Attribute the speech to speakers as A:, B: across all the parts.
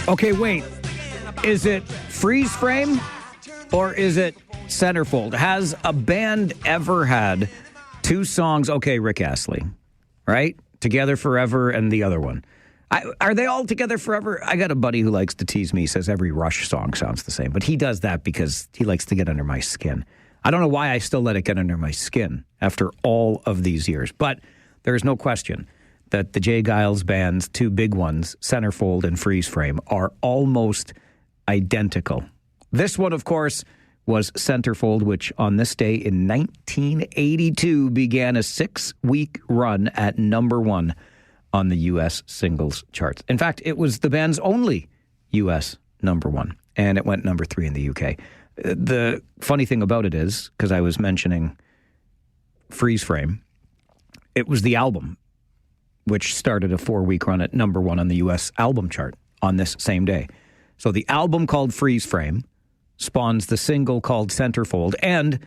A: Okay, wait. Is it freeze frame or is it centerfold? Has a band ever had two songs? Okay, Rick Astley, right? Together Forever and the other one. Are they all together forever? I got a buddy who likes to tease me. He says every Rush song sounds the same, but he does that because he likes to get under my skin. I don't know why I still let it get under my skin after all of these years, but there is no question that the Jay Giles Band's two big ones, Centerfold and Freeze Frame, are almost identical. This one, of course, was Centerfold, which on this day in 1982 began a 6-week run at number one on the U.S. singles charts. In fact, it was the band's only U.S. number one, and it went number 3 in the U.K. The funny thing about it is, because I was mentioning Freeze Frame, it was the album which started a 4-week run at number one on the U.S. album chart on this same day. So the album called Freeze Frame spawns the single called Centerfold and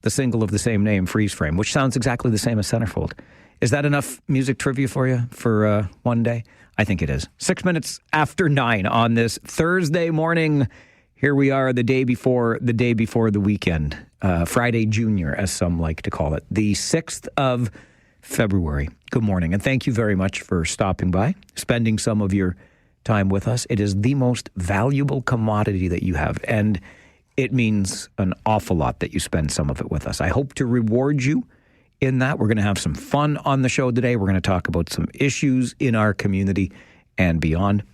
A: the single of the same name, Freeze Frame, which sounds exactly the same as Centerfold. Is that enough music trivia for you for one day? I think it is. 6 minutes after 9 on this Thursday morning. Here we are the day before the weekend. Friday Junior, as some like to call it. The 6th of February. Good morning, and thank you very much for stopping by, spending some of your time with us. It is the most valuable commodity that you have, and it means an awful lot that you spend some of it with us. I hope to reward you in that. We're going to have some fun on the show today. We're going to talk about some issues in our community and beyond.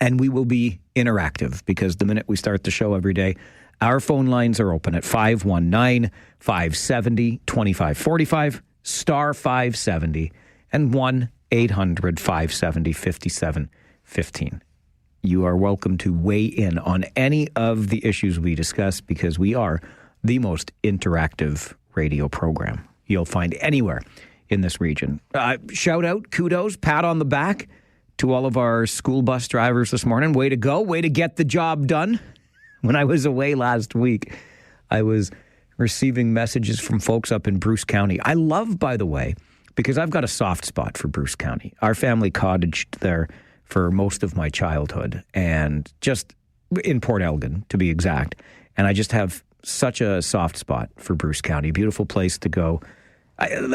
A: And we will be interactive because the minute we start the show every day, our phone lines are open at 519-570-2545, star 570, and 1-800-570-5715. You are welcome to weigh in on any of the issues we discuss because we are the most interactive radio program you'll find anywhere in this region. Shout out, kudos, pat on the back to all of our school bus drivers this morning. Way to go. Way to get the job done. When I was away last week, I was receiving messages from folks up in Bruce County. I love, by the way, because I've got a soft spot for Bruce County. Our family cottaged there for most of my childhood, and just in Port Elgin, to be exact. And I just have such a soft spot for Bruce County. Beautiful place to go.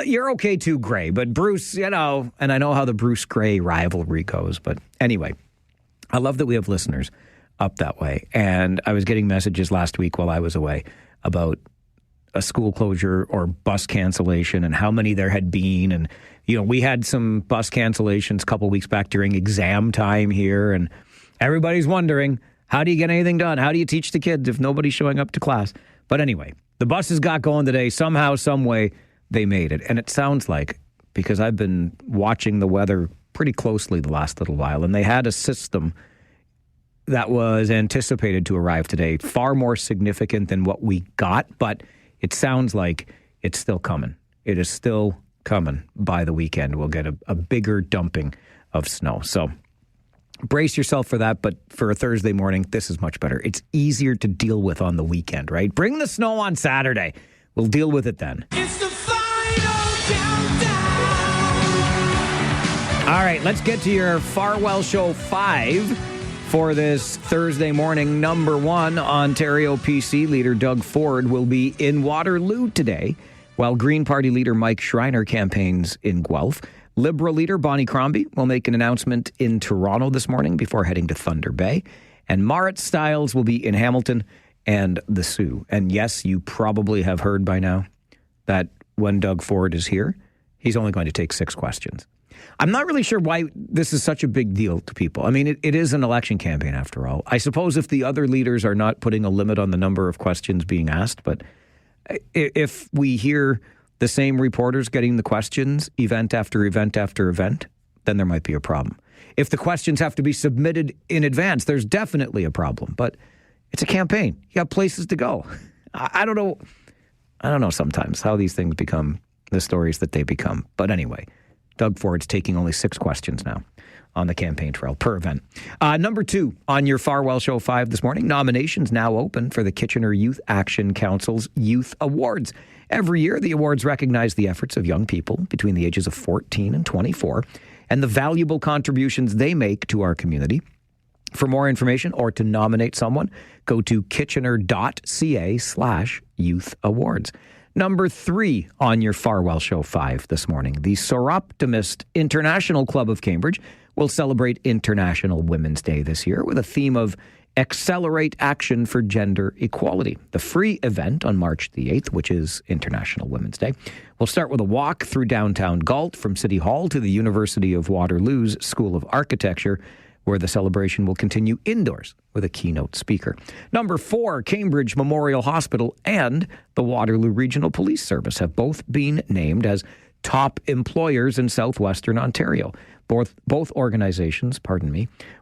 A: You're okay too, Gray, but Bruce, you know, and I know how the Bruce-Gray rivalry goes, but anyway, I love that we have listeners up that way. And I was getting messages last week while I was away about a school closure or bus cancellation and how many there had been. And, you know, we had some bus cancellations a couple weeks back during exam time here, and everybody's wondering, how do you get anything done? How do you teach the kids if nobody's showing up to class? But anyway, the buses got going today. Somehow, some way, they made it. And it sounds like, because I've been watching the weather pretty closely the last little while, and they had a system that was anticipated to arrive today, far more significant than what we got, but it sounds like it's still coming. It is still coming by the weekend. We'll get a bigger dumping of snow. So brace yourself for that, but for a Thursday morning, this is much better. It's easier to deal with on the weekend, right? Bring the snow on Saturday. We'll deal with it then.
B: It's the final countdown.
A: All right, let's get to your Farwell Show 5 for this Thursday morning. Number 1, Ontario PC leader Doug Ford will be in Waterloo today, while Green Party leader Mike Schreiner campaigns in Guelph. Liberal leader Bonnie Crombie will make an announcement in Toronto this morning before heading to Thunder Bay. And Marit Stiles will be in Hamilton and the Sioux. And yes, you probably have heard by now that when Doug Ford is here, he's only going to take 6 questions. I'm not really sure why this is such a big deal to people. I mean, it is an election campaign after all. I suppose if the other leaders are not putting a limit on the number of questions being asked, but if we hear the same reporters getting the questions event after event after event, then there might be a problem. If the questions have to be submitted in advance, there's definitely a problem. But it's a campaign. You have places to go. I don't know sometimes how these things become the stories that they become. But anyway, Doug Ford's taking only 6 questions now on the campaign trail per event. Number 2 on your Farwell Show 5 this morning, nominations now open for the Kitchener Youth Action Council's Youth Awards. Every year, the awards recognize the efforts of young people between the ages of 14 and 24 and the valuable contributions they make to our community. For more information or to nominate someone, go to kitchener.ca/youth awards. Number 3 on your Farwell Show 5 this morning. The Soroptimist International Club of Cambridge will celebrate International Women's Day this year with a theme of Accelerate Action for Gender Equality. The free event on March the 8th, which is International Women's Day, will start with a walk through downtown Galt from City Hall to the University of Waterloo's School of Architecture, where the celebration will continue indoors with a keynote speaker. Number 4, Cambridge Memorial Hospital and the Waterloo Regional Police Service have both been named as top employers in southwestern Ontario. Both organizations,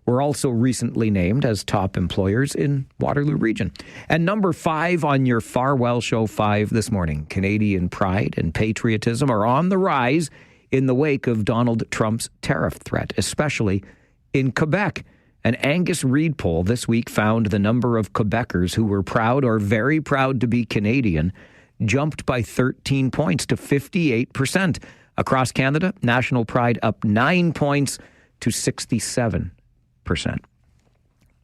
A: were also recently named as top employers in Waterloo Region. And number 5 on your Farwell Show 5 this morning, Canadian pride and patriotism are on the rise in the wake of Donald Trump's tariff threat, especially in Quebec. An Angus Reid poll this week found the number of Quebecers who were proud or very proud to be Canadian jumped by 13 points to 58%. Across Canada, national pride up 9 points to 67%.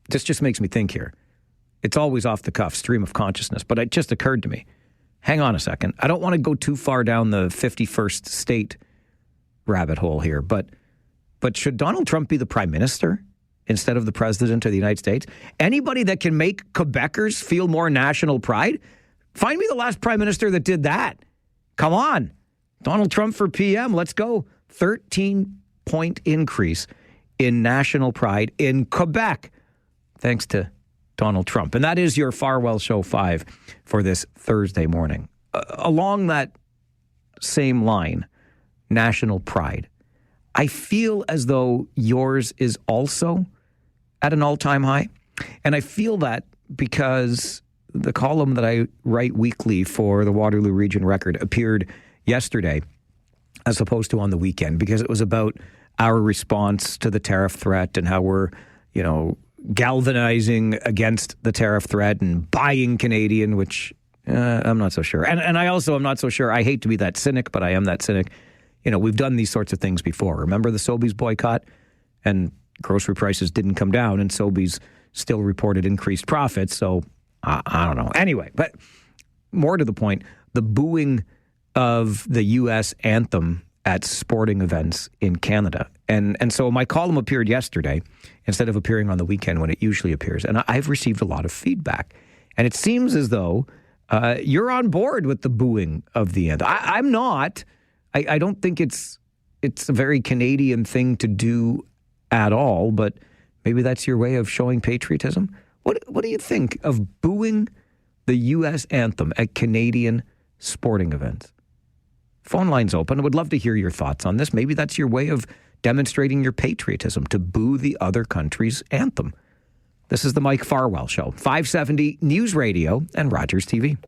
A: This just makes me think here. It's always off the cuff, stream of consciousness, but it just occurred to me. Hang on a second. I don't want to go too far down the 51st state rabbit hole here, but should Donald Trump be the prime minister instead of the president of the United States? Anybody that can make Quebecers feel more national pride? Find me the last prime minister that did that. Come on. Donald Trump for PM. Let's go. 13-point increase in national pride in Quebec, thanks to Donald Trump. And that is your Farwell Show 5 for this Thursday morning. Along that same line, national pride, I feel as though yours is also at an all-time high. And I feel that because the column that I write weekly for the Waterloo Region Record appeared yesterday as opposed to on the weekend, because it was about our response to the tariff threat and how we're, galvanizing against the tariff threat and buying Canadian, which I'm not so sure. And I also am not so sure. I hate to be that cynic, but I am that cynic. We've done these sorts of things before. Remember the Sobeys boycott? And grocery prices didn't come down, and Sobeys still reported increased profits. So I don't know. Anyway, but more to the point, the booing of the U.S. anthem at sporting events in Canada. And so my column appeared yesterday instead of appearing on the weekend when it usually appears. And I've received a lot of feedback. And it seems as though you're on board with the booing of the anthem. I'm not. I don't think it's a very Canadian thing to do at all, but maybe that's your way of showing patriotism. What do you think of booing the U.S. anthem at Canadian sporting events? Phone line's open. I would love to hear your thoughts on this. Maybe that's your way of demonstrating your patriotism, to boo the other country's anthem. This is the Mike Farwell Show, 570 News Radio and Rogers TV.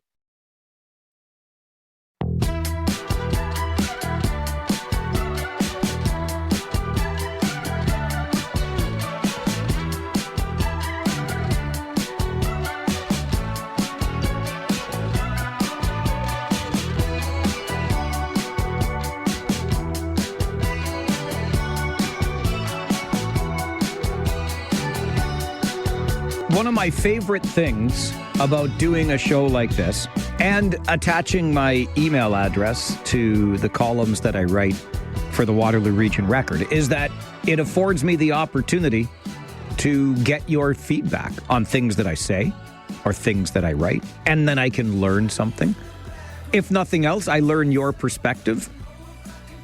A: One of my favorite things about doing a show like this and attaching my email address to the columns that I write for the Waterloo Region Record is that it affords me the opportunity to get your feedback on things that I say or things that I write, and then I can learn something. If nothing else, I learn your perspective.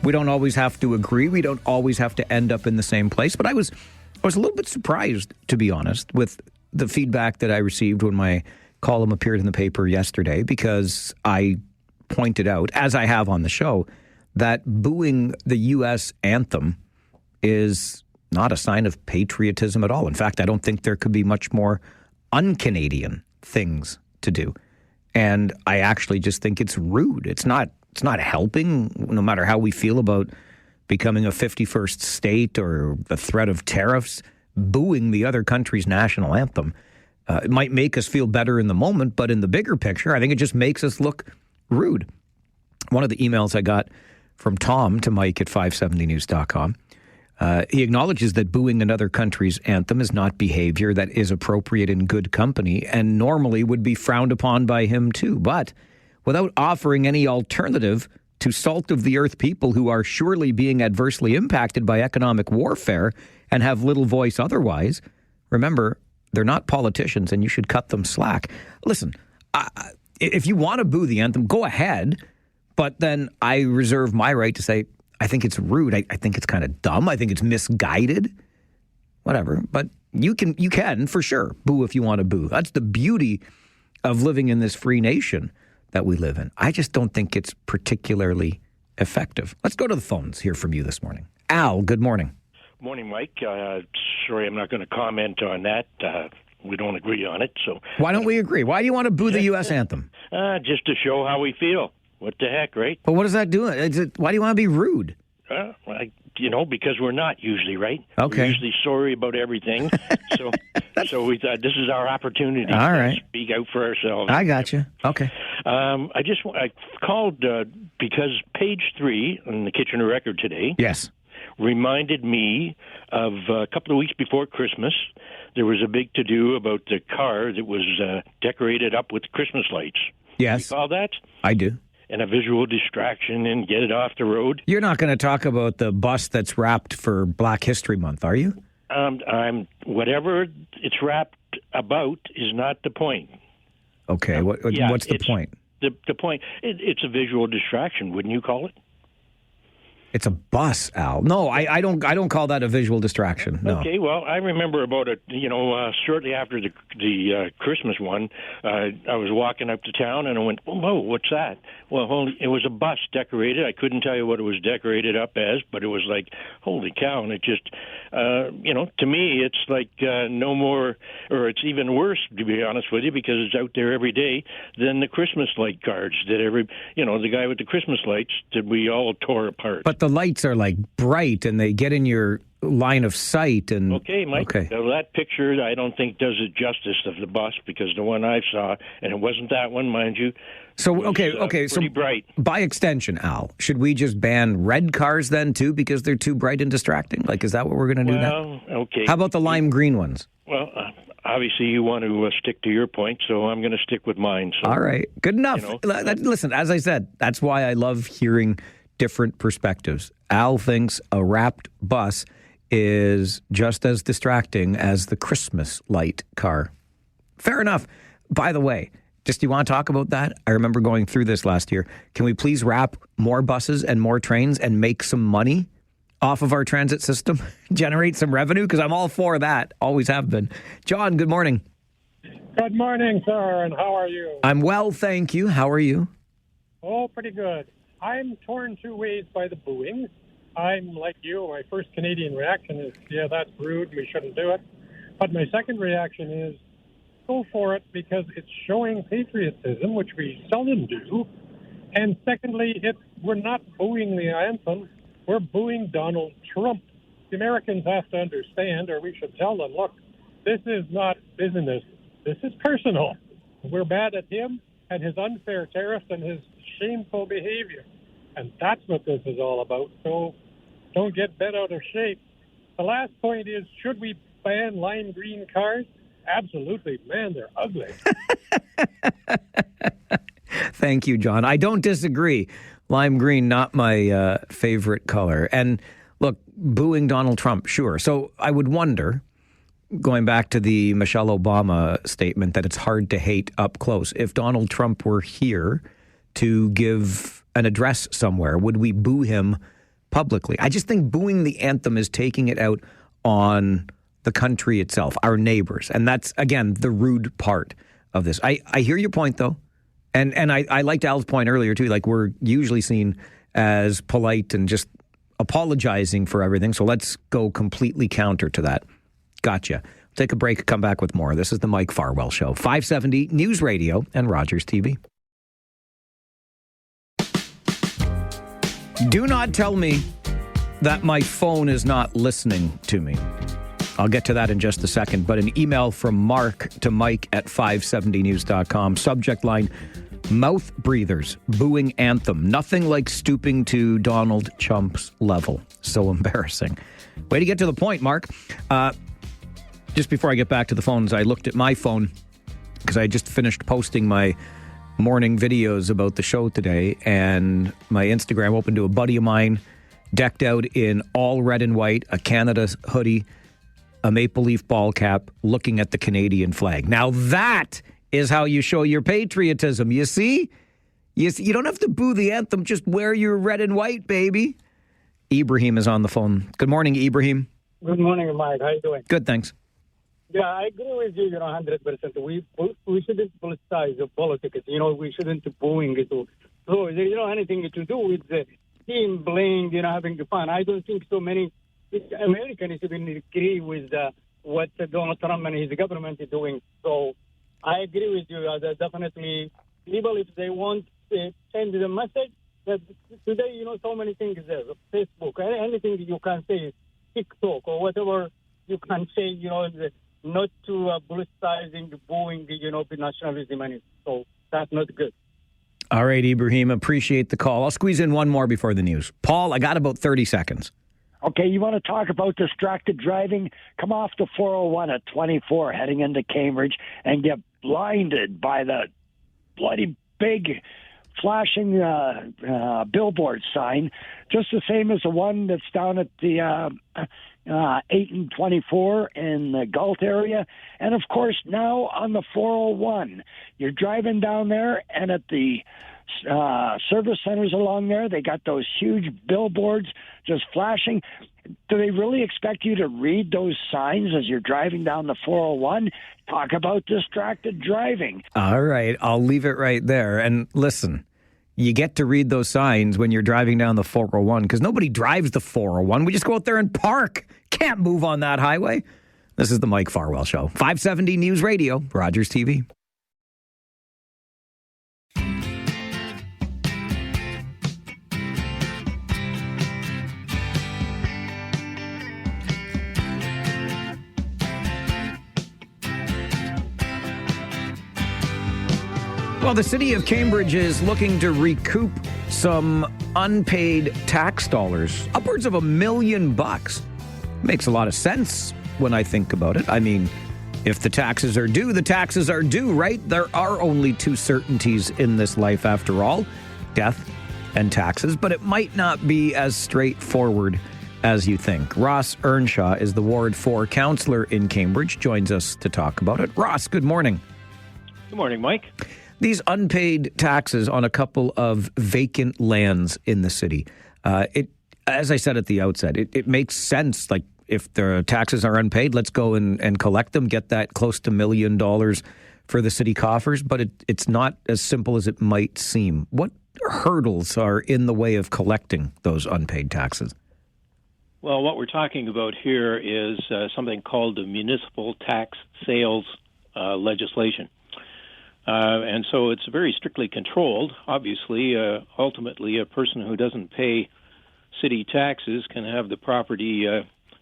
A: We don't always have to agree. We don't always have to end up in the same place. But I was a little bit surprised, to be honest, with the feedback that I received when my column appeared in the paper yesterday, because I pointed out, as I have on the show, that booing the U.S. anthem is not a sign of patriotism at all. In fact, I don't think there could be much more un-Canadian things to do. And I actually just think it's rude. It's not helping, no matter how we feel about becoming a 51st state or the threat of tariffs. Booing the other country's national anthem. It might make us feel better in the moment, but in the bigger picture, I think it just makes us look rude. One of the emails I got from Tom to Mike at 570news.com He acknowledges that booing another country's anthem is not behavior that is appropriate in good company and normally would be frowned upon by him too. But without offering any alternative to salt of the earth people who are surely being adversely impacted by economic warfare and have little voice otherwise, remember, they're not politicians and you should cut them slack. Listen, if you want to boo the anthem, go ahead. But then I reserve my right to say, I think it's rude. I think it's kind of dumb. I think it's misguided. Whatever. But you can for sure boo if you want to boo. That's the beauty of living in this free nation that we live in. I just don't think it's particularly effective. Let's go to the phones, hear from you this morning. Al, good morning.
C: Morning, Mike. Sorry, I'm not going to comment on that. We don't agree on it. So
A: why don't we agree? Why do you want to boo the U.S. anthem?
C: Just to show how we feel. What the heck, right?
A: But what does that do? Why do you want to be rude?
C: Because we're not usually, right?
A: Okay.
C: We're usually sorry about everything. so we thought this is our opportunity
A: All right.
C: to speak out for ourselves.
A: I got you. Okay.
C: I called because page 3 on the Kitchener Record today.
A: Yes.
C: Reminded me of a couple of weeks before Christmas. There was a big to-do about the car that was decorated up with Christmas lights.
A: Yes.
C: You recall that?
A: I do.
C: And a visual distraction and get it off the road.
A: You're not going to talk about the bus that's wrapped for Black History Month, are you?
C: Whatever it's wrapped about is not the point.
A: Okay. What's the point?
C: The point, it's a visual distraction, wouldn't you call it?
A: It's a bus, Al. No, I don't call that a visual distraction. No.
C: Okay, well, I remember about it. Shortly after the Christmas one, I was walking up to town and I went, "Whoa, what's that?" Well, it was a bus decorated. I couldn't tell you what it was decorated up as, but it was like, holy cow! And it just, to me, it's like no more, or it's even worse, to be honest with you, because it's out there every day than the Christmas light cards that the guy with the Christmas lights that we all tore apart.
A: But the lights are like bright and they get in your line of sight. And
C: okay, Mike.
A: Okay.
C: Now, that picture I don't think does it justice of the bus because the one I saw, and it wasn't that one, mind you.
A: So
C: was,
A: okay. So
C: pretty bright.
A: By extension, Al, should we just ban red cars then too because they're too bright and distracting? Like, is that what we're going to do now?
C: Well, okay.
A: How about the lime green ones?
C: Well, obviously you want to stick to your point, so I'm going to stick with mine. So,
A: all right, good enough. Listen, as I said, that's why I love hearing different perspectives. Al thinks a wrapped bus is just as distracting as the Christmas light car. Fair enough. By the way, do you want to talk about that? I remember going through this last year. Can we please wrap more buses and more trains and make some money off of our transit system? Generate some revenue? Because I'm all for that. Always have been. John, good morning.
D: Good morning, sir, and how are you?
A: I'm well, thank you. How are you?
D: Oh, pretty good. I'm torn two ways by the booing. I'm like you. My first Canadian reaction is, yeah, that's rude. We shouldn't do it. But my second reaction is, go for it because it's showing patriotism, which we seldom do. And secondly, we're not booing the anthem. We're booing Donald Trump. The Americans have to understand, or we should tell them, look, this is not business. This is personal. We're mad at him and his unfair tariffs and his shameful behavior. And that's what this is all about. So don't get bent out of shape. The last point is, should we ban lime green cars? Absolutely. Man, they're ugly.
A: Thank you, John. I don't disagree. Lime green, not my favorite color. And look, booing Donald Trump, sure. So I would wonder, going back to the Michelle Obama statement that it's hard to hate up close, if Donald Trump were here to give an address somewhere, would we boo him publicly? I just think booing the anthem is taking it out on the country itself, our neighbors. And that's, again, the rude part of this. I hear your point, though. And I liked Al's point earlier, too. Like, we're usually seen as polite and just apologizing for everything. So let's go completely counter to that. Gotcha. Take a break, come back with more. This is the Mike Farwell Show, 570 News Radio and Rogers TV. Do not tell me that my phone is not listening to me. I'll get to that in just a second. But an email from Mark to Mike at 570news.com. Subject line, mouth breathers, booing anthem. Nothing like stooping to Donald Trump's level. So embarrassing. Way to get to the point, Mark. Just before I get back to the phones, I looked at my phone because I just finished posting my morning videos about the show today, and my Instagram opened to a buddy of mine decked out in all red and white, a Canada hoodie, a maple leaf ball cap, looking at the Canadian flag. Now that is how you show your patriotism. You see? You don't have to boo the anthem. Just wear your red and white, baby. Ibrahim is on the phone. Good morning, Ibrahim.
D: Good morning, Mike. How you doing?
A: Good, thanks.
D: Yeah, I agree with you, 100%. We shouldn't politicize politics. We shouldn't booing it. So, anything to do with the team playing, having fun. I don't think so many Americans even agree with what Donald Trump and his government is doing. So I agree with you. Definitely, people, if they want to send the message, that today, so many things there, Facebook, anything you can say, TikTok, or whatever you can say, not to politicizing, booing, the nationalism. So that's not good.
A: All right, Ibrahim, appreciate the call. I'll squeeze in one more before the news. Paul, I got about 30 seconds.
E: Okay, you want to talk about distracted driving? Come off the 401 at 24 heading into Cambridge and get blinded by the bloody big flashing billboard sign, just the same as the one that's down at the 8 and 24 in the Galt area. And, of course, now on the 401, you're driving down there, and at the service centers along there, they got those huge billboards just flashing. Do they really expect you to read those signs as you're driving down the 401? Talk about distracted driving.
A: All right, I'll leave it right there. And listen, you get to read those signs when you're driving down the 401 because nobody drives the 401. We just go out there and park. Can't move on that highway. This is the Mike Farwell Show. 570 News Radio, Rogers TV. Well, the city of Cambridge is looking to recoup some unpaid tax dollars, upwards of $1 million. Makes a lot of sense when I think about it. I mean, if the taxes are due, the taxes are due, right? There are only two certainties in this life, after all, death and taxes, but it might not be as straightforward as you think. Ross Earnshaw is the Ward 4 councillor in Cambridge, joins us to talk about it. Ross, good morning.
C: Good morning, Mike.
A: These unpaid taxes on a couple of vacant lands in the city, as I said at the outset, it makes sense. Like, if the taxes are unpaid, let's go and collect them, get that close to $1 million for the city coffers. But it's not as simple as it might seem. What hurdles are in the way of collecting those unpaid taxes?
F: Well, what we're talking about here is something called the municipal tax sales legislation. And so it's very strictly controlled. Obviously, ultimately, a person who doesn't pay city taxes can have the property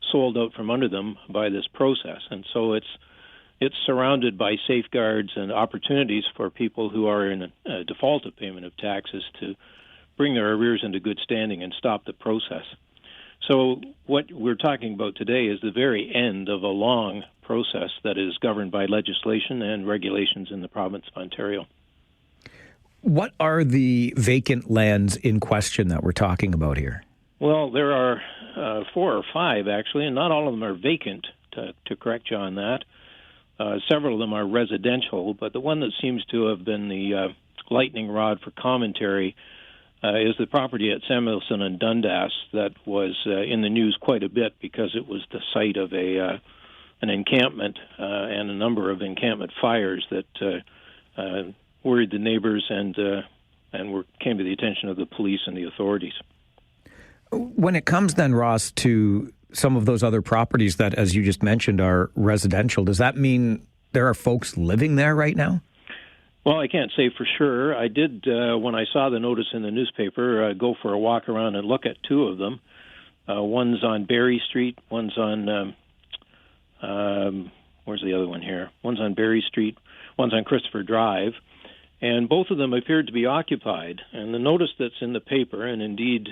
F: sold out from under them by this process. And so it's surrounded by safeguards and opportunities for people who are in a default of payment of taxes to bring their arrears into good standing and stop the process. So what we're talking about today is the very end of a long process that is governed by legislation and regulations in the province of Ontario.
A: What are the vacant lands in question that we're talking about here?
F: Well, there are 4 or 5, actually, and not all of them are vacant, to correct you on that. Several of them are residential, but the one that seems to have been the lightning rod for commentary is the property at Samuelson and Dundas that was in the news quite a bit because it was the site of an encampment and a number of encampment fires that worried the neighbors and came to the attention of the police and the authorities.
A: When it comes then, Ross, to some of those other properties that, as you just mentioned, are residential, does that mean there are folks living there right now?
F: Well, I can't say for sure. I did, when I saw the notice in the newspaper, go for a walk around and look at 2 of them. One's on Berry Street, one's on, where's the other one here? One's on Berry Street, one's on Christopher Drive. And both of them appeared to be occupied. And the notice that's in the paper, and indeed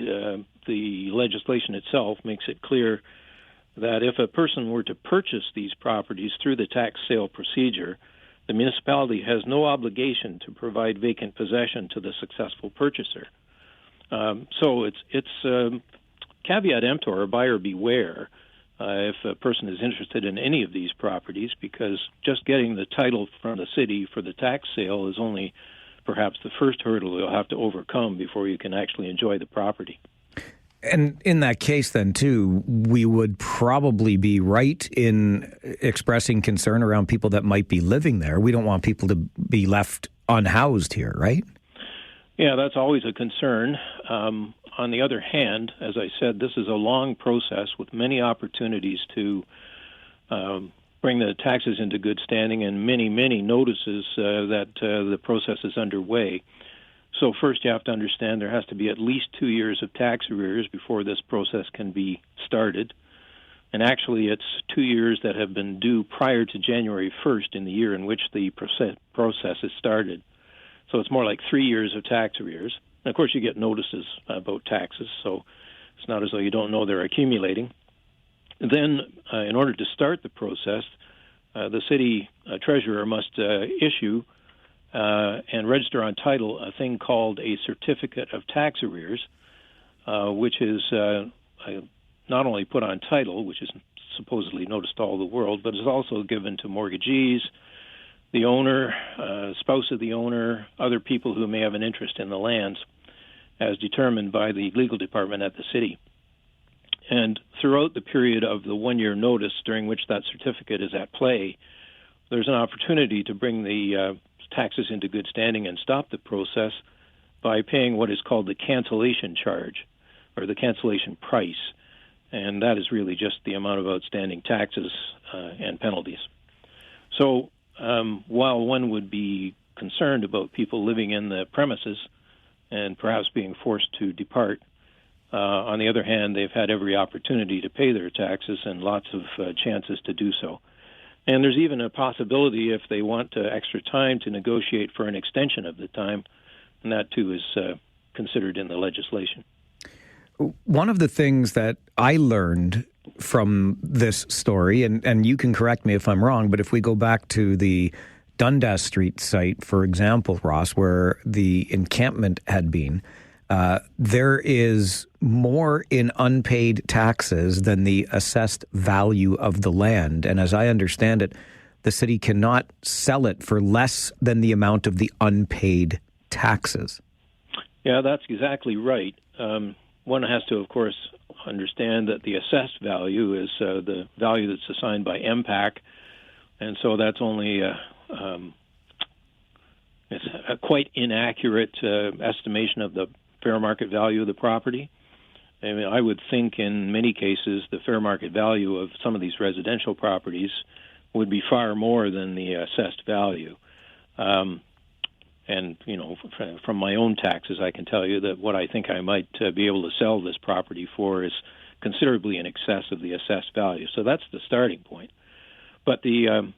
F: the legislation itself, makes it clear that if a person were to purchase these properties through the tax sale procedure, the municipality has no obligation to provide vacant possession to the successful purchaser. So it's caveat emptor, buyer beware, if a person is interested in any of these properties, because just getting the title from the city for the tax sale is only perhaps the first hurdle you'll have to overcome before you can actually enjoy the property.
A: And in that case, then, too, we would probably be right in expressing concern around people that might be living there. We don't want people to be left unhoused here, right?
F: Yeah, that's always a concern. On the other hand, as I said, this is a long process with many opportunities to bring the taxes into good standing and many, many notices that the process is underway. So first you have to understand there has to be at least 2 years of tax arrears before this process can be started. And actually it's 2 years that have been due prior to January 1st in the year in which the process is started. So it's more like 3 years of tax arrears. And of course you get notices about taxes, so it's not as though you don't know they're accumulating. Then in order to start the process, the city treasurer must issue and register on title a thing called a certificate of tax arrears, which is not only put on title, which is supposedly noticed to all the world, but is also given to mortgagees, the owner, spouse of the owner, other people who may have an interest in the lands, as determined by the legal department at the city. And throughout the period of the 1 year notice during which that certificate is at play, there's an opportunity to bring the taxes into good standing and stop the process by paying what is called the cancellation charge, or the cancellation price. And that is really just the amount of outstanding taxes and penalties. So while one would be concerned about people living in the premises and perhaps being forced to depart, on the other hand, they've had every opportunity to pay their taxes and lots of chances to do so. And there's even a possibility, if they want extra time, to negotiate for an extension of the time, and that too is considered in the legislation.
A: One of the things that I learned from this story, and you can correct me if I'm wrong, but if we go back to the Dundas Street site, for example, Ross, where the encampment had been, there is more in unpaid taxes than the assessed value of the land. And as I understand it, the city cannot sell it for less than the amount of the unpaid taxes.
F: Yeah, that's exactly right. One has to, of course, understand that the assessed value is the value that's assigned by MPAC, and so that's only it's a quite inaccurate estimation of the fair market value of the property. I mean, I would think in many cases the fair market value of some of these residential properties would be far more than the assessed value. And, you know, from my own taxes, I can tell you that what I think I might be able to sell this property for is considerably in excess of the assessed value. So that's the starting point. But the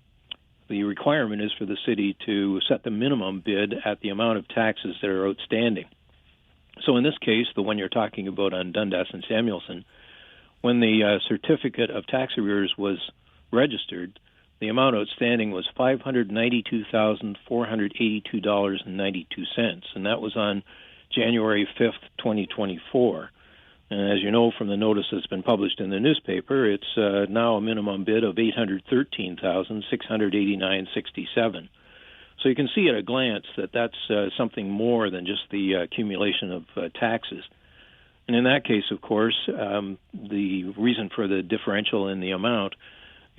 F: requirement is for the city to set the minimum bid at the amount of taxes that are outstanding. So in this case, the one you're talking about on Dundas and Samuelson, when the certificate of tax arrears was registered, the amount outstanding was $592,482.92, and that was on January 5th, 2024. And as you know from the notice that's been published in the newspaper, it's now a minimum bid of $813,689.67. So you can see at a glance that that's something more than just the accumulation of taxes. And in that case, of course, the reason for the differential in the amount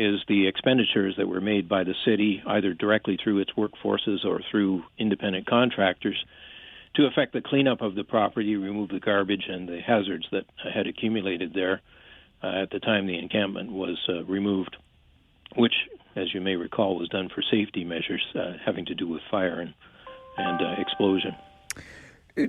F: is the expenditures that were made by the city, either directly through its workforces or through independent contractors, to effect the cleanup of the property, remove the garbage and the hazards that had accumulated there at the time the encampment was removed, which, as you may recall, was done for safety measures having to do with fire and explosion.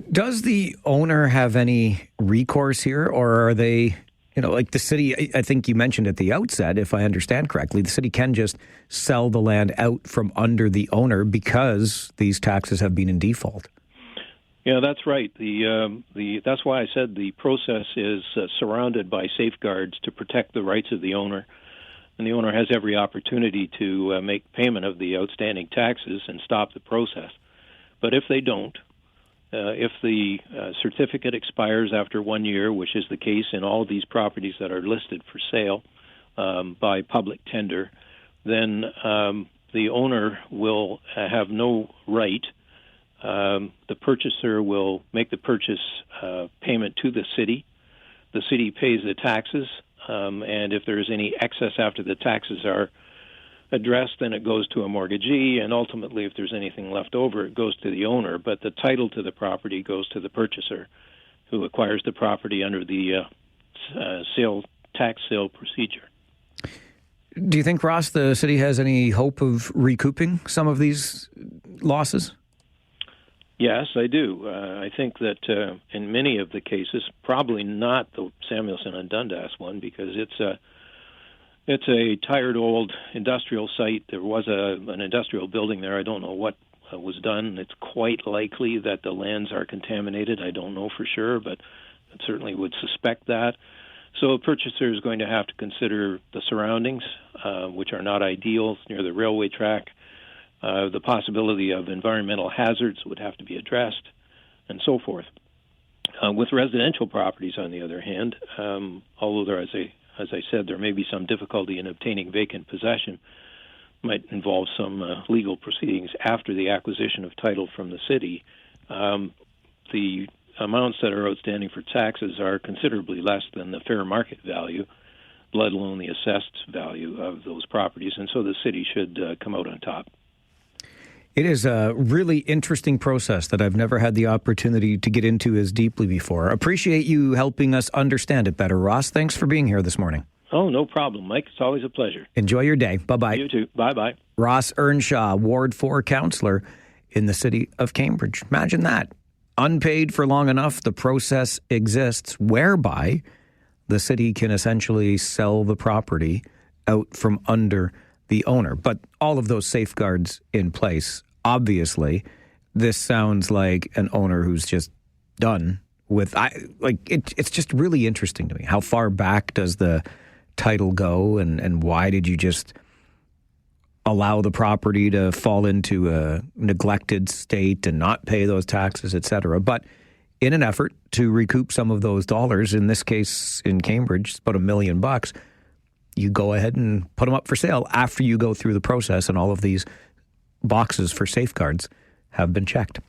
A: Does the owner have any recourse here, or are they, you know, like the city, I think you mentioned at the outset, if I understand correctly, the city can just sell the land out from under the owner because these taxes have been in default?
F: Yeah, that's right. That's why I said the process is surrounded by safeguards to protect the rights of the owner, and the owner has every opportunity to make payment of the outstanding taxes and stop the process. But if they don't, if the certificate expires after 1 year, which is the case in all of these properties that are listed for sale by public tender, then the owner will have no right. The purchaser will make the purchase payment to the city. The city pays the taxes, and if there is any excess after the taxes are addressed, then it goes to a mortgagee, and ultimately, if there's anything left over, it goes to the owner. But the title to the property goes to the purchaser, who acquires the property under the tax sale procedure.
A: Do you think, Ross, the city has any hope of recouping some of these losses?
F: Yes, I do. I think that in many of the cases, probably not the Samuelson and Dundas one, because it's a tired old industrial site. There was an industrial building there. I don't know what was done. It's quite likely that the lands are contaminated. I don't know for sure, but I certainly would suspect that. So a purchaser is going to have to consider the surroundings, which are not ideal, near the railway track. The possibility of environmental hazards would have to be addressed, and so forth. With residential properties, on the other hand, although there, as I said, there may be some difficulty in obtaining vacant possession, might involve some legal proceedings after the acquisition of title from the city. The amounts that are outstanding for taxes are considerably less than the fair market value, let alone the assessed value of those properties, and so the city should come out on top.
A: It is a really interesting process that I've never had the opportunity to get into as deeply before. Appreciate you helping us understand it better, Ross. Thanks for being here this morning.
F: Oh, no problem, Mike. It's always a pleasure.
A: Enjoy your day. Bye-bye.
F: You too. Bye-bye.
A: Ross Earnshaw, Ward 4 councillor in the city of Cambridge. Imagine that. Unpaid for long enough, the process exists whereby the city can essentially sell the property out from under the owner. But all of those safeguards in place, obviously, this sounds like an owner who's just done with, it's just really interesting to me. How far back does the title go, and why did you just allow the property to fall into a neglected state and not pay those taxes, et cetera? But in an effort to recoup some of those dollars, in this case in Cambridge, it's about $1 million, you go ahead and put them up for sale after you go through the process and all of these boxes for safeguards have been checked.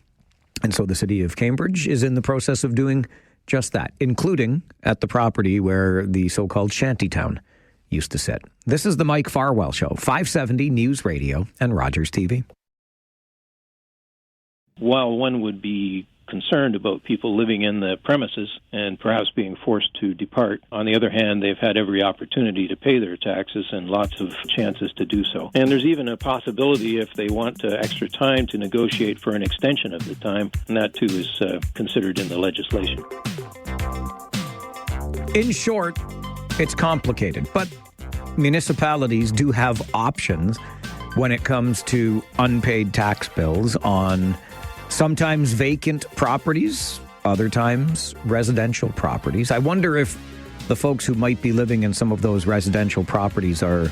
A: And so the city of Cambridge is in the process of doing just that, including at the property where the so-called shantytown used to sit. This is the Mike Farwell Show, 570 News Radio and Rogers TV.
F: While one would be concerned about people living in the premises and perhaps being forced to depart, on the other hand, they've had every opportunity to pay their taxes and lots of chances to do so. And there's even a possibility, if they want extra time, to negotiate for an extension of the time, and that too is considered in the legislation.
A: In short, it's complicated, but municipalities do have options when it comes to unpaid tax bills on sometimes vacant properties, other times residential properties. I wonder if the folks who might be living in some of those residential properties are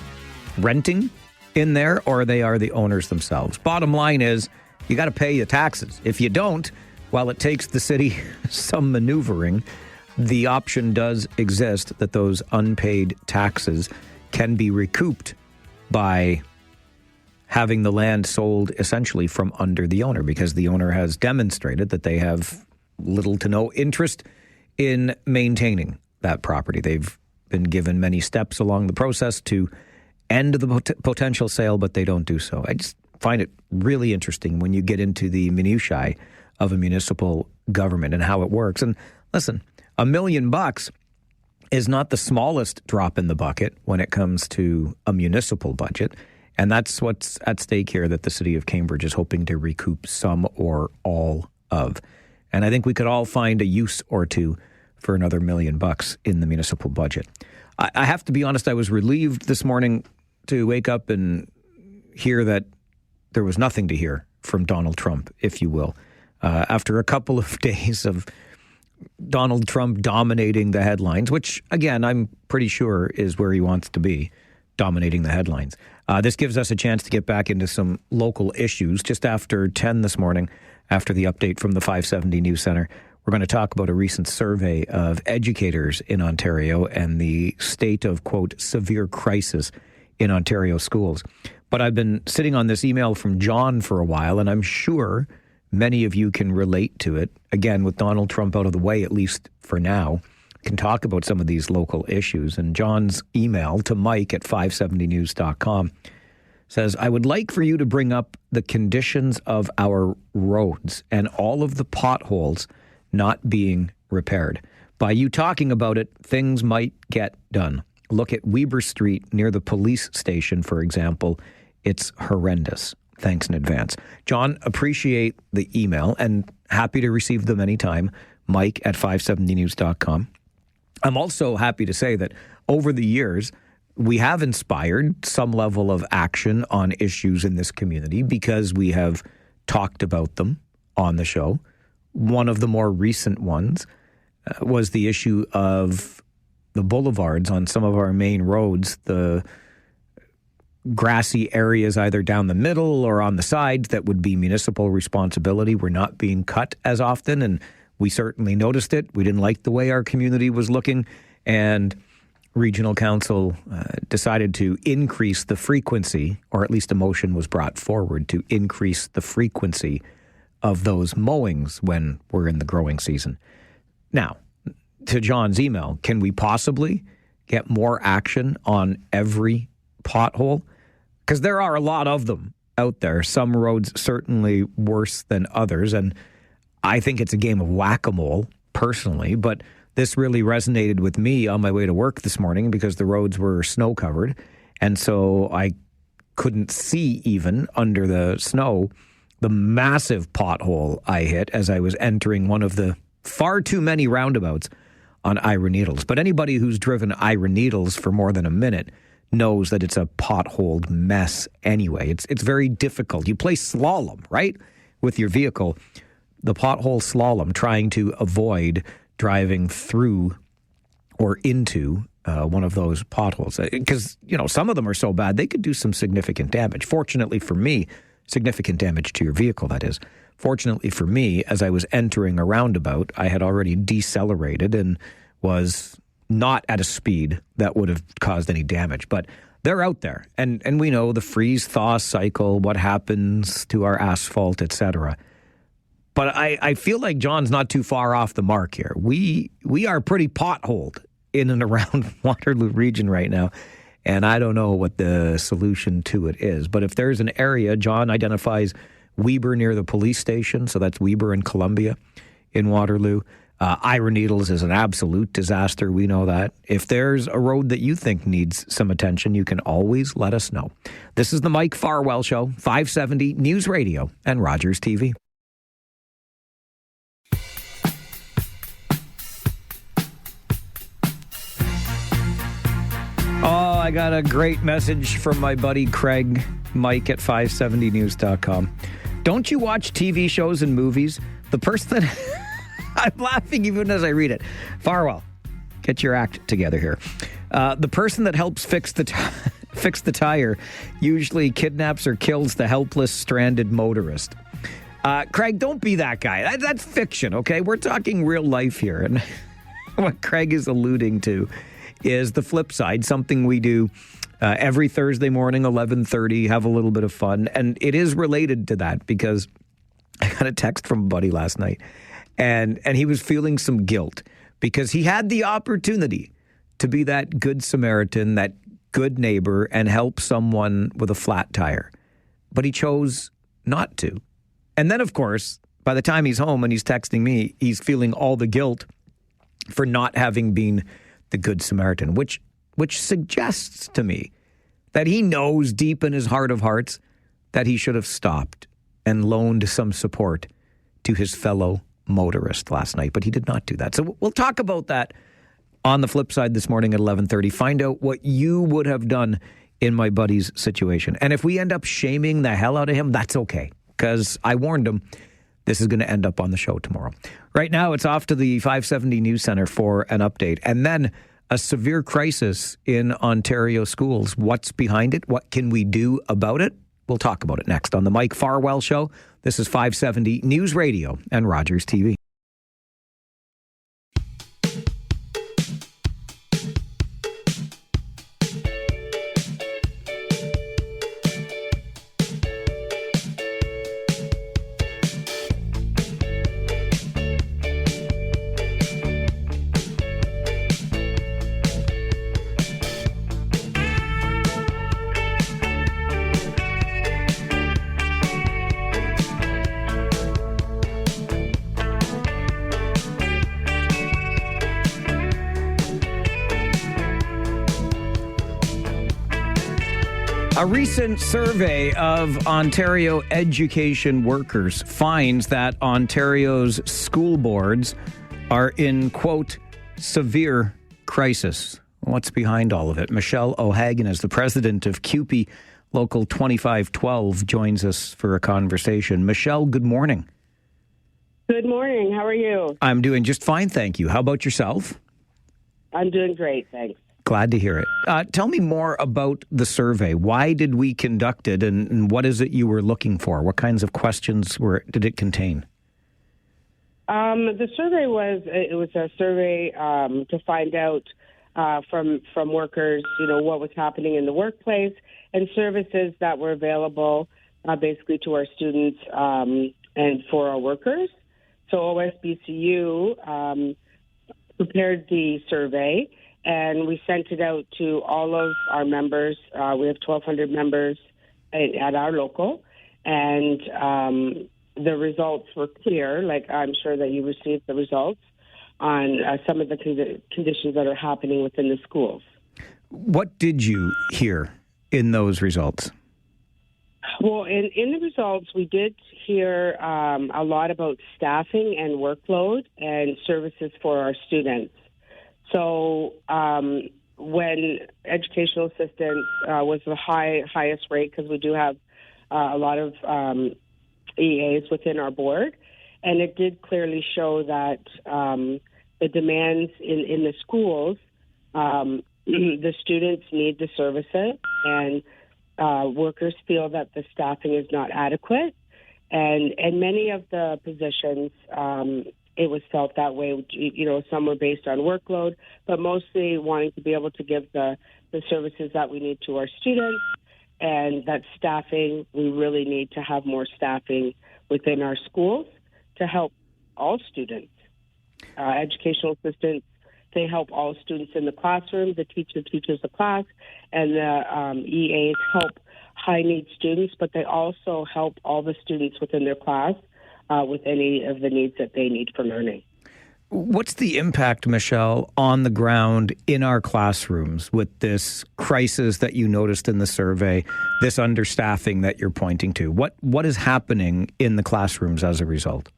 A: renting in there, or they are the owners themselves. Bottom line is, you got to pay your taxes. If you don't, while it takes the city some maneuvering, the option does exist that those unpaid taxes can be recouped by having the land sold essentially from under the owner, because the owner has demonstrated that they have little to no interest in maintaining that property. They've been given many steps along the process to end the potential sale, but they don't do so. I just find it really interesting when you get into the minutiae of a municipal government and how it works. And listen, $1 million is not the smallest drop in the bucket when it comes to a municipal budget. And that's what's at stake here, that the city of Cambridge is hoping to recoup some or all of. And I think we could all find a use or two for another $1 million in the municipal budget. I have to be honest, I was relieved this morning to wake up and hear that there was nothing to hear from Donald Trump, if you will. after a couple of days of Donald Trump dominating the headlines, which, again, I'm pretty sure is where he wants to be, dominating the headlines. This gives us a chance to get back into some local issues. Just after 10 this morning, after the update from the 570 News Center, we're going to talk about a recent survey of educators in Ontario and the state of, quote, severe crisis in Ontario schools. But I've been sitting on this email from John for a while, and I'm sure many of you can relate to it. Again, with Donald Trump out of the way, at least for now, can talk about some of these local issues. And John's email to Mike at 570news.com says, I would like for you to bring up the conditions of our roads and all of the potholes not being repaired. By you talking about it, things might get done. Look at Weber Street near the police station, for example. It's horrendous. Thanks in advance. John, appreciate the email and happy to receive them anytime. Mike at 570news.com. I'm also happy to say that over the years, we have inspired some level of action on issues in this community because we have talked about them on the show. One of the more recent ones was the issue of the boulevards on some of our main roads, the grassy areas either down the middle or on the sides that would be municipal responsibility were not being cut as often, and we certainly noticed it. We didn't like the way our community was looking, and Regional Council decided to increase the frequency, or at least a motion was brought forward to increase the frequency of those mowings when we're in the growing season. Now, to John's email, can we possibly get more action on every pothole? Because there are a lot of them out there. Some roads certainly worse than others, and I think it's a game of whack-a-mole, personally, but this really resonated with me on my way to work this morning because the roads were snow-covered, and so I couldn't see even under the snow the massive pothole I hit as I was entering one of the far too many roundabouts on Ira Needles. But anybody who's driven Ira Needles for more than a minute knows that it's a potholed mess anyway. It's very difficult. You play slalom, right, with your vehicle, the pothole slalom, trying to avoid driving through or into one of those potholes. Because, you know, some of them are so bad, they could do some significant damage. Fortunately for me, significant damage to your vehicle, that is. Fortunately for me, as I was entering a roundabout, I had already decelerated and was not at a speed that would have caused any damage. But they're out there. And we know the freeze-thaw cycle, what happens to our asphalt, etc. But I feel like John's not too far off the mark here. We are pretty potholed in and around Waterloo region right now. And I don't know what the solution to it is. But if there's an area, John identifies Weber near the police station, so that's Weber and Columbia in Waterloo. Ira Needles is an absolute disaster. We know that. If there's a road that you think needs some attention, you can always let us know. This is the Mike Farwell Show, 570 News Radio and Rogers TV. Oh, I got a great message from my buddy Craig, Mike at 570news.com. Don't you watch TV shows and movies? The person that... I'm laughing even as I read it. Farwell, get your act together here. The person that helps fix the tire usually kidnaps or kills the helpless, stranded motorist. Craig, don't be that guy. That's fiction, okay? We're talking real life here. And what Craig is alluding to is the flip side, something we do every Thursday morning, 11:30, have a little bit of fun. And it is related to that because I got a text from a buddy last night, and he was feeling some guilt because he had the opportunity to be that good Samaritan, that good neighbor, and help someone with a flat tire. But he chose not to. And then, of course, by the time he's home and he's texting me, he's feeling all the guilt for not having been the good Samaritan, which suggests to me that he knows deep in his heart of hearts that he should have stopped and loaned some support to his fellow motorist last night, but he did not do that. So we'll talk about that on the flip side this morning at 11:30. Find out what you would have done in my buddy's situation. And if we end up shaming the hell out of him, that's okay, because I warned him This is going to end up on the show tomorrow. Right now, it's off to the 570 News Center for an update. And then a severe crisis in Ontario schools. What's behind it? What can we do about it? We'll talk about it next on the Mike Farwell Show. This is 570 News Radio and Rogers TV. A recent survey of Ontario education workers finds that Ontario's school boards are in, quote, severe crisis. What's behind all of it? Michelle O'Hagan is the president of CUPE Local 2512, joins us for a conversation. Michelle, good morning.
G: Good morning. How are you?
A: I'm doing just fine, thank you. How about yourself?
G: I'm doing great, thanks.
A: Glad to hear it. Tell me more about the survey. Why did we conduct it, and what is it you were looking for? What kinds of questions did it contain?
G: The survey was a survey to find out from workers, what was happening in the workplace and services that were available basically to our students and for our workers. So OSBCU prepared the survey, and we sent it out to all of our members. We have 1,200 members at our local, and the results were clear. Like, I'm sure that you received the results on some of the conditions that are happening within the schools.
A: What did you hear in those results?
G: Well, in the results, we did hear a lot about staffing and workload and services for our students. So when educational assistance was the highest rate, because we do have a lot of EAs within our board, and it did clearly show that the demands in the schools, the students need the services, and workers feel that the staffing is not adequate. And many of the positions, it was felt that way. Some were based on workload, but mostly wanting to be able to give the services that we need to our students, and that staffing, we really need to have more staffing within our schools to help all students. Educational assistants, they help all students in the classroom. The teacher teaches the class, and the EAs help high-need students, but they also help all the students within their class with any of the needs that they need for learning.
A: What's the impact, Michelle, on the ground in our classrooms with this crisis that you noticed in the survey, this understaffing that you're pointing to? What is happening in the classrooms as a result?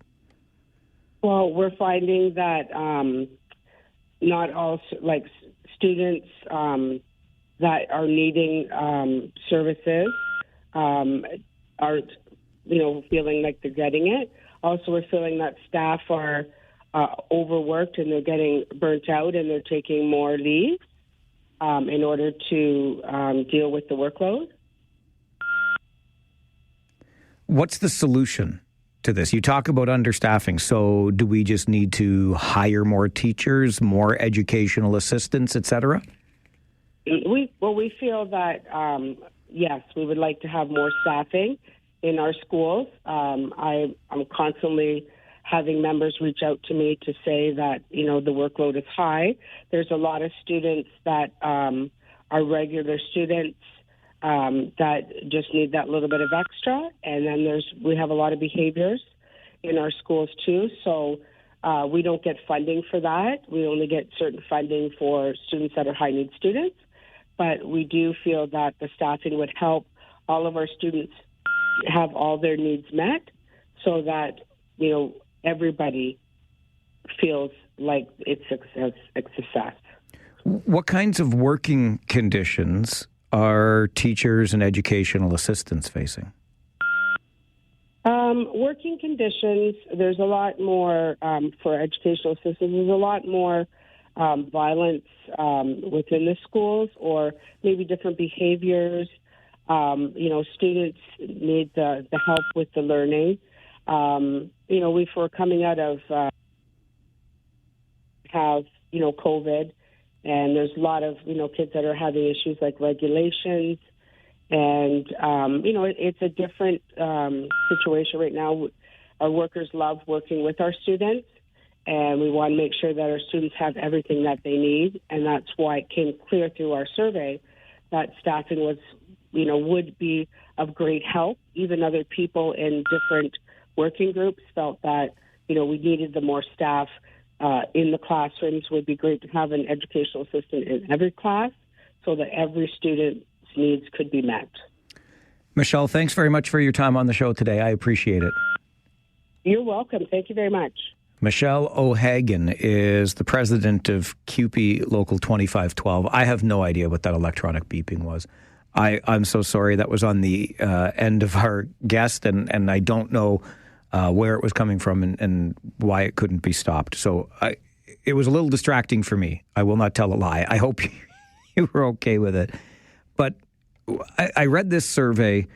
G: Well, we're finding that not all students that are needing services aren't, feeling like they're getting it. Also, we're feeling that staff are overworked and they're getting burnt out, and they're taking more leave in order to deal with the workload.
A: What's the solution to this? You talk about understaffing. So do we just need to hire more teachers, more educational assistants, et cetera?
G: We feel that, yes, we would like to have more staffing in our schools. I'm constantly having members reach out to me to say that, the workload is high. There's a lot of students that are regular students that just need that little bit of extra. And then we have a lot of behaviors in our schools too. So we don't get funding for that. We only get certain funding for students that are high need students. But we do feel that the staffing would help all of our students have all their needs met, so that, everybody feels like it's a success.
A: What kinds of working conditions are teachers and educational assistants facing?
G: Working conditions, there's a lot more for educational assistants. There's a lot more violence within the schools, or maybe different behaviors. Students need the help with the learning. If we're coming out of COVID, and there's a lot of, kids that are having issues like regulations. And, it's a different situation right now. Our workers love working with our students, and we want to make sure that our students have everything that they need. And that's why it came clear through our survey that staffing was, would be of great help. Even other people in different working groups felt that, we needed the more staff in the classrooms. Would be great to have an educational assistant in every class so that every student's needs could be met.
A: Michelle, thanks very much for your time on the show today. I appreciate it.
G: You're welcome. Thank you very much.
A: Michelle O'Hagan is the president of CUPE Local 2512. I have no idea what that electronic beeping was. I'm so sorry. That was on the end of our guest, and I don't know where it was coming from and why it couldn't be stopped. So it was a little distracting for me. I will not tell a lie. I hope you were okay with it. But I read this survey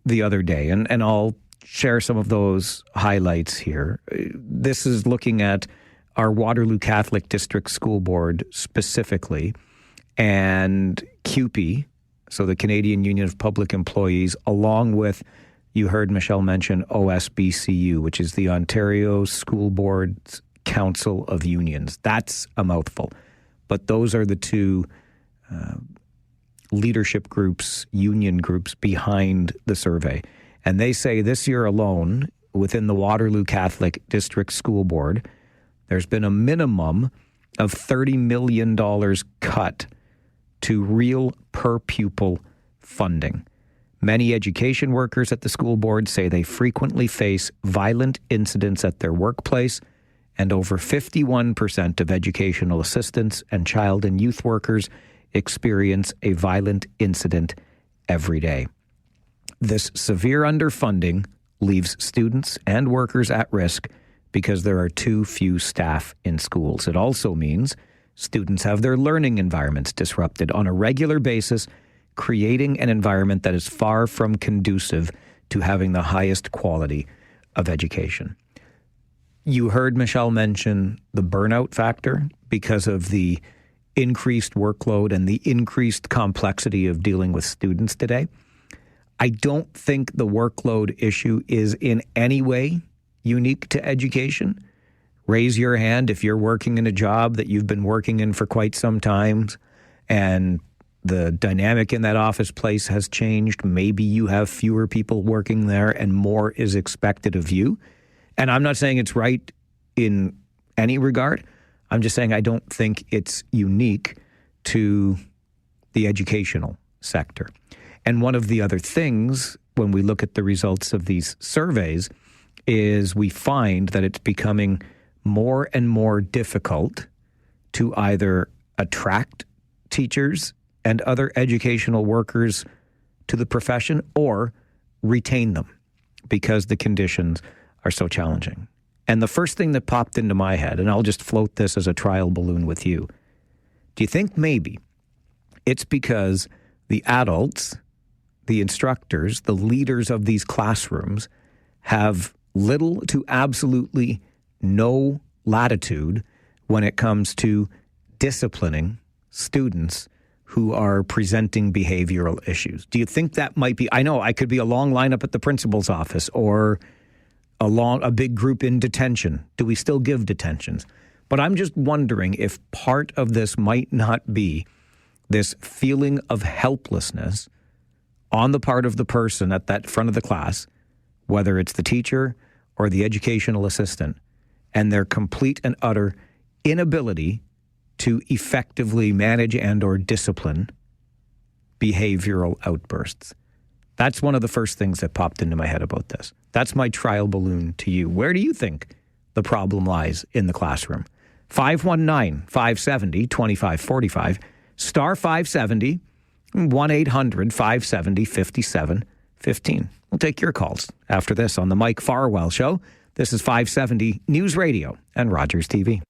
A: the other day, and I'll share some of those highlights here. This is looking at our Waterloo Catholic District School Board specifically, and CUPE, so the Canadian Union of Public Employees, along with, you heard Michelle mention, OSBCU, which is the Ontario School Boards Council of Unions. That's a mouthful. But those are the two leadership groups, union groups behind the survey. And they say this year alone, within the Waterloo Catholic District School Board, there's been a minimum of $30 million cut to real per-pupil funding. Many education workers at the school board say they frequently face violent incidents at their workplace, and over 51% of educational assistants and child and youth workers experience a violent incident every day. This severe underfunding leaves students and workers at risk because there are too few staff in schools. It also means students have their learning environments disrupted on a regular basis, creating an environment that is far from conducive to having the highest quality of education. You heard Michelle mention the burnout factor because of the increased workload and the increased complexity of dealing with students today. I don't think the workload issue is in any way unique to education. Raise your hand if you're working in a job that you've been working in for quite some time and the dynamic in that office place has changed. Maybe you have fewer people working there and more is expected of you. And I'm not saying it's right in any regard. I'm just saying I don't think it's unique to the educational sector. And one of the other things, when we look at the results of these surveys, is we find that it's becoming more and more difficult to either attract teachers and other educational workers to the profession or retain them because the conditions are so challenging. And the first thing that popped into my head, and I'll just float this as a trial balloon with you, do you think maybe it's because the adults, the instructors, the leaders of these classrooms have little to absolutely no latitude when it comes to disciplining students who are presenting behavioral issues? Do you think that might be, I know I could be a long lineup at the principal's office or a big group in detention. Do we still give detentions? But I'm just wondering if part of this might not be this feeling of helplessness on the part of the person at that front of the class, whether it's the teacher or the educational assistant, and their complete and utter inability to effectively manage and or discipline behavioral outbursts. That's one of the first things that popped into my head about this. That's my trial balloon to you. Where do you think the problem lies in the classroom? 519-570-2545, star 570, 1-800-570-5715. We'll take your calls after this on the Mike Farwell Show. This is 570 News Radio and Rogers TV.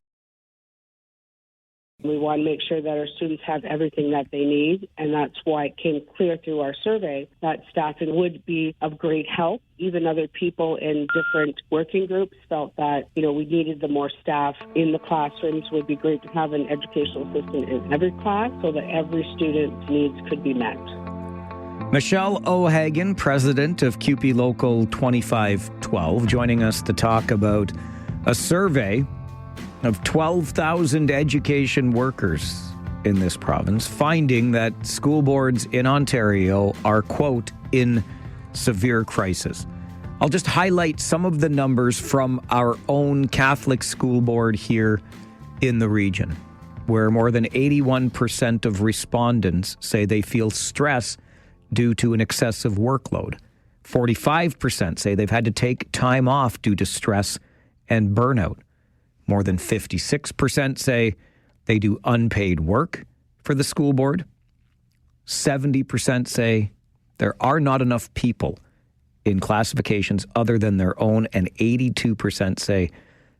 G: We want to make sure that our students have everything that they need, and that's why it came clear through our survey that staffing would be of great help. Even other people in different working groups felt that, we needed the more staff in the classrooms. It would be great to have an educational assistant in every class so that every student's needs could be met.
A: Michelle O'Hagan, president of CUPE Local 2512, joining us to talk about a survey of 12,000 education workers in this province, finding that school boards in Ontario are, quote, in severe crisis. I'll just highlight some of the numbers from our own Catholic school board here in the region, where more than 81% of respondents say they feel stress due to an excessive workload. 45% say they've had to take time off due to stress and burnout. More than 56% say they do unpaid work for the school board. 70% say there are not enough people in classifications other than their own, and 82% say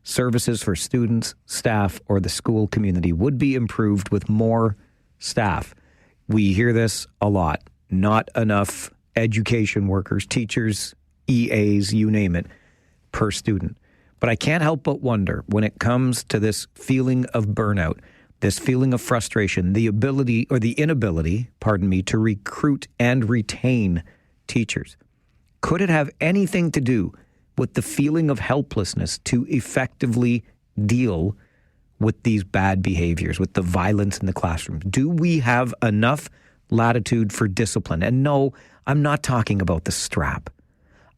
A: services for students, staff, or the school community would be improved with more staff. We hear this a lot. Not enough education workers, teachers, EAs, you name it, per student. But I can't help but wonder when it comes to this feeling of burnout, this feeling of frustration, the ability or the inability, to recruit and retain teachers. Could it have anything to do with the feeling of helplessness to effectively deal with these bad behaviors, with the violence in the classroom? Do we have enough latitude for discipline? And no, I'm not talking about the strap.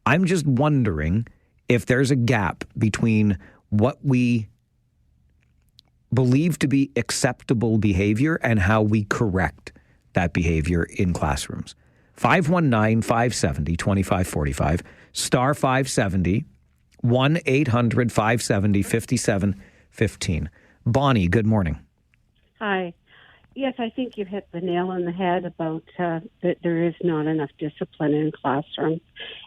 A: I'm just wondering if there's a gap between what we believe to be acceptable behavior and how we correct that behavior in classrooms. 519-570-2545, star 570, 1-800-570-5715. Bonnie, good morning.
H: Hi. Yes, I think you hit the nail on the head about that there is not enough discipline in classrooms.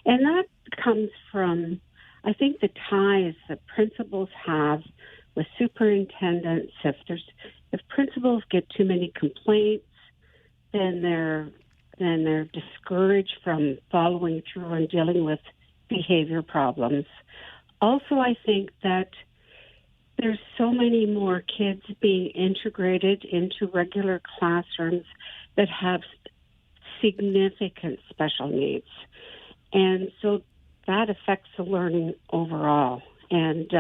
H: And that comes from, I think, the ties that principals have with superintendents. If principals get too many complaints, then they're discouraged from following through and dealing with behavior problems. Also, I think that there's so many more kids being integrated into regular classrooms that have significant special needs. And so that affects the learning overall. And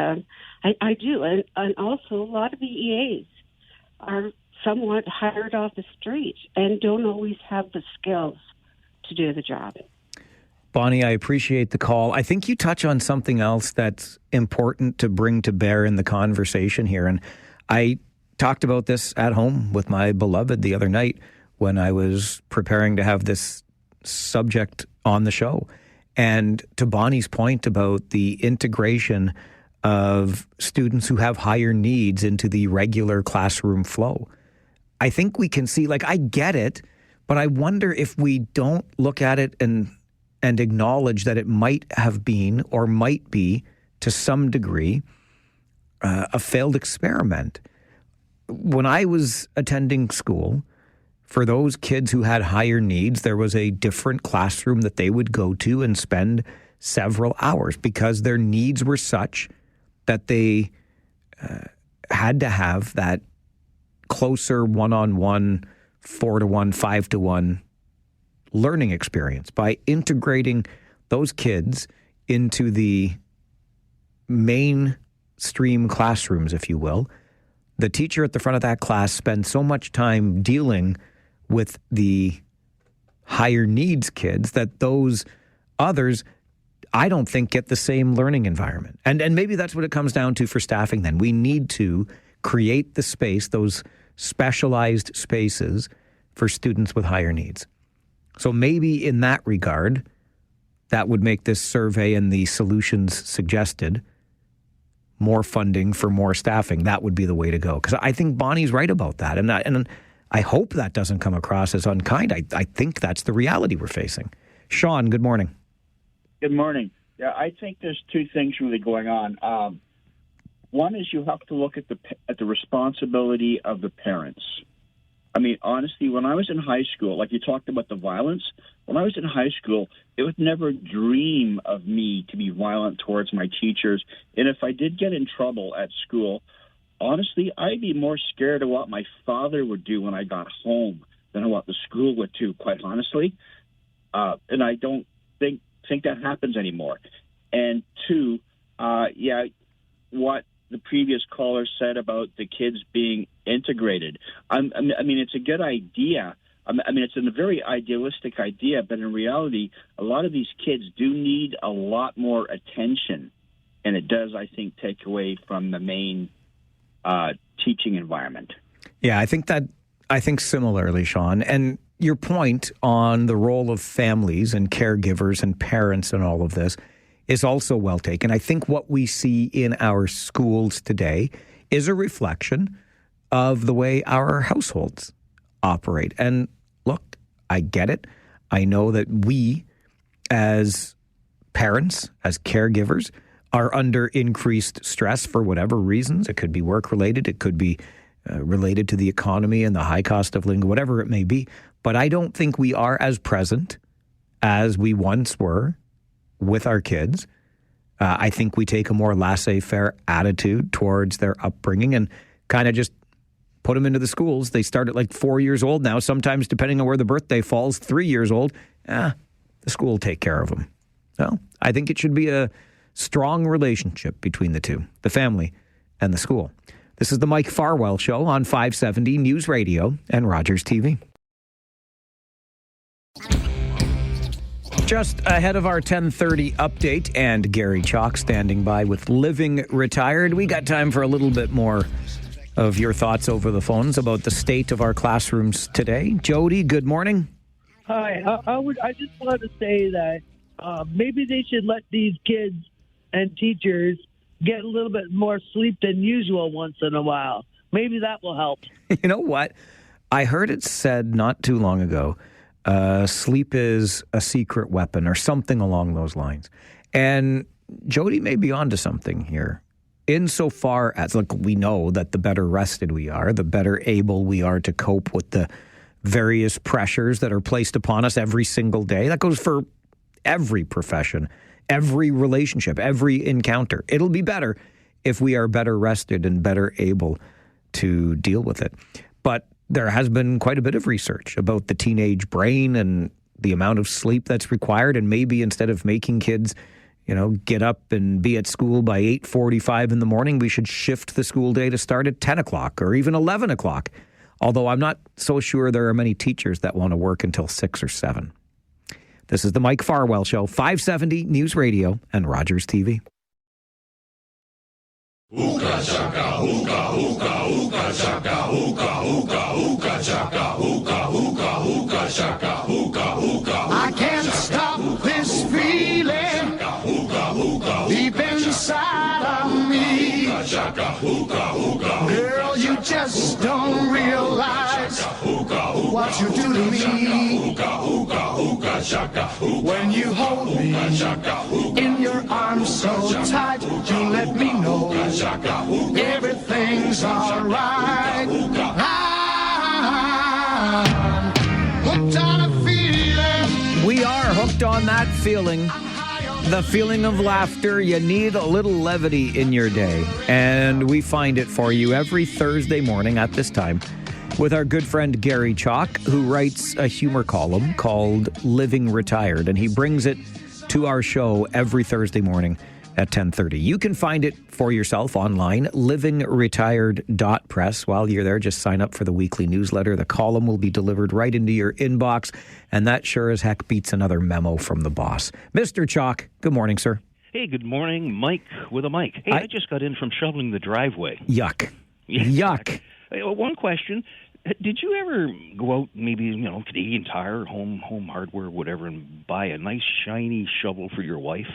H: I do. And also, a lot of the EAs are somewhat hired off the street and don't always have the skills to do the job.
A: Bonnie, I appreciate the call. I think you touch on something else that's important to bring to bear in the conversation here. And I talked about this at home with my beloved the other night when I was preparing to have this subject on the show. And to Bonnie's point about the integration of students who have higher needs into the regular classroom flow, I think we can see, I get it, but I wonder if we don't look at it and acknowledge that it might have been or might be, to some degree, a failed experiment. When I was attending school, for those kids who had higher needs, there was a different classroom that they would go to and spend several hours because their needs were such that they had to have that closer one-on-one, 4-to-1, 5-to-1 learning experience. By integrating those kids into the mainstream classrooms, if you will, the teacher at the front of that class spends so much time dealing with the higher needs kids that those others, I don't think, get the same learning environment. And maybe that's what it comes down to for staffing then. We need to create the space, those specialized spaces for students with higher needs. So maybe in that regard, that would make this survey and the solutions suggested more funding for more staffing. That would be the way to go. Because I think Bonnie's right about that. And I hope that doesn't come across as unkind. I think that's the reality we're facing. Sean, good morning.
I: Good morning. Yeah, I think there's two things really going on. One is you have to look at the responsibility of the parents. I mean, honestly, when I was in high school, like you talked about the violence, when I was in high school, it would never dream of me to be violent towards my teachers. And if I did get in trouble at school, honestly, I'd be more scared of what my father would do when I got home than what the school would do, quite honestly. And I don't think that happens anymore. And two, what the previous caller said about the kids being integrated. I mean, it's a good idea. I mean, it's a very idealistic idea, but in reality, a lot of these kids do need a lot more attention, and it does, I think, take away from the main teaching environment.
A: Yeah, I think similarly, Sean. And your point on the role of families and caregivers and parents and all of this is also well taken. I think what we see in our schools today is a reflection of the way our households operate. And look, I get it. I know that we as parents, as caregivers, are under increased stress for whatever reasons. It could be work-related. It could be related to the economy and the high cost of living, whatever it may be. But I don't think we are as present as we once were with our kids. I think we take a more laissez-faire attitude towards their upbringing and kind of just put them into the schools. They start at like 4 years old now, sometimes depending on where the birthday falls, 3 years old. The school will take care of them. So I think it should be a strong relationship between the two, the family and the school. This is the Mike Farwell Show on 570 News Radio and Rogers TV. Just ahead of our 10:30 update, and Gary Chalk standing by with Living Retired. We got time for a little bit more of your thoughts over the phones about the state of our classrooms today. Jody, good morning.
J: Hi. I just wanted to say that maybe they should let these kids and teachers get a little bit more sleep than usual once in a while. Maybe that will help.
A: You know what? I heard it said not too long ago, sleep is a secret weapon or something along those lines. And Jody may be onto something here. Insofar as, look, we know that the better rested we are, the better able we are to cope with the various pressures that are placed upon us every single day. That goes for every profession, every relationship, every encounter. It'll be better if we are better rested and better able to deal with it. But there has been quite a bit of research about the teenage brain and the amount of sleep that's required. And maybe instead of making kids, get up and be at school by 8:45 in the morning, we should shift the school day to start at 10 o'clock or even 11 o'clock. Although I'm not so sure there are many teachers that want to work until 6 or 7. This is the Mike Farwell Show, 570 News Radio and Rogers TV.
B: Hookah chaka, hookah, hookah, hookah chaka, hookah, hookah, hookah chaka, hookah, hookah, hookah chaka, hookah, hookah. I can't stop this feeling deep inside of me. Girl, you just don't realize what you do to me. When you hold me in your arms so tight, you let me know everything's alright. I'm hooked on a feeling.
A: We are hooked on that feeling. The feeling of laughter. You need a little levity in your day. And we find it for you every Thursday morning at this time with our good friend Gary Chalk, who writes a humor column called Living Retired. And he brings it to our show every Thursday morning at 10:30. You can find it for yourself online, livingretired.press. While you're there, just sign up for the weekly newsletter. The column will be delivered right into your inbox, and that sure as heck beats another memo from the boss. Mr. Chalk, good morning, sir.
K: Hey, good morning, Mike with a mic. Hey, I just got in from shoveling the driveway.
A: Yuck.
K: Yeah.
A: Yuck.
K: Hey, one question. Did you ever go out, maybe, Canadian Tire, home hardware, whatever, and buy a nice, shiny shovel for your wife?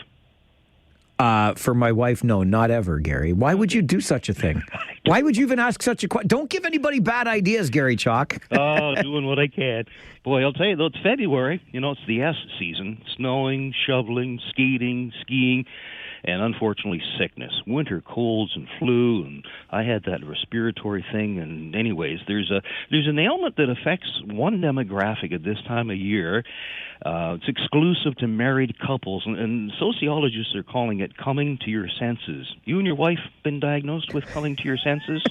A: For my wife, no, not ever, Gary. Why would you do such a thing? Why would you even ask such a question? Don't give anybody bad ideas, Gary Chalk.
K: Oh, doing what I can. Boy, I'll tell you, though, it's February. You know, it's the S season. Snowing, shoveling, skiing, and unfortunately sickness. Winter colds and flu, and I had that respiratory thing. And anyways, there's an ailment that affects one demographic at this time of year. It's exclusive to married couples, and sociologists are calling it coming to your senses. You and your wife been diagnosed with coming to your senses?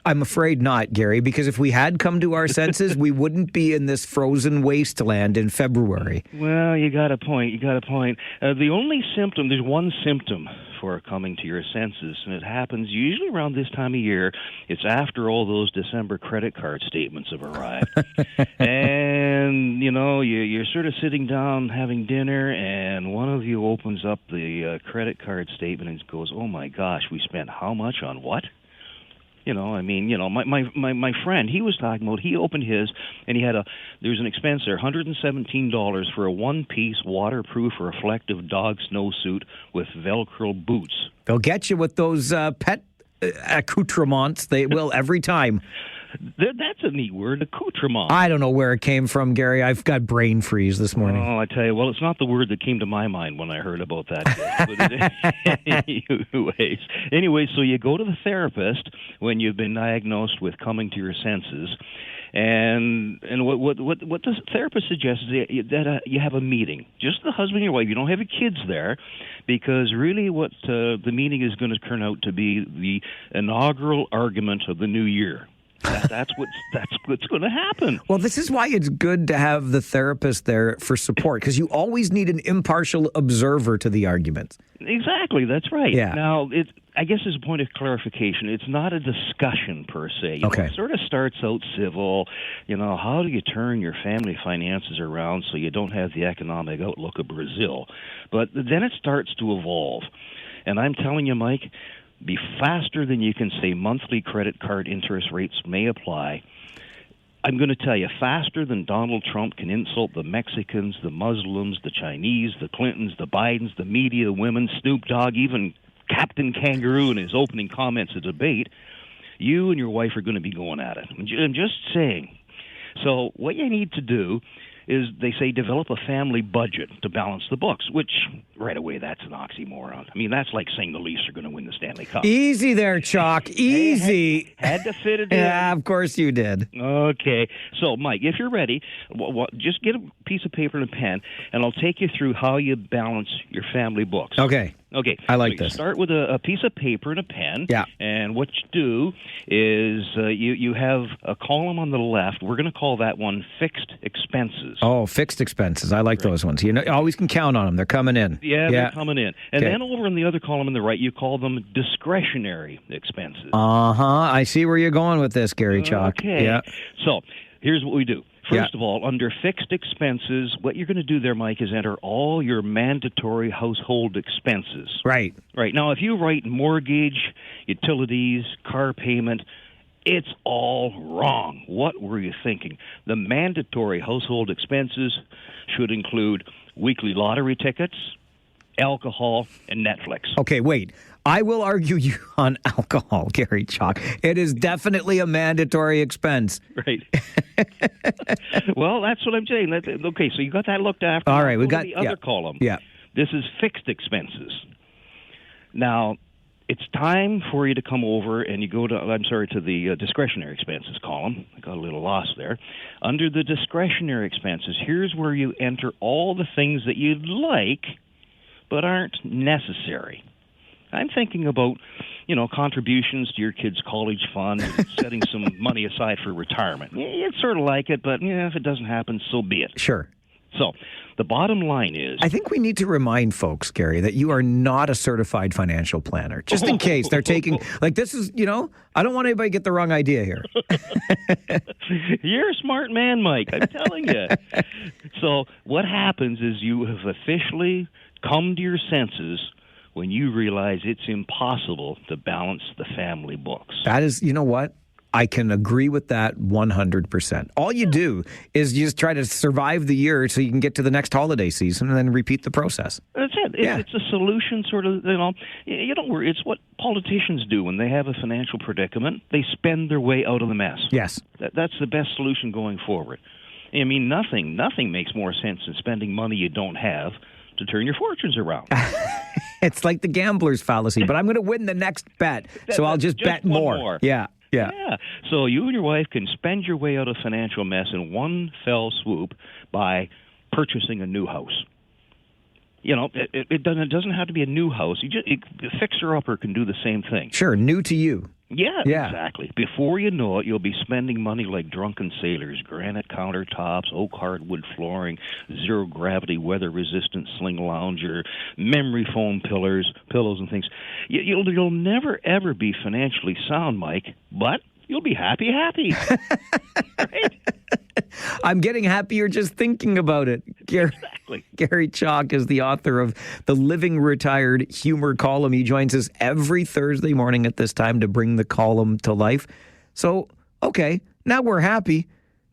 A: I'm afraid not, Gary, because if we had come to our senses, we wouldn't be in this frozen wasteland in February.
K: Well, you got a point. The only symptom, there's one symptom for coming to your senses, and it happens usually around this time of year. It's after all those December credit card statements have arrived. And, you know, you're sort of sitting down having dinner, and one of you opens up the credit card statement and goes, oh, my gosh, we spent how much on what? You know, I mean, you know, my friend, he was talking about, he opened his, and there's an expense there, $117 for a one-piece waterproof reflective dog snowsuit with Velcro boots.
A: They'll get you with those pet accoutrements. They will every time.
K: That's a neat word, accoutrement.
A: I don't know where it came from, Gary. I've got brain freeze this morning.
K: Oh, I tell you, well, it's not the word that came to my mind when I heard about that. Anyway, so you go to the therapist when you've been diagnosed with coming to your senses, and what the therapist suggests is that you have a meeting, just the husband and your wife. You don't have your kids there, because really what the meeting is going to turn out to be the inaugural argument of the new year. That's what's going to happen.
A: Well, this is why it's good to have the therapist there for support, because you always need an impartial observer to the arguments.
K: Exactly, that's right.
A: Yeah.
K: Now, I guess as a point of clarification, it's not a discussion per se. You know, it sort of starts out civil. You know, how do you turn your family finances around so you don't have the economic outlook of Brazil? But then it starts to evolve. And I'm telling you, Mike, be faster than you can say monthly credit card interest rates may apply. I'm going to tell you, faster than Donald Trump can insult the Mexicans, the Muslims, the Chinese, the Clintons, the Bidens, the media, women, Snoop Dogg, even Captain Kangaroo in his opening comments at debate, you and your wife are going to be going at it. I'm just saying. So what you need to do is, they say, develop a family budget to balance the books, which right away, that's an oxymoron. I mean, that's like saying the Leafs are going to win the Stanley Cup.
A: Easy there, Chalk. Easy.
K: Had to fit it in.
A: Yeah, of course you did.
K: Okay. So, Mike, if you're ready, just get a piece of paper and a pen, and I'll take you through how you balance your family books.
A: Okay. I like this.
K: Start with a piece of paper and a pen.
A: Yeah.
K: And what you do is you have a column on the left. We're going to call that one fixed expenses.
A: Oh, fixed expenses. I like those ones. You know, you always can count on them. They're coming in.
K: Yeah, they're coming in. And then over in the other column on the right, you call them discretionary expenses.
A: I see where you're going with this, Gary Chalk.
K: Okay.
A: Yeah.
K: So here's what we do. First of all, under fixed expenses, what you're going to do there, Mike, is enter all your mandatory household expenses.
A: Right.
K: Now, if you write mortgage, utilities, car payment, it's all wrong. What were you thinking? The mandatory household expenses should include weekly lottery tickets, alcohol, and Netflix.
A: Okay, wait. I will argue you on alcohol, Gary Chalk. It is definitely a mandatory expense.
K: Right. Well, that's what I'm saying. Okay, so you got that looked after.
A: All right, we got
K: the other column.
A: Yeah.
K: This is fixed expenses. Now, it's time for you to come over and you go to the discretionary expenses column. I got a little lost there. Under the discretionary expenses, here's where you enter all the things that you'd like but aren't necessary. I'm thinking about, contributions to your kid's college fund, and setting some money aside for retirement. You'd sort of like it, but if it doesn't happen, so be it.
A: Sure.
K: So the bottom line is,
A: I think we need to remind folks, Gary, that you are not a certified financial planner, just in case they're taking, this is, I don't want anybody to get the wrong idea here.
K: You're a smart man, Mike, I'm telling you. So what happens is you have officially come to your senses when you realize it's impossible to balance the family books.
A: That is, you know what? I can agree with that 100%. All you do is you just try to survive the year so you can get to the next holiday season and then repeat the process.
K: That's it. It's a solution, sort of, you don't worry. It's what politicians do when they have a financial predicament. They spend their way out of the mess.
A: Yes.
K: That's the best solution going forward. I mean, nothing makes more sense than spending money you don't have to turn your fortunes around.
A: It's like the gambler's fallacy, but I'm going to win the next bet, so I'll just bet more. Yeah.
K: So you and your wife can spend your way out of financial mess in one fell swoop by purchasing a new house. It doesn't have to be a new house. A fixer-upper can do the same thing.
A: Sure, new to you.
K: Yeah, exactly. Before you know it, you'll be spending money like drunken sailors: granite countertops, oak hardwood flooring, zero-gravity, weather-resistant sling lounger, memory foam pillows, and things. You'll never, ever be financially sound, Mike, but you'll be happy. Right?
A: I'm getting happier just thinking about it.
K: Exactly.
A: Gary Chalk is the author of the Living Retired humor column. He joins us every Thursday morning at this time to bring the column to life. So, okay, now we're happy,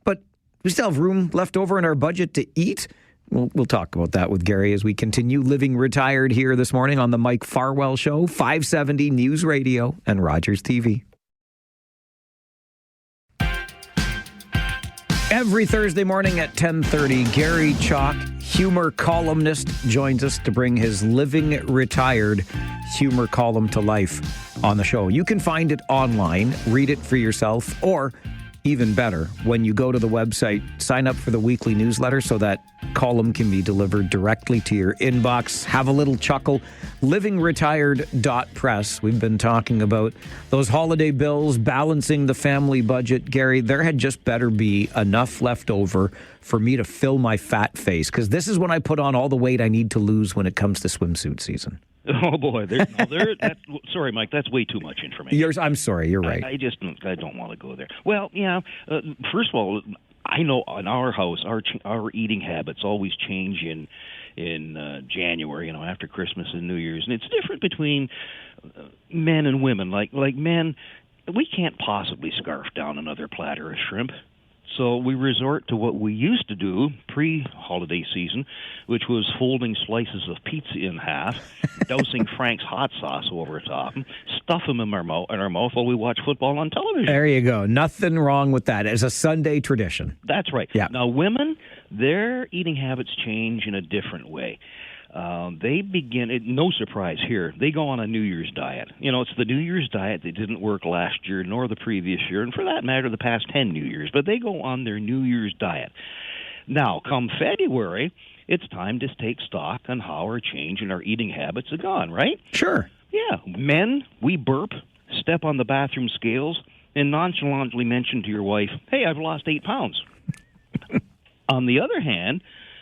A: but we still have room left over in our budget to eat. We'll talk about that with Gary as we continue Living Retired here this morning on the Mike Farwell Show, 570 News Radio and Rogers TV. Every Thursday morning at 10:30, Gary Chalk, humor columnist, joins us to bring his Living Retired humor column to life on the show. You can find it online, read it for yourself, or even better, when you go to the website, sign up for the weekly newsletter so that column can be delivered directly to your inbox. Have a little chuckle. livingretired.press. We've been talking about those holiday bills, balancing the family budget. Gary, there had just better be enough left over for me to fill my fat face, because this is when I put on all the weight I need to lose when it comes to swimsuit season.
K: Oh, boy. Sorry, Mike, that's way too much information.
A: I'm sorry, you're right.
K: I don't want to go there. Well, first of all, I know in our house, our eating habits always change in January, after Christmas and New Year's. And it's different between men and women. Like men, we can't possibly scarf down another platter of shrimp. So we resort to what we used to do pre-holiday season, which was folding slices of pizza in half, dousing Frank's hot sauce over top, and stuff them in our mouth while we watch football on television.
A: There you go. Nothing wrong with that. It's a Sunday tradition.
K: That's right.
A: Yeah.
K: Now, women, their eating habits change in a different way. They begin, no surprise here, they go on a New Year's diet. It's the New Year's diet that didn't work last year nor the previous year, and for that matter, the past 10 New Years. But they go on their New Year's diet. Now, come February, it's time to take stock on how our change in our eating habits have gone, right?
A: Sure.
K: Yeah. Men, we burp, step on the bathroom scales, and nonchalantly mention to your wife, hey, I've lost 8 pounds. On the other hand,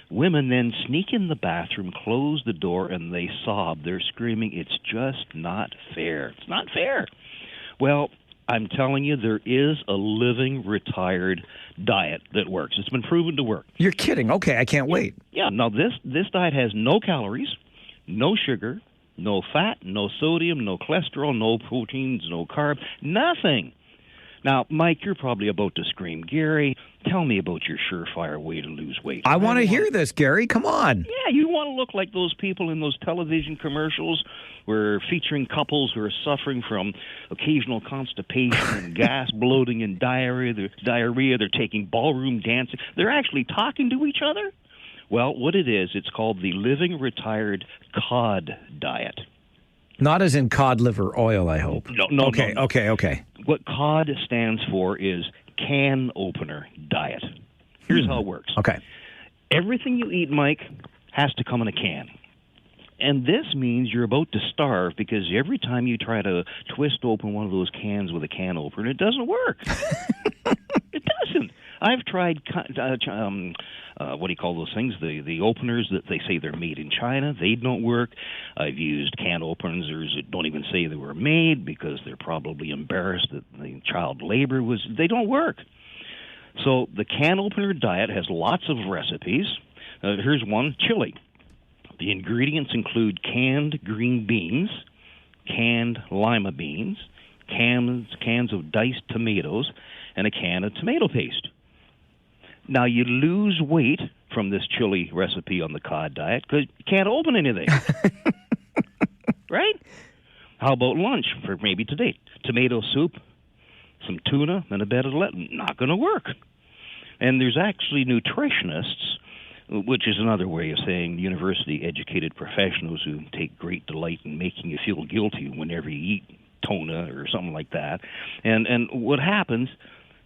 K: women then sneak in the bathroom, close the door, and they sob. They're screaming, it's just not fair. It's not fair. Well, I'm telling you, there is a Living Retired diet that works. It's been proven to work.
A: You're kidding. Okay, I can't wait.
K: Yeah, now this diet has no calories, no sugar, no fat, no sodium, no cholesterol, no proteins, no carb, nothing. Now, Mike, you're probably about to scream, Gary, tell me about your surefire way to lose weight.
A: I want to hear this, Gary. Come on.
K: Yeah, you want to look like those people in those television commercials where featuring couples who are suffering from occasional constipation and gas bloating and diarrhea. They're taking ballroom dancing. They're actually talking to each other. Well, what it is, it's called the Living Retired Cod Diet.
A: Not as in cod liver oil, I hope.
K: No.
A: Okay.
K: What COD stands for is Can Opener Diet. Here's how it works.
A: Okay.
K: Everything you eat, Mike, has to come in a can. And this means you're about to starve because every time you try to twist open one of those cans with a can opener, it doesn't work. It doesn't. I've tried, what do you call those things? The openers that they say they're made in China. They don't work. I've used can openers that don't even say they were made because they're probably embarrassed that the child labor was. They don't work. So the can opener diet has lots of recipes. Here's one, chili. The ingredients include canned green beans, canned lima beans, cans of diced tomatoes, and a can of tomato paste. Now, you lose weight from this chili recipe on the cod diet because you can't open anything. Right? How about lunch for maybe today? Tomato soup, some tuna, and a bed of lettuce. Not going to work. And there's actually nutritionists, which is another way of saying university-educated professionals who take great delight in making you feel guilty whenever you eat tuna or something like that. And what happens,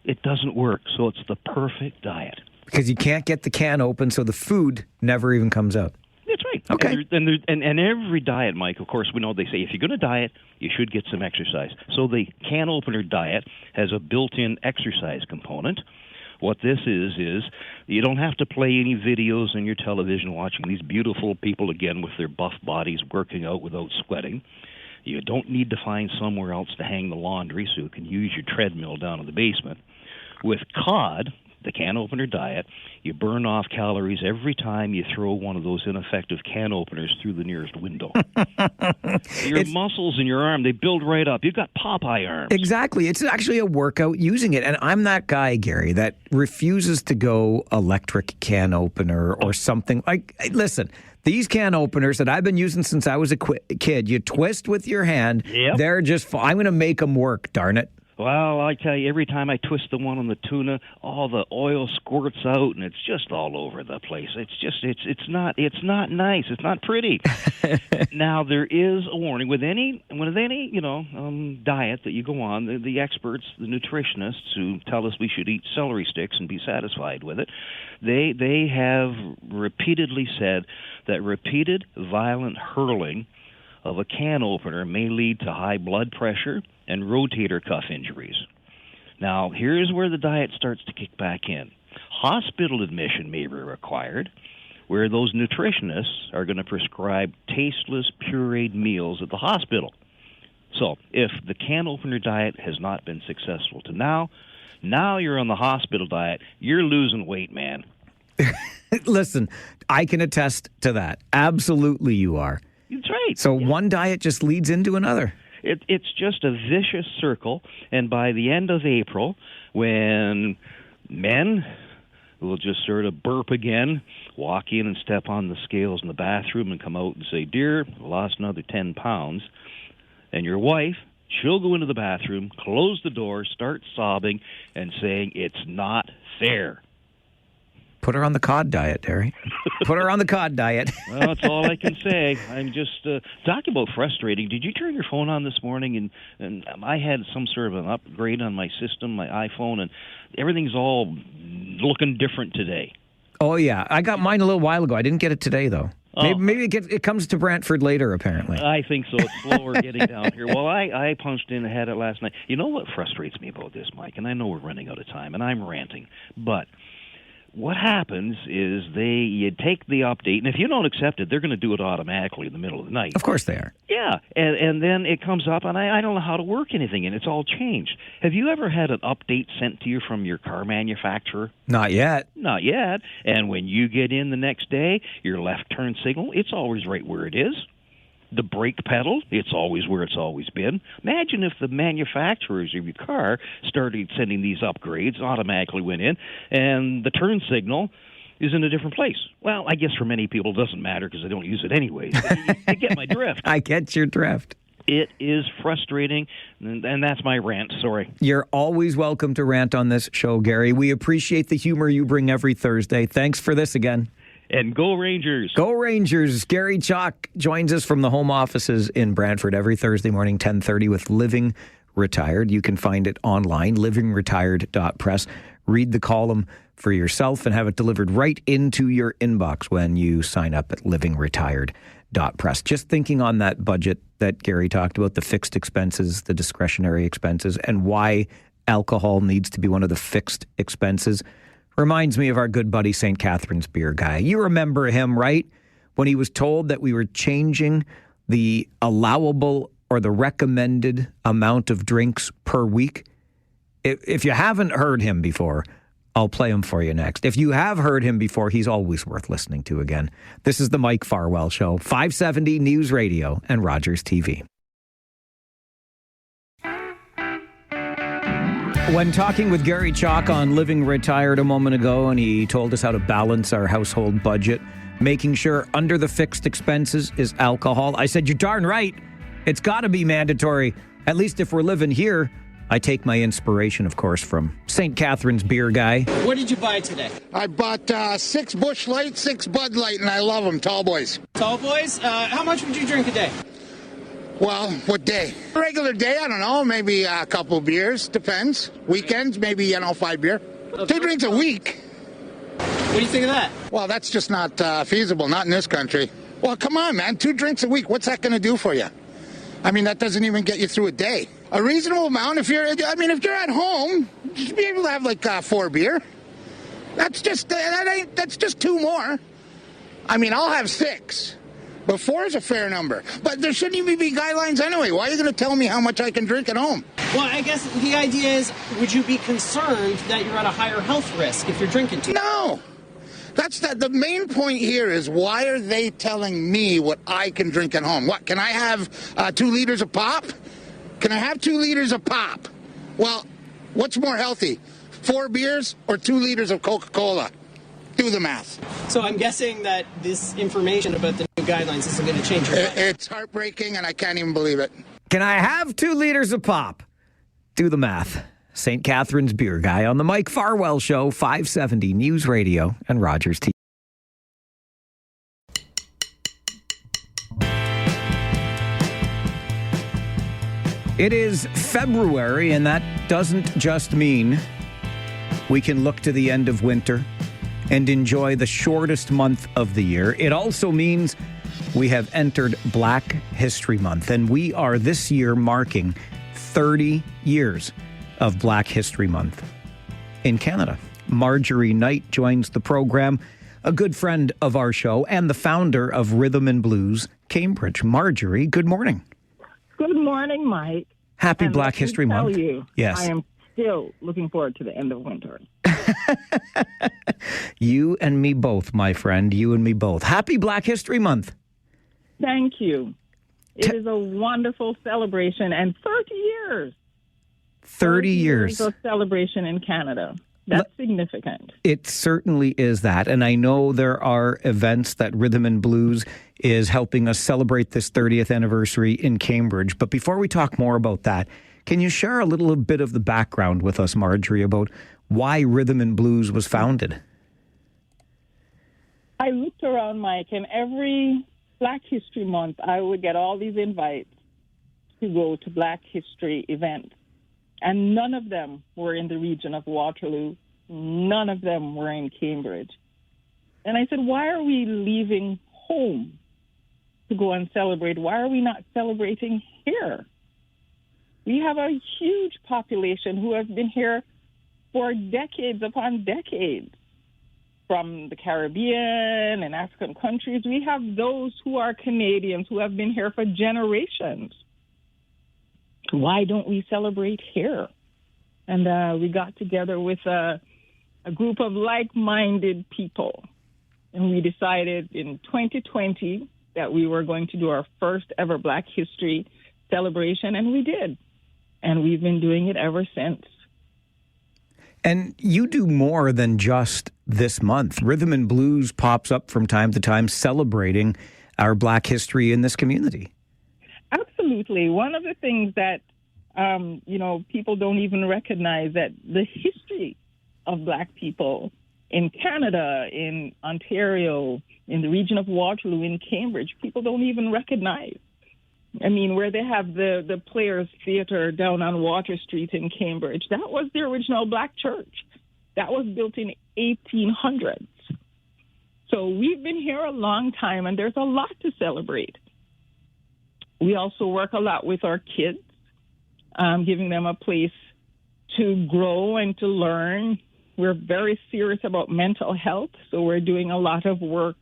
K: it doesn't work. So it's the perfect diet.
A: Because you can't get the can open, so the food never even comes out.
K: That's right.
A: Okay.
K: And every diet, Mike, of course, we know they say if you're going to diet, you should get some exercise. So the can opener diet has a built-in exercise component. What this is you don't have to play any videos on your television watching these beautiful people, again, with their buff bodies working out without sweating. You don't need to find somewhere else to hang the laundry so you can use your treadmill down in the basement. With cod, the can opener diet, you burn off calories every time you throw one of those ineffective can openers through the nearest window. Your muscles in your arm, they build right up. You've got Popeye arms.
A: Exactly. It's actually a workout using it. And I'm that guy, Gary, that refuses to go electric can opener or something. Like, listen, these can openers that I've been using since I was a kid, you twist with your hand.
K: Yep.
A: They're just, I'm going to make them work, darn it.
K: Well, I tell you, every time I twist the one on the tuna, all the oil squirts out, and it's just all over the place. It's not nice. It's not pretty. Now there is a warning with any diet that you go on. The experts, the nutritionists who tell us we should eat celery sticks and be satisfied with it, they have repeatedly said that repeated violent hurling of a can opener may lead to high blood pressure and rotator cuff injuries. Now, here's where the diet starts to kick back in. Hospital admission may be required, where those nutritionists are going to prescribe tasteless, pureed meals at the hospital. So, if the can opener diet has not been successful to now you're on the hospital diet, you're losing weight, man.
A: Listen, I can attest to that. Absolutely you are.
K: That's right.
A: So one diet just leads into another.
K: It's just a vicious circle, and by the end of April, when men will just sort of burp again, walk in and step on the scales in the bathroom and come out and say, "Dear, I lost another 10 pounds," and your wife, she'll go into the bathroom, close the door, start sobbing, and saying, "It's not fair."
A: Put her on the cod diet, Terry. Put her on the cod diet.
K: Well, that's all I can say. I'm just talking about frustrating. Did you turn your phone on this morning? And I had some sort of an upgrade on my system, my iPhone, and everything's all looking different today.
A: Oh, yeah. I got mine a little while ago. I didn't get it today, though. Oh. Maybe it comes to Brantford later, apparently.
K: I think so. It's slower getting down here. Well, I punched in and had it last night. You know what frustrates me about this, Mike? And I know we're running out of time, and I'm ranting, but what happens is you take the update, and if you don't accept it, they're going to do it automatically in the middle of the night.
A: Of course they are.
K: Yeah, and then it comes up, and I don't know how to work anything, and it's all changed. Have you ever had an update sent to you from your car manufacturer?
A: Not yet.
K: Not yet. And when you get in the next day, your left turn signal, it's always right where it is. The brake pedal, it's always where it's always been. Imagine if the manufacturers of your car started sending these upgrades, automatically went in, and the turn signal is in a different place. Well, I guess for many people it doesn't matter because they don't use it anyways. You get my drift.
A: I get your drift.
K: It is frustrating, and that's my rant. Sorry.
A: You're always welcome to rant on this show, Gary. We appreciate the humor you bring every Thursday. Thanks for this again.
K: And go Rangers.
A: Go Rangers. Gary Chalk joins us from the home offices in Brantford every Thursday morning, 10:30 with Living Retired. You can find it online, livingretired.press. Read the column for yourself and have it delivered right into your inbox when you sign up at livingretired.press. Just thinking on that budget that Gary talked about, the fixed expenses, the discretionary expenses, and why alcohol needs to be one of the fixed expenses. Reminds me of our good buddy St. Catherine's beer guy. You remember him, right? When he was told that we were changing the allowable or the recommended amount of drinks per week. If you haven't heard him before, I'll play him for you next. If you have heard him before, he's always worth listening to again. This is the Mike Farwell Show, 570 News Radio and Rogers TV. When talking with Gary Chalk on Living Retired a moment ago, and he told us how to balance our household budget, making sure under the fixed expenses is alcohol, I said, you're darn right. It's got to be mandatory, at least if we're living here. I take my inspiration, of course, from St. Catherine's Beer Guy.
L: What did you buy today?
B: I bought 6 Busch Light, 6 Bud Light, and I love them, tall boys.
L: Tall boys? How much would you drink a day?
B: Well, what day? Regular day, I don't know, maybe a couple beers, depends. Weekends, maybe, 5 beer. 2 drinks a week.
L: What do you think of that?
B: Well, that's just not feasible, not in this country. Well, come on, man, 2 drinks a week, what's that going to do for you? I mean, that doesn't even get you through a day. A reasonable amount, if you're at home, you should be able to have like 4 beer. That's just 2 more. I mean, I'll have 6. But 4 is a fair number. But there shouldn't even be guidelines anyway. Why are you going to tell me how much I can drink at home?
L: Well, I guess the idea is, would you be concerned that you're at a higher health risk if you're drinking too much?
B: No. The main point here is, why are they telling me what I can drink at home? What, can I have 2 liters of pop? Can I have 2 liters of pop? Well, what's more healthy, 4 beers or 2 liters of Coca-Cola? Do the math.
L: So I'm guessing that this information about the new guidelines isn't going to change your mind.
B: It's heartbreaking, and I can't even believe it.
A: Can I have 2 liters of pop? Do the math. St. Catherine's Beer Guy on the Mike Farwell Show, 570 News Radio and Rogers TV. It is February, and that doesn't just mean we can look to the end of winter and enjoy the shortest month of the year. It also means we have entered Black History Month, and we are this year marking 30 years of Black History Month in Canada. Marjorie Knight joins the program, a good friend of our show and the founder of Rhythm and Blues Cambridge. Marjorie, good morning.
M: Good morning, Mike.
A: Happy Black History Month.
M: Yes. I am still looking forward to the end of winter.
A: You and me both, my friend. You and me both. Happy Black History Month.
M: Thank you. It is a wonderful celebration, and 30 years.
A: 30 years
M: of celebration in Canada. That's significant.
A: It certainly is that. And I know there are events that Rhythm and Blues is helping us celebrate this 30th anniversary in Cambridge. But before we talk more about that, can you share a little bit of the background with us, Marjorie, about why Rhythm and Blues was founded?
M: I looked around, Mike, and every Black History Month, I would get all these invites to go to Black History events. And none of them were in the region of Waterloo. None of them were in Cambridge. And I said, why are we leaving home to go and celebrate? Why are we not celebrating here? We have a huge population who have been here for decades upon decades. From the Caribbean and African countries, we have those who are Canadians who have been here for generations. Why don't we celebrate here? And we got together with a group of like-minded people, and we decided in 2020 that we were going to do our first ever Black History celebration, and we did. And we've been doing it ever since.
A: And you do more than just this month. Rhythm and Blues pops up from time to time celebrating our Black history in this community.
M: Absolutely. One of the things that, people don't even recognize, that the history of Black people in Canada, in Ontario, in the region of Waterloo, in Cambridge, people don't even recognize. I mean, where they have the Players Theatre down on Water Street in Cambridge, that was the original Black church. That was built in 1800s. So we've been here a long time, and there's a lot to celebrate. We also work a lot with our kids, giving them a place to grow and to learn. We're very serious about mental health, so we're doing a lot of work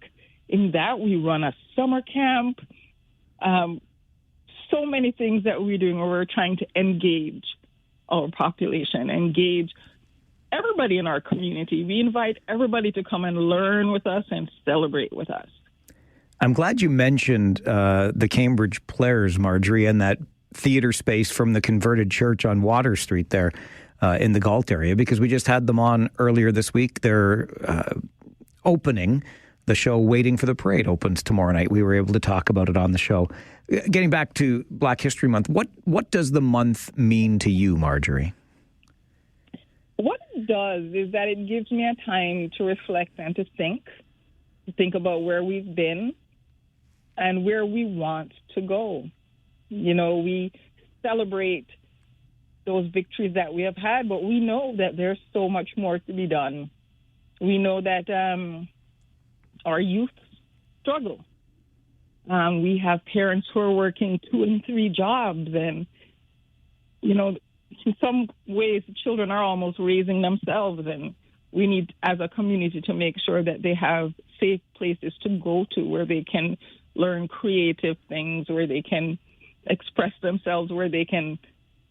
M: in that. We run a summer camp. So many things that we're doing where we're trying to engage our population, engage everybody in our community. We invite everybody to come and learn with us and celebrate with us.
A: I'm glad you mentioned the Cambridge Players, Marjorie, and that theater space from the converted church on Water Street there. in the Galt area, because we just had them on earlier this week. They're opening the show. Waiting for the Parade opens tomorrow night. We were able to talk about it on the show. Getting back to Black History Month, what does the month mean to you, Marjorie?
M: What it does is that it gives me a time to reflect and to think about where we've been and where we want to go. You know, we celebrate those victories that we have had, but we know that there's so much more to be done. We know that our youth struggle. We have parents who are working 2 and 3 jobs, and, you know, in some ways, children are almost raising themselves, and we need, as a community, to make sure that they have safe places to go to where they can learn creative things, where they can express themselves, where they can,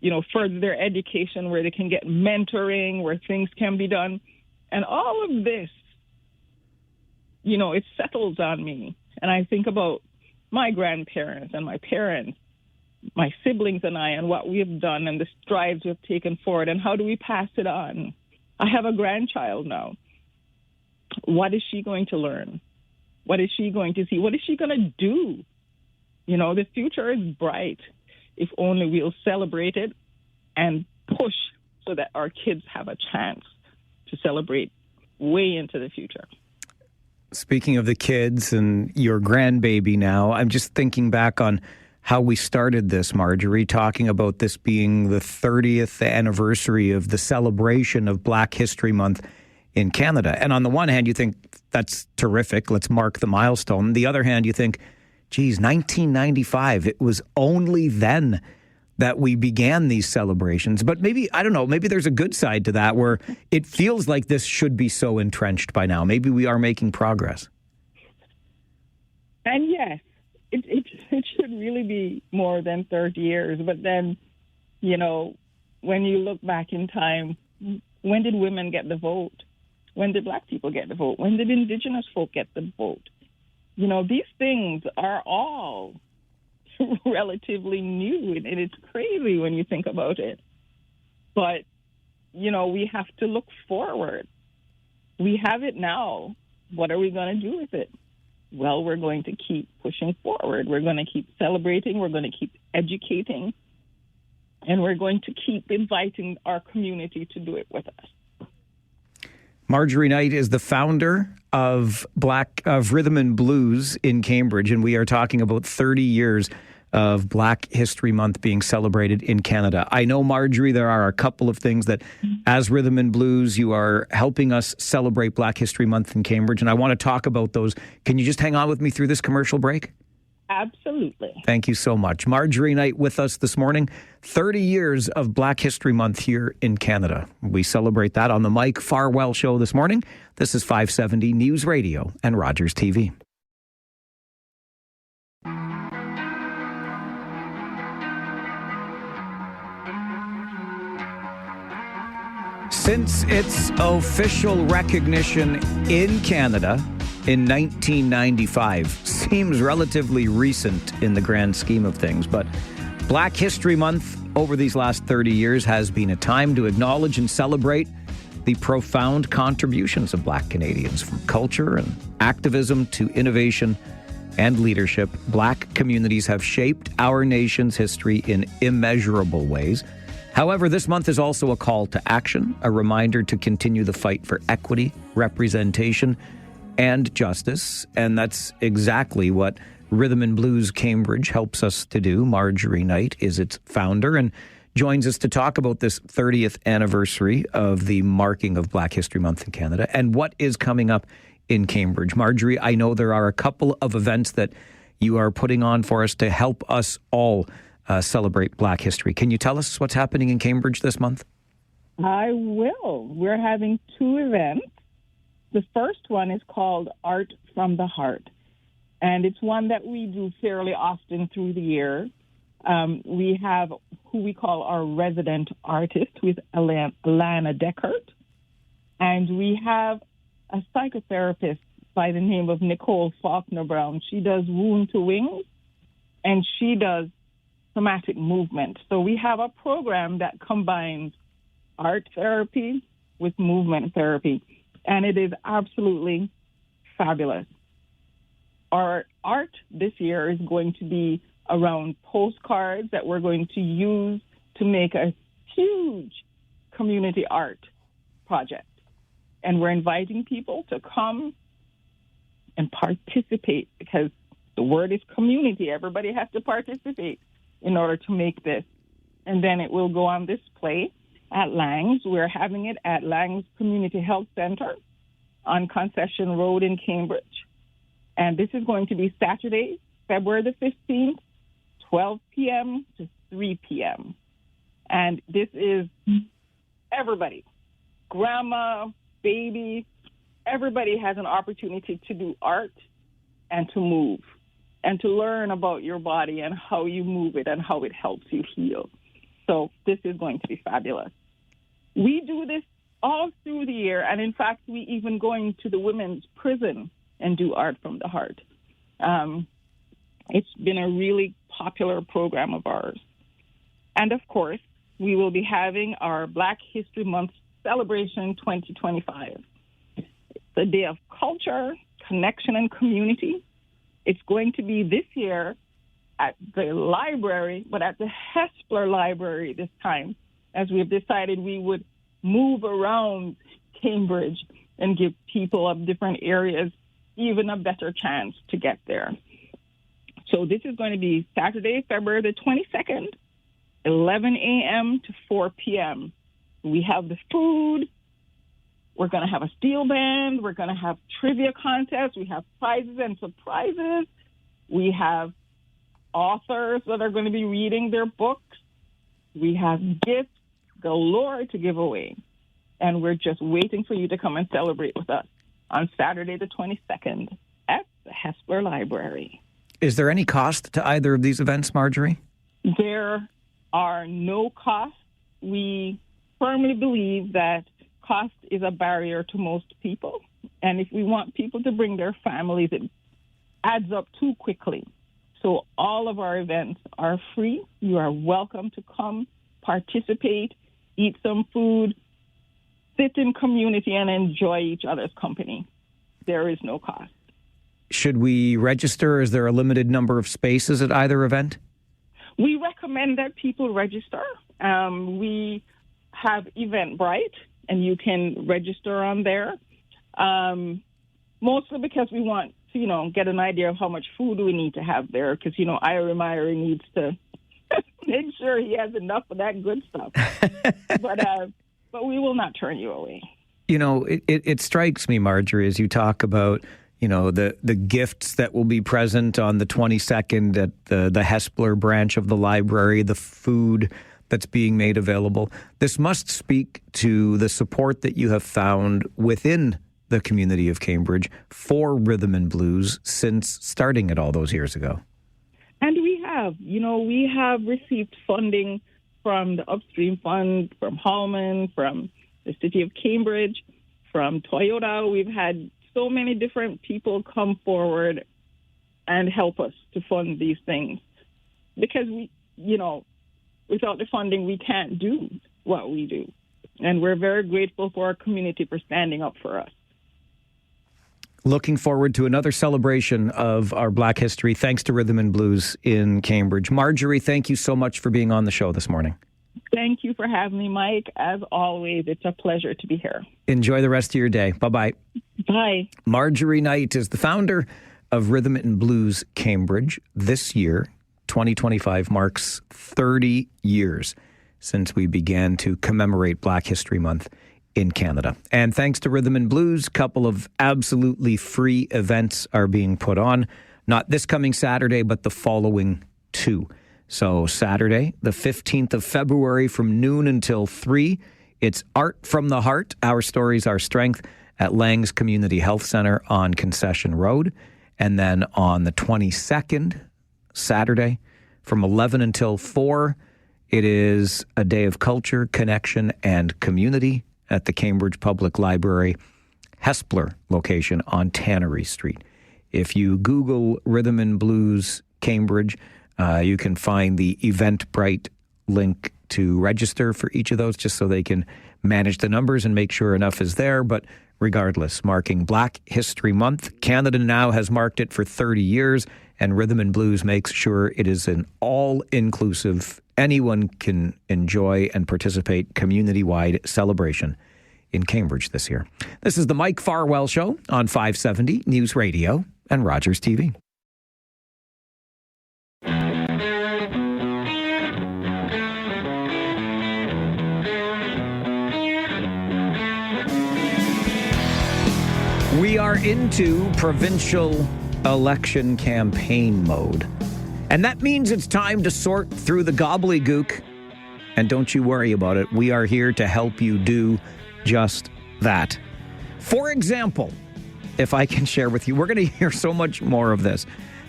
M: you know, further their education, where they can get mentoring, where things can be done. And all of this, you know, it settles on me. And I think about my grandparents and my parents, my siblings and I, and what we have done and the strides we've taken forward, and how do we pass it on? I have a grandchild now. What is she going to learn? What is she going to see? What is she going to do? You know, the future is bright if only we'll celebrate it and push so that our kids have a chance to celebrate way into the future.
A: Speaking of the kids and your grandbaby now, I'm just thinking back on how we started this, Marjorie, talking about this being the 30th anniversary of the celebration of Black History Month in Canada. And on the one hand, you think that's terrific. Let's mark the milestone. On the other hand, you think, geez, 1995, it was only then that we began these celebrations. But maybe, I don't know, maybe there's a good side to that where it feels like this should be so entrenched by now. Maybe we are making progress.
M: And yes, it should really be more than 30 years. But then, you know, when you look back in time, when did women get the vote? When did Black people get the vote? When did Indigenous folk get the vote? You know, these things are all relatively new, and it's crazy when you think about it. But, you know, we have to look forward. We have it now. What are we going to do with it? Well, we're going to keep pushing forward. We're going to keep celebrating. We're going to keep educating. And we're going to keep inviting our community to do it with us.
A: Marjorie Knight is the founder of Rhythm and Blues in Cambridge, and we are talking about 30 years of Black History Month being celebrated in Canada. I know, Marjorie, there are a couple of things that, as Rhythm and Blues, you are helping us celebrate Black History Month in Cambridge, and I want to talk about those. Can you just hang on with me through this commercial break?
M: Absolutely.
A: Thank you so much. Marjorie Knight with us this morning. 30 years of Black History Month here in Canada. We celebrate that on the Mike Farwell Show this morning. This is 570 News Radio and Rogers TV. Since its official recognition in Canada in 1995, seems relatively recent in the grand scheme of things, but Black History Month over these last 30 years has been a time to acknowledge and celebrate the profound contributions of Black Canadians, from culture and activism to innovation and leadership. Black communities have shaped our nation's history in immeasurable ways. However, this month is also a call to action, a reminder to continue the fight for equity, representation, and justice. And that's exactly what Rhythm and Blues Cambridge helps us to do. Marjorie Knight is its founder and joins us to talk about this 30th anniversary of the marking of Black History Month in Canada and what is coming up in Cambridge. Marjorie, I know there are a couple of events that you are putting on for us to help us all celebrate Black history. Can you tell us what's happening in Cambridge this month?
M: I will. We're having 2 events. The first one is called Art from the Heart, and it's one that we do fairly often through the year. We have who we call our resident artist, with Alana Deckert, and we have a psychotherapist by the name of Nicole Faulkner Brown. She does wound to wings, and she does somatic movement. So we have a program that combines art therapy with movement therapy, and it is absolutely fabulous. Our art this year is going to be around postcards that we're going to use to make a huge community art project. And we're inviting people to come and participate, because the word is community. Everybody has to participate in order to make this. And then it will go on display at Lang's. We're having it at Lang's Community Health Center on Concession Road in Cambridge. And this is going to be Saturday, February the 15th, 12 p.m. to 3 p.m. And this is everybody, grandma, baby, everybody has an opportunity to do art and to move and to learn about your body and how you move it and how it helps you heal. So this is going to be fabulous. We do this all through the year, and in fact, we even go into the women's prison and do art from the heart. It's been a really popular program of ours. And of course, we will be having our Black History Month celebration 2025. It's a day of culture, connection, and community. It's going to be this year at the library, but at the Hespeler Library this time, as we've decided we would move around Cambridge and give people of different areas even a better chance to get there. So this is going to be Saturday, February the 22nd, 11 a.m. to 4 p.m. We have the food. We're going to have a steel band. We're going to have trivia contests. We have prizes and surprises. We have authors that are going to be reading their books. We have gifts galore to give away. And we're just waiting for you to come and celebrate with us on Saturday the 22nd at the Hespeler Library.
A: Is there any cost to either of these events, Marjorie?
M: There are no costs. We firmly believe that cost is a barrier to most people. And if we want people to bring their families, it adds up too quickly. So all of our events are free. You are welcome to come, participate, eat some food, sit in community, and enjoy each other's company. There is no cost.
A: Should we register? Is there a limited number of spaces at either event?
M: We recommend that people register. We have Eventbrite, and you can register on there. Mostly because we want to, get an idea of how much food we need to have there, because, Ira Meyer needs to make sure he has enough of that good stuff. But we will not turn you away.
A: It strikes me, Marjorie, as you talk about, the gifts that will be present on the 22nd at the Hespeler branch of the library, the food that's being made available. This must speak to the support that you have found within the community of Cambridge for rhythm and blues since starting it all those years ago.
M: And we have received funding from the Upstream Fund, from Hallman, from the City of Cambridge, from Toyota. We've had so many different people come forward and help us to fund these things. Because without the funding, we can't do what we do. And we're very grateful for our community for standing up for us.
A: Looking forward to another celebration of our Black history, thanks to Rhythm and Blues in Cambridge. Marjorie, thank you so much for being on the show this morning.
M: Thank you for having me, Mike. As always, it's a pleasure to be here.
A: Enjoy the rest of your day. Bye-bye.
M: Bye.
A: Marjorie Knight is the founder of Rhythm and Blues Cambridge. This year, 2025, marks 30 years since we began to commemorate Black History Month in Canada. And thanks to Rhythm and Blues, a couple of absolutely free events are being put on. Not this coming Saturday, but the following two. So Saturday, the 15th of February from noon until 3, it's Art from the Heart, Our Stories, Our Strength at Lang's Community Health Center on Concession Road. And then on the 22nd, Saturday, from 11 until 4, it is a day of culture, connection, and community at the Cambridge Public Library Hespeler location on Tannery Street. If you Google Rhythm and Blues Cambridge, you can find the Eventbrite link to register for each of those just so they can manage the numbers and make sure enough is there. But regardless, marking Black History Month, Canada now has marked it for 30 years, and Rhythm and Blues makes sure it is an all-inclusive, anyone can enjoy and participate community-wide celebration in Cambridge this year. This is the Mike Farwell Show on 570 News Radio and Rogers TV. We are into provincial election campaign mode. And that means it's time to sort through the gobbledygook. And don't you worry about it. We are here to help you do just that. For example, if I can share with you, we're going to hear so much more of this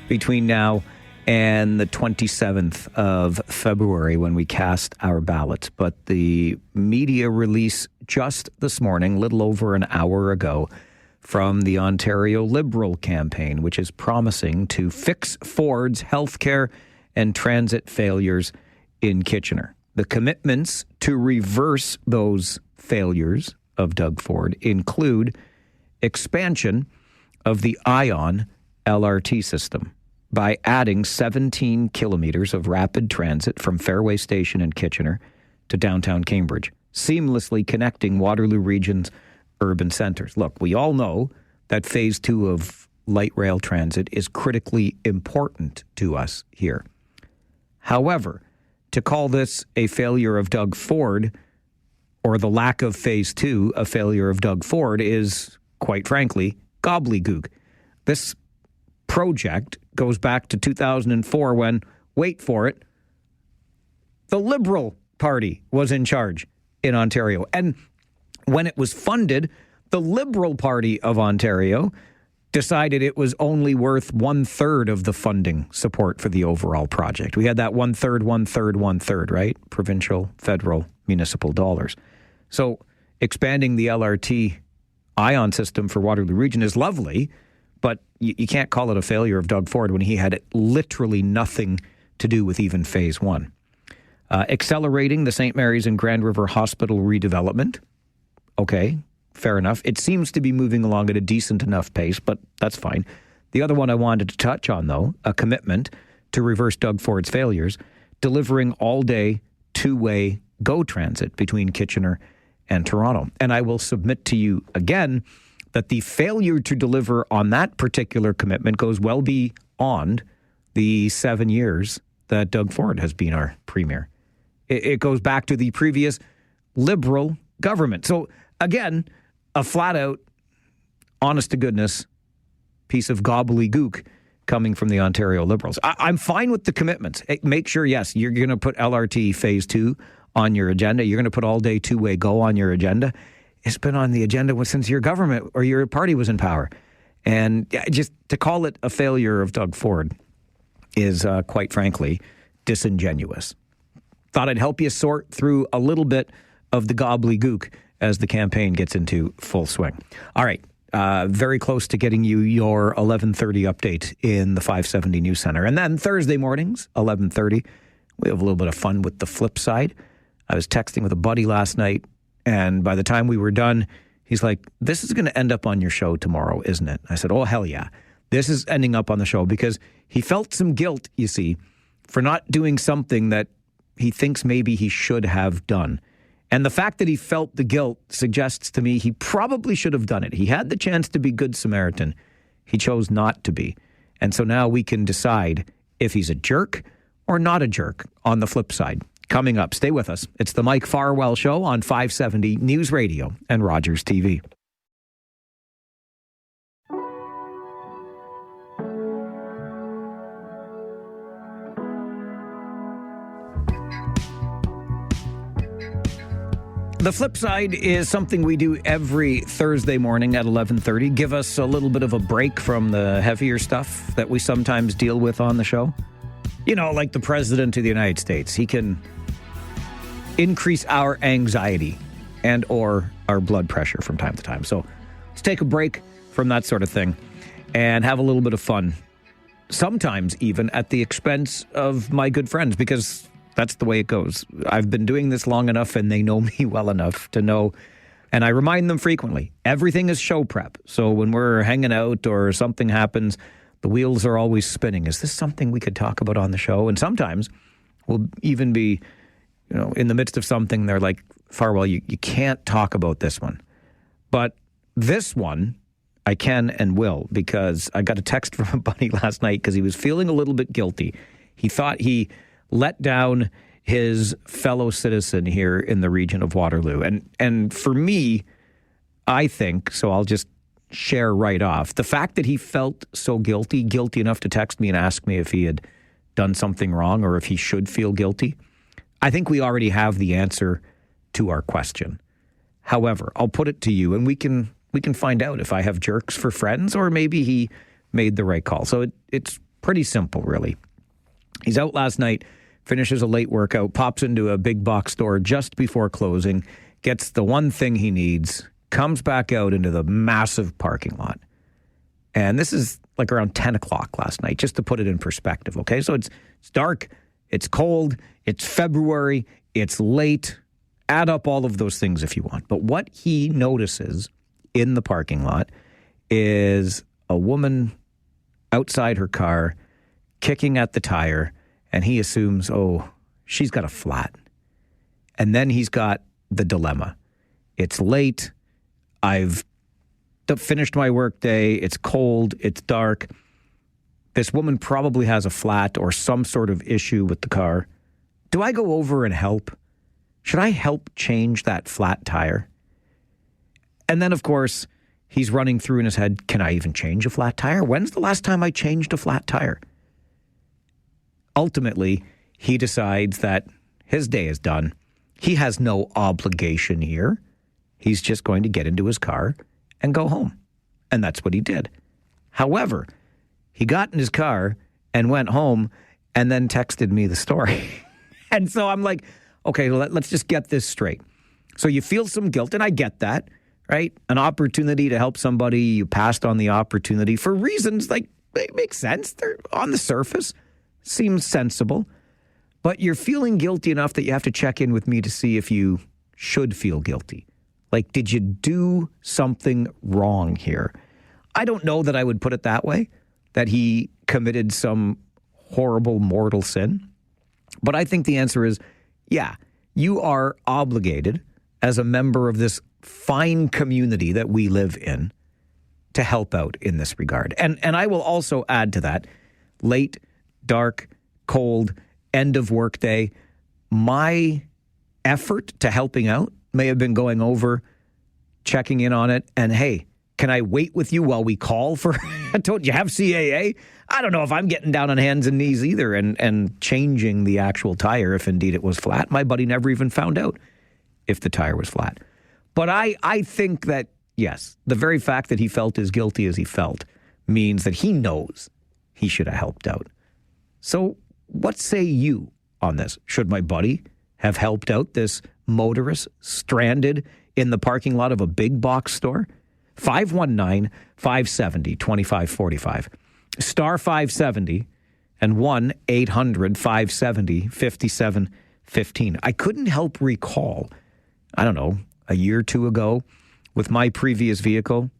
A: between now and the 27th of February when we cast our ballots. But the media release just this morning, little over an hour ago, from the Ontario Liberal campaign, which is promising to fix Ford's healthcare and transit failures in Kitchener. The commitments to reverse those failures of Doug Ford include expansion of the ION LRT system by adding 17 kilometers of rapid transit from Fairway Station in Kitchener to downtown Cambridge, seamlessly connecting Waterloo Region's urban centers. Look, we all know that phase 2 of light rail transit is critically important to us here. However, to call this a failure of Doug Ford, or the lack of phase 2 a failure of Doug Ford, is, quite frankly, gobbledygook. This project goes back to 2004 when, wait for it, the Liberal Party was in charge in Ontario. And when it was funded, the Liberal Party of Ontario decided it was only worth 1/3 of the funding support for the overall project. We had that 1/3, 1/3, 1/3, right? Provincial, federal, municipal dollars. So expanding the LRT ION system for Waterloo Region is lovely, but you can't call it a failure of Doug Ford when he had literally nothing to do with even phase 1. Accelerating the St. Mary's and Grand River Hospital redevelopment. Okay, fair enough. It seems to be moving along at a decent enough pace, but that's fine. The other one I wanted to touch on, though, a commitment to reverse Doug Ford's failures, delivering all-day, two-way GO transit between Kitchener and Toronto. And I will submit to you again that the failure to deliver on that particular commitment goes well beyond the 7 years that Doug Ford has been our premier. It goes back to the previous Liberal government. So again, a flat-out, honest-to-goodness piece of gobbledygook coming from the Ontario Liberals. I'm fine with the commitments. Make sure, yes, you're going to put LRT Phase 2 on your agenda. You're going to put all-day two-way GO on your agenda. It's been on the agenda since your government or your party was in power. And just to call it a failure of Doug Ford is, quite frankly, disingenuous. Thought I'd help you sort through a little bit of the gobbledygook as the campaign gets into full swing. All right. Very close to getting you your 11:30 update in the 570 News Center. And then Thursday mornings, 11:30, we have a little bit of fun with the Flipside. I was texting with a buddy last night, and by the time we were done, he's like, this is going to end up on your show tomorrow, isn't it? I said, oh, hell yeah. This is ending up on the show because he felt some guilt, you see, for not doing something that he thinks maybe he should have done. And the fact that he felt the guilt suggests to me he probably should have done it. He had the chance to be Good Samaritan. He chose not to be. And so now we can decide if he's a jerk or not a jerk on the flip side. Coming up, stay with us. It's the Mike Farwell Show on 570 News Radio and Rogers TV. The Flip Side is something we do every Thursday morning at 11:30. Give us a little bit of a break from the heavier stuff that we sometimes deal with on the show. You know, like the President of the United States. He can increase our anxiety and or our blood pressure from time to time. So let's take a break from that sort of thing and have a little bit of fun. Sometimes even at the expense of my good friends, because That's the way it goes. I've been doing this long enough and they know me well enough to know, and I remind them frequently, everything is show prep. So when we're hanging out or something happens, the wheels are always spinning. Is this something we could talk about on the show? And sometimes we'll even be, in the midst of something, they're like, Farwell, you can't talk about this one. But this one, I can and will, because I got a text from a buddy last night because he was feeling a little bit guilty. He thought he let down his fellow citizen here in the region of Waterloo. And for me, I think, so I'll just share right off, the fact that he felt so guilty enough to text me and ask me if he had done something wrong or if he should feel guilty, I think we already have the answer to our question. However, I'll put it to you, and we can find out if I have jerks for friends or maybe he made the right call. So it's pretty simple, really. He's out last night, finishes a late workout, pops into a big box store just before closing, gets the one thing he needs, comes back out into the massive parking lot. And this is like around 10 o'clock last night, just to put it in perspective, okay? So it's dark, it's cold, it's February, it's late. Add up all of those things if you want. But what he notices in the parking lot is a woman outside her car kicking at the tire, and he assumes, oh, she's got a flat. And then he's got the dilemma. It's late. I've finished my work day. It's cold. It's dark. This woman probably has a flat or some sort of issue with the car. Do I go over and help? Should I help change that flat tire? And then, of course, he's running through in his head, can I even change a flat tire? When's the last time I changed a flat tire? Ultimately, he decides that his day is done. He has no obligation here. He's just going to get into his car and go home. And that's what he did. However, he got in his car and went home and then texted me the story. And so I'm like, okay, let's just get this straight. So you feel some guilt, and I get that, right? An opportunity to help somebody, you passed on the opportunity for reasons like they make sense. They're on the surface, seems sensible. But you're feeling guilty enough that you have to check in with me to see if you should feel guilty. Like, did you do something wrong here? I don't know that I would put it that way, that he committed some horrible mortal sin. But I think the answer is, yeah, you are obligated as a member of this fine community that we live in to help out in this regard. And I will also add to that, late, dark, cold, end of workday, my effort to helping out may have been going over, checking in on it, and hey, can I wait with you while we call for, don't you have CAA? I don't know if I'm getting down on hands and knees either and changing the actual tire if indeed it was flat. My buddy never even found out if the tire was flat. But I think that, yes, the very fact that he felt as guilty as he felt means that he knows he should have helped out. So what say you on this? Should my buddy have helped out this motorist stranded in the parking lot of a big box store? 519-570-2545. Star 570 and 1-800-570-5715. I couldn't help recall, I don't know, a year or two ago with my previous vehicle.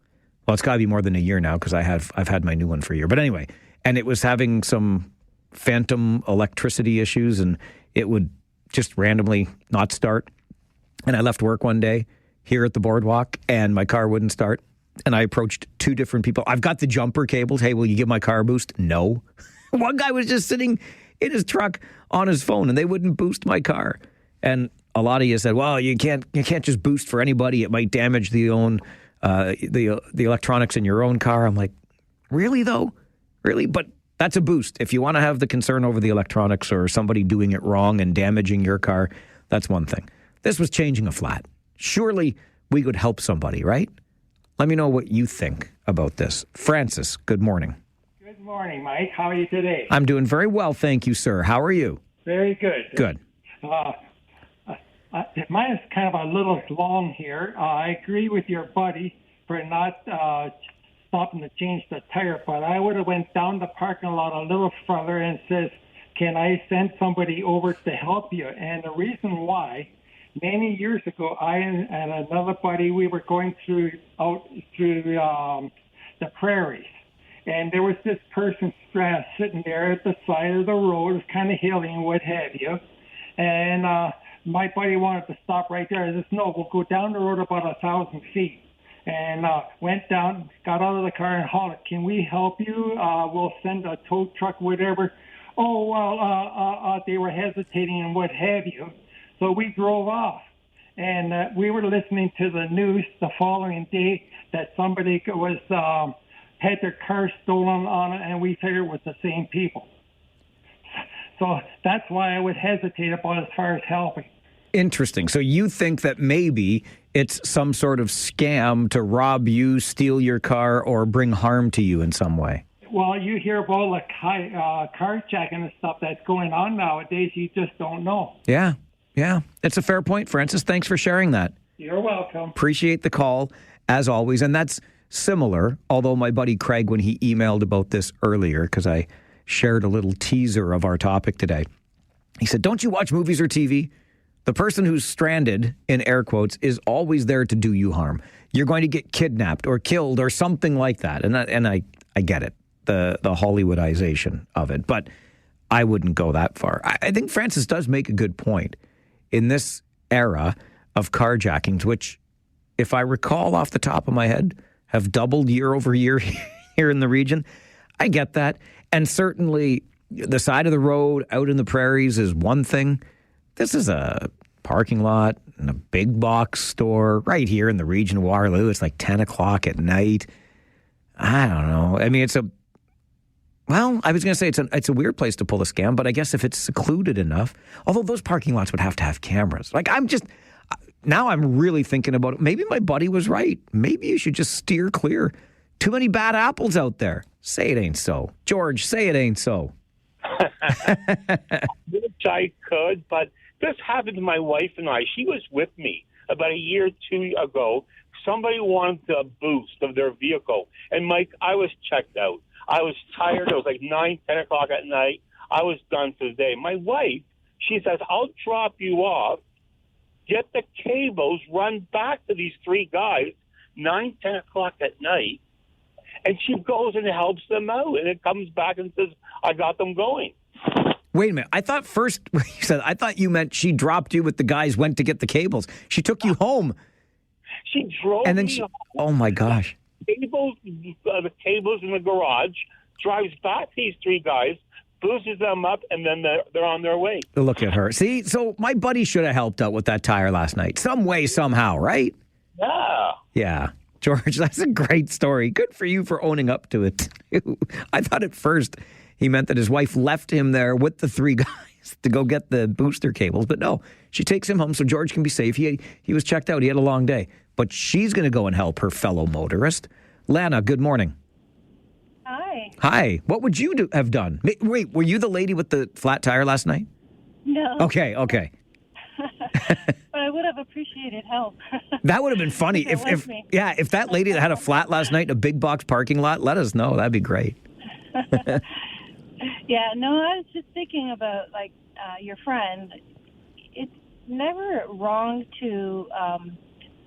A: Well, it's got to be more than a year now because I've had my new one for a year. But anyway, and it was having some phantom electricity issues and it would just randomly not start. And I left work one day here at the boardwalk and my car wouldn't start. And I approached two different people. I've got the jumper cables. Hey, will you give my car a boost? No. One guy was just sitting in his truck on his phone and they wouldn't boost my car. And a lot of you said, well, you can't just boost for anybody. It might damage the electronics in your own car. I'm like, really though? Really? But that's a boost. If you want to have the concern over the electronics or somebody doing it wrong and damaging your car, that's one thing. This was changing a flat. Surely we could help somebody, right? Let me know what you think about this. Francis, good morning.
N: Good morning, Mike. How are you today?
A: I'm doing very well, thank you, sir. How are you?
N: Very good.
A: Good.
N: Mine is kind of a little long here. I agree with your buddy for not stopping to change the tire, but I would have went down the parking lot a little further and says, can I send somebody over to help you? And the reason why, many years ago, I and another buddy, we were going out through the prairies. And there was this person sitting there at the side of the road. It was kind of hilly and what have you. And my buddy wanted to stop right there. I said, no, we'll go down the road about 1,000 feet. And went down, got out of the car and hollered, can we help you? We'll send a tow truck, whatever. Oh, well, they were hesitating and what have you. So we drove off. And we were listening to the news the following day that somebody was had their car stolen on it, and we figured it was the same people. So that's why I would hesitate about as far as helping.
A: Interesting. So you think that maybe it's some sort of scam to rob you, steal your car, or bring harm to you in some way?
N: Well, you hear about the carjacking and stuff that's going on nowadays. You just don't know.
A: Yeah. It's a fair point, Francis. Thanks for sharing that.
N: You're welcome.
A: Appreciate the call, as always. And that's similar, although my buddy Craig, when he emailed about this earlier, because I shared a little teaser of our topic today, he said, don't you watch movies or TV? The person who's stranded, in air quotes, is always there to do you harm. You're going to get kidnapped or killed or something like that. And I get it, the Hollywoodization of it. But I wouldn't go that far. I think Francis does make a good point. In this era of carjackings, which, if I recall off the top of my head, have doubled year over year here in the region, I get that. And certainly the side of the road out in the prairies is one thing. This is a parking lot and a big box store right here in the region of Waterloo. It's like 10 o'clock at night. I don't know. I mean, I was going to say it's a weird place to pull a scam, but I guess if it's secluded enough, although those parking lots would have to have cameras. Now I'm really thinking about it. Maybe my buddy was right. Maybe you should just steer clear. Too many bad apples out there. Say it ain't so. George, say it ain't so.
O: Which I could, but this happened to my wife and I. She was with me about a year or two ago. Somebody wanted a boost of their vehicle. And, Mike, I was checked out. I was tired. It was like 9, 10 o'clock at night. I was done for the day. My wife, she says, I'll drop you off, get the cables, run back to these three guys, 9, 10 o'clock at night, and she goes and helps them out. And it comes back and says, I got them going.
A: Wait a minute. I thought you meant she dropped you with the guys, went to get the cables. She took you home.
O: She drove
A: and then
O: me home.
A: Oh, my gosh.
O: The cables in the garage, drives back these three guys, boosters them up, and then they're on their way.
A: Look at her. See, so my buddy should have helped out with that tire last night. Some way, somehow, right?
O: Yeah.
A: Yeah. George, that's a great story. Good for you for owning up to it. I thought at first he meant that his wife left him there with the three guys to go get the booster cables. But no, she takes him home so George can be safe. He was checked out. He had a long day. But she's going to go and help her fellow motorist. Lana, good morning. Hi. What would you have done? Wait, were you the lady with the flat tire last night?
P: No.
A: Okay.
P: But I would have appreciated help.
A: That would have been funny. if that lady that had a flat last night in a big box parking lot, let us know. That'd be great.
P: Yeah, no, I was just thinking about, your friend. It's never wrong to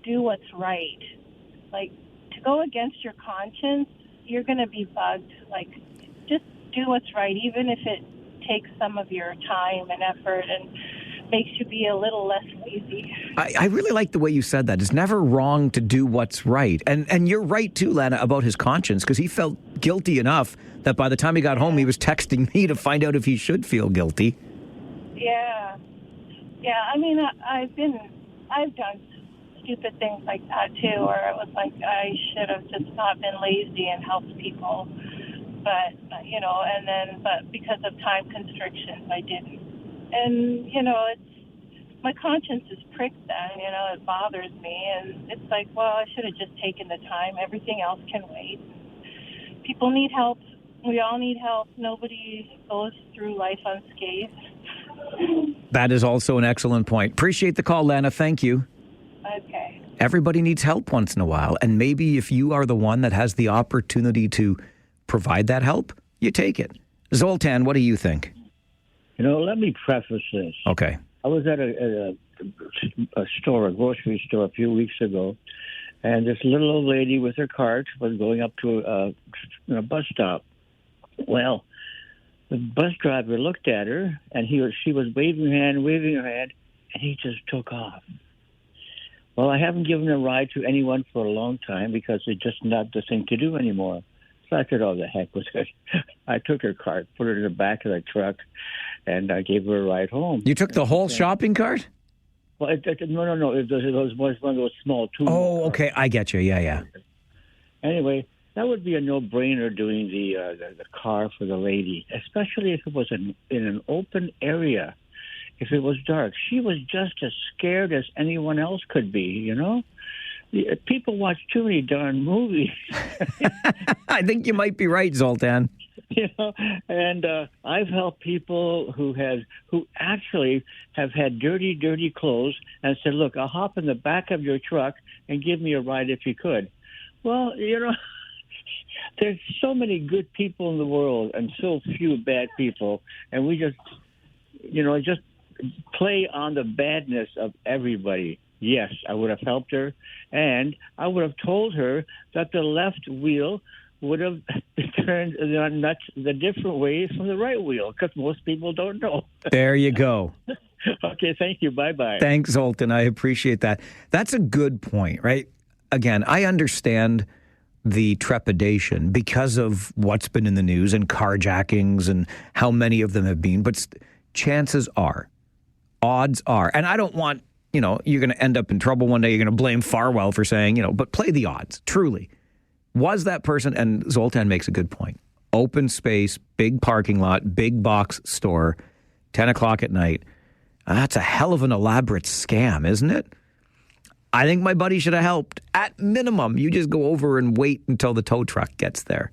P: do what's right. To go against your conscience, you're going to be bugged. Just do what's right, even if it takes some of your time and effort and makes you be a little less lazy.
A: I really like the way you said that. It's never wrong to do what's right. And you're right, too, Lana, about his conscience, because he felt guilty enough that by the time he got home, he was texting me to find out if he should feel guilty.
P: Yeah. I mean, I've done stupid things like that, too, where it was like I should have just not been lazy and helped people. But because of time constrictions, I didn't. And, my conscience is pricked then, it bothers me. And it's like, well, I should have just taken the time. Everything else can wait. People need help. We all need help. Nobody goes through life unscathed.
A: That is also an excellent point. Appreciate the call, Lana. Thank you.
P: Okay.
A: Everybody needs help once in a while. And maybe if you are the one that has the opportunity to provide that help, you take it. Zoltan, what do you think?
Q: Let me preface this.
A: Okay.
Q: I was at a grocery store a few weeks ago, and this little old lady with her cart was going up to a bus stop. Well, the bus driver looked at her, and she was waving her hand, and he just took off. Well, I haven't given a ride to anyone for a long time because it's just not the thing to do anymore. So I said, oh, the heck with it. I took her cart, put her in the back of the truck, and I gave her a ride home.
A: You took the whole shopping cart?
Q: Well, no. It was one of those small tools.
A: Oh, okay. I get you. Yeah.
Q: Anyway, that would be a no-brainer doing the car for the lady, especially if it was in an open area. If it was dark, she was just as scared as anyone else could be, People watch too many darn movies.
A: I think you might be right, Zoltan.
Q: And I've helped people who actually have had dirty clothes and said, look, I'll hop in the back of your truck and give me a ride if you could. Well, there's so many good people in the world and so few bad people, and we just play on the badness of everybody. Yes, I would have helped her, and I would have told her that the left wheel would have turned the nuts the different way from the right wheel, because most people don't know.
A: There you go.
Q: Okay, thank you. Bye-bye.
A: Thanks, Zoltan. I appreciate that. That's a good point, right? Again, I understand the trepidation because of what's been in the news and carjackings and how many of them have been, but chances are, odds are, and I don't want, you're going to end up in trouble one day, you're going to blame Farwell for saying, but play the odds, truly. Was that person, and Zoltan makes a good point, open space, big parking lot, big box store, 10 o'clock at night, that's a hell of an elaborate scam, isn't it? I think my buddy should have helped. At minimum, you just go over and wait until the tow truck gets there.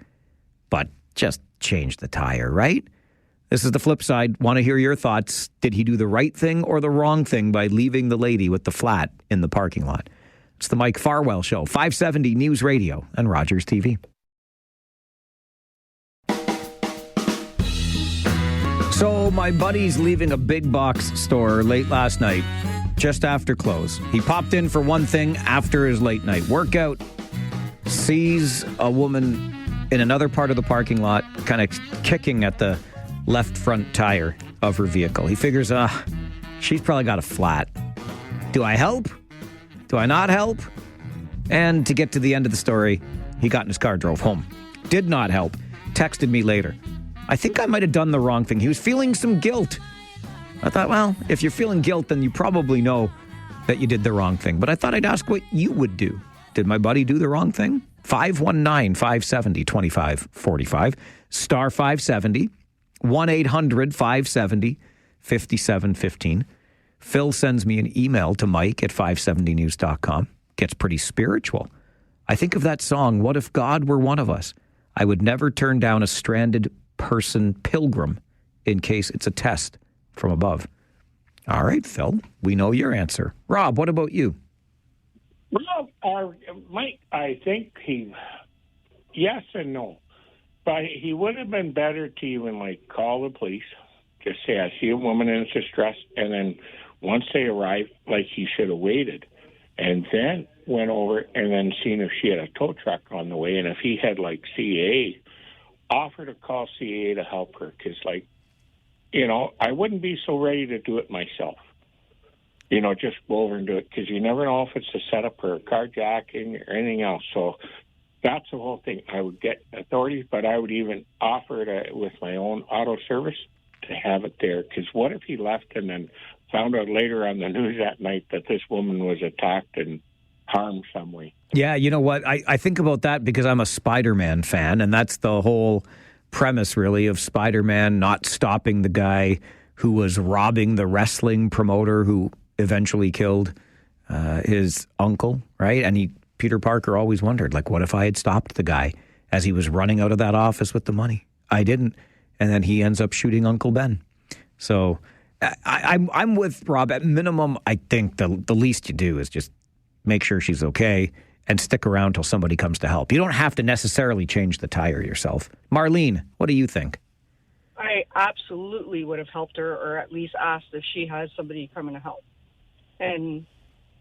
A: But just change the tire, right? This is the flip side. Want to hear your thoughts. Did he do the right thing or the wrong thing by leaving the lady with the flat in the parking lot? It's the Mike Farwell Show, 570 News Radio and Rogers TV. So my buddy's leaving a big box store late last night, just after close. He popped in for one thing after his late night workout, sees a woman in another part of the parking lot kind of kicking at the left front tire of her vehicle. He figures, she's probably got a flat. Do I help? Do I not help? And to get to the end of the story, he got in his car, drove home. Did not help. Texted me later. I think I might have done the wrong thing. He was feeling some guilt. I thought, well, if you're feeling guilt, then you probably know that you did the wrong thing. But I thought I'd ask what you would do. Did my buddy do the wrong thing? 519-570-2545, star 570, 1-800-570-5715. Phil sends me an email to Mike at 570news.com. Gets pretty spiritual. I think of that song, What If God Were One of Us? I would never turn down a stranded person pilgrim in case it's a test from above. All right, Phil, we know your answer. Rob, what about you?
O: Well, Mike, I think yes and no. But he would have been better to even, call the police. Just say, I see a woman in distress. And then once they arrived, he should have waited. And then went over and then seen if she had a tow truck on the way. And if he had, CAA, offer to call CAA to help her. Because, I wouldn't be so ready to do it myself. Just go over and do it. Because you never know if it's a setup for a carjacking or anything else. So that's the whole thing. I would get authorities, but I would even offer it with my own auto service to have it there. Because what if he left and then found out later on the news that night that this woman was attacked and harmed some way?
A: Yeah, you know what? I think about that because I'm a Spider-Man fan, and that's the whole premise, really, of Spider-Man not stopping the guy who was robbing the wrestling promoter who eventually killed his uncle, right? And Peter Parker always wondered, what if I had stopped the guy as he was running out of that office with the money? I didn't. And then he ends up shooting Uncle Ben. So I'm with Rob. At minimum, I think the least you do is just make sure she's okay and stick around till somebody comes to help. You don't have to necessarily change the tire yourself. Marlene, what do you think?
R: absolutely would have helped her, or at least asked if she has somebody coming to help. And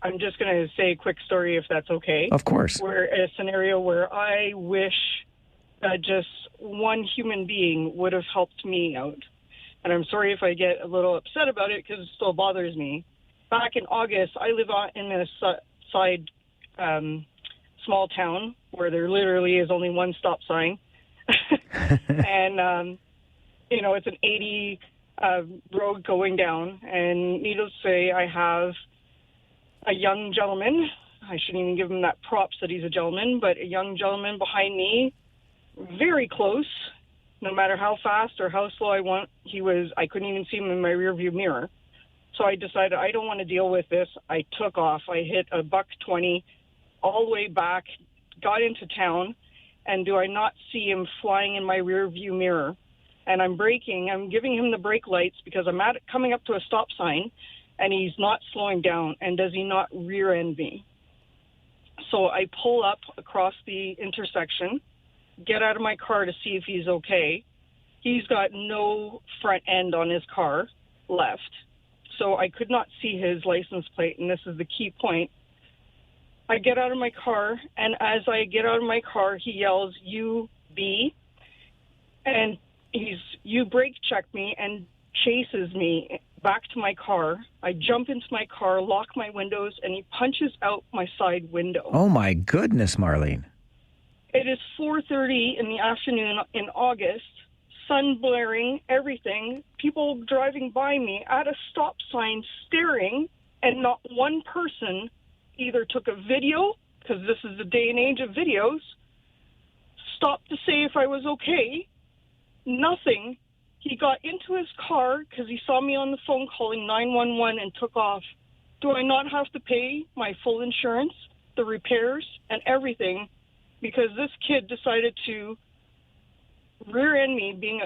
R: I'm just going to say a quick story, if that's okay.
A: Of course.
R: Where a scenario where I wish that just one human being would have helped me out. And I'm sorry if I get a little upset about it because it still bothers me. Back in August, I live in a side small town where there literally is only one stop sign. And, it's an 80 road going down. And needless to say, I have a young gentleman. I shouldn't even give him that props that he's a gentleman, but a young gentleman behind me, very close. No matter how fast or how slow I went, I couldn't even see him in my rearview mirror. So I decided I don't want to deal with this. I took off. I hit a $120 all the way back, got into town, and do I not see him flying in my rearview mirror? And I'm braking. I'm giving him the brake lights because I'm coming up to a stop sign, and he's not slowing down. And does he not rear end me? So I pull up across the intersection, get out of my car to see if he's okay. He's got no front end on his car left. So I could not see his license plate, and this is the key point. I get out of my car, and as I get out of my car, he yells, "You B," and you brake check me and chases me back to my car. I jump into my car, lock my windows, and he punches out my side window.
A: Oh, my goodness, Marlene.
R: It is 4:30 in the afternoon in August, sun blaring, everything, people driving by me at a stop sign staring, and not one person either took a video, because this is the day and age of videos, stopped to say if I was okay, nothing. He got into his car because he saw me on the phone calling 911 and took off. Do I not have to pay my full insurance, the repairs, and everything, because this kid decided to rear end me being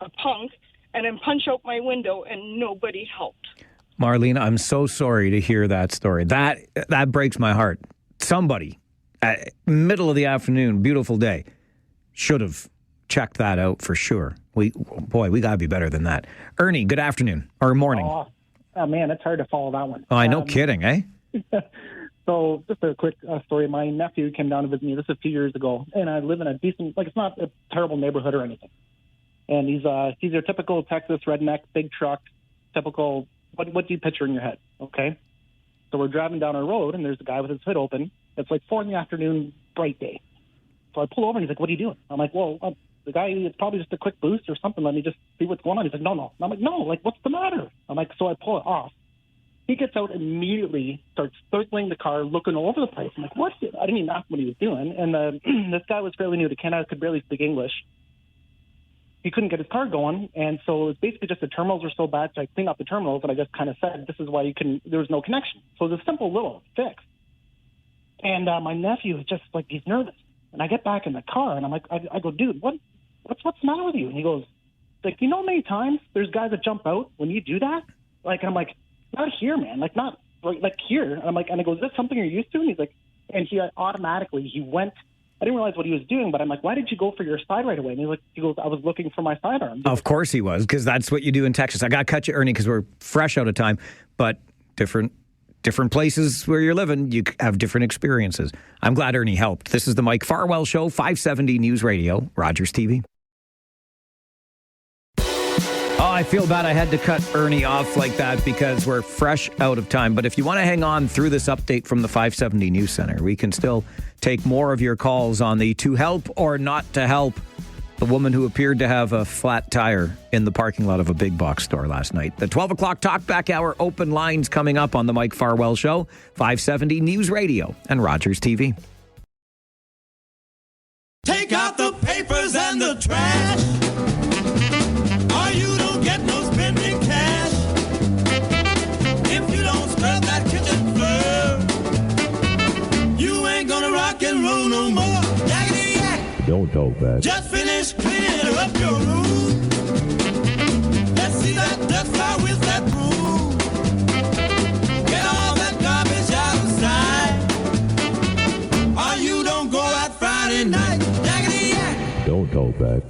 R: a punk and then punch out my window, and nobody helped?
A: Marlene, I'm so sorry to hear that story. That breaks my heart. Somebody, at middle of the afternoon, beautiful day, should have checked that out for sure. We got to be better than that. Ernie, good afternoon or morning.
S: Oh, man, it's hard to follow that one.
A: Oh, no kidding, eh?
S: So just a quick story. My nephew came down to visit me. This was a few years ago, and I live in a decent, it's not a terrible neighborhood or anything. And he's your typical Texas redneck, big truck, typical. What do you picture in your head? Okay. So we're driving down our road, and there's a guy with his hood open. It's like 4 p.m, bright day. So I pull over, and he's like, "What are you doing?" I'm like, "Well, the guy, it's probably just a quick boost or something. Let me just see what's going on." He's like, "No." And I'm like, "No, what's the matter?" I'm like, so I pull it off. He gets out immediately, starts circling the car, looking all over the place. I'm like, what? I didn't even ask what he was doing. And this guy was fairly new to Canada, could barely speak English. He couldn't get his car going, and so it was basically just the terminals were so bad, so I cleaned up the terminals, and I just kind of said, this is why there was no connection. So it was a simple little fix. And my nephew is just he's nervous. And I get back in the car, and I'm like, I go, dude, what's the matter with you? And he goes, you know how many times there's guys that jump out when you do that? And I'm like, not here, man. Not here. And I'm like, and I go, is this something you're used to? And he's like, and he automatically, he went. I didn't realize what he was doing, but I'm like, why did you go for your side right away? And he goes, I was looking for my sidearm.
A: Of course he was, because that's what you do in Texas. I got to cut you, Ernie, because we're fresh out of time, but different places where you're living, you have different experiences. I'm glad Ernie helped. This is the Mike Farwell Show, 570 News Radio, Rogers TV. Oh, I feel bad I had to cut Ernie off like that because we're fresh out of time. But if you want to hang on through this update from the 570 News Center, we can still take more of your calls on the to help or not to help the woman who appeared to have a flat tire in the parking lot of a big box store last night. The 12 o'clock Talkback Hour open lines coming up on the Mike Farwell Show, 570 News Radio and Rogers TV.
B: Take out the papers and the trash, or you don't get no spending cash. If you don't scrub that kitchen floor, you ain't gonna rock and roll no more. Yaggity yak.
T: Don't talk back.
B: Just finish cleaning up your room. Let's see that dust fly with that broom. Get all that garbage outside, or you don't go out Friday night. Yaggity yak.
T: Don't talk back.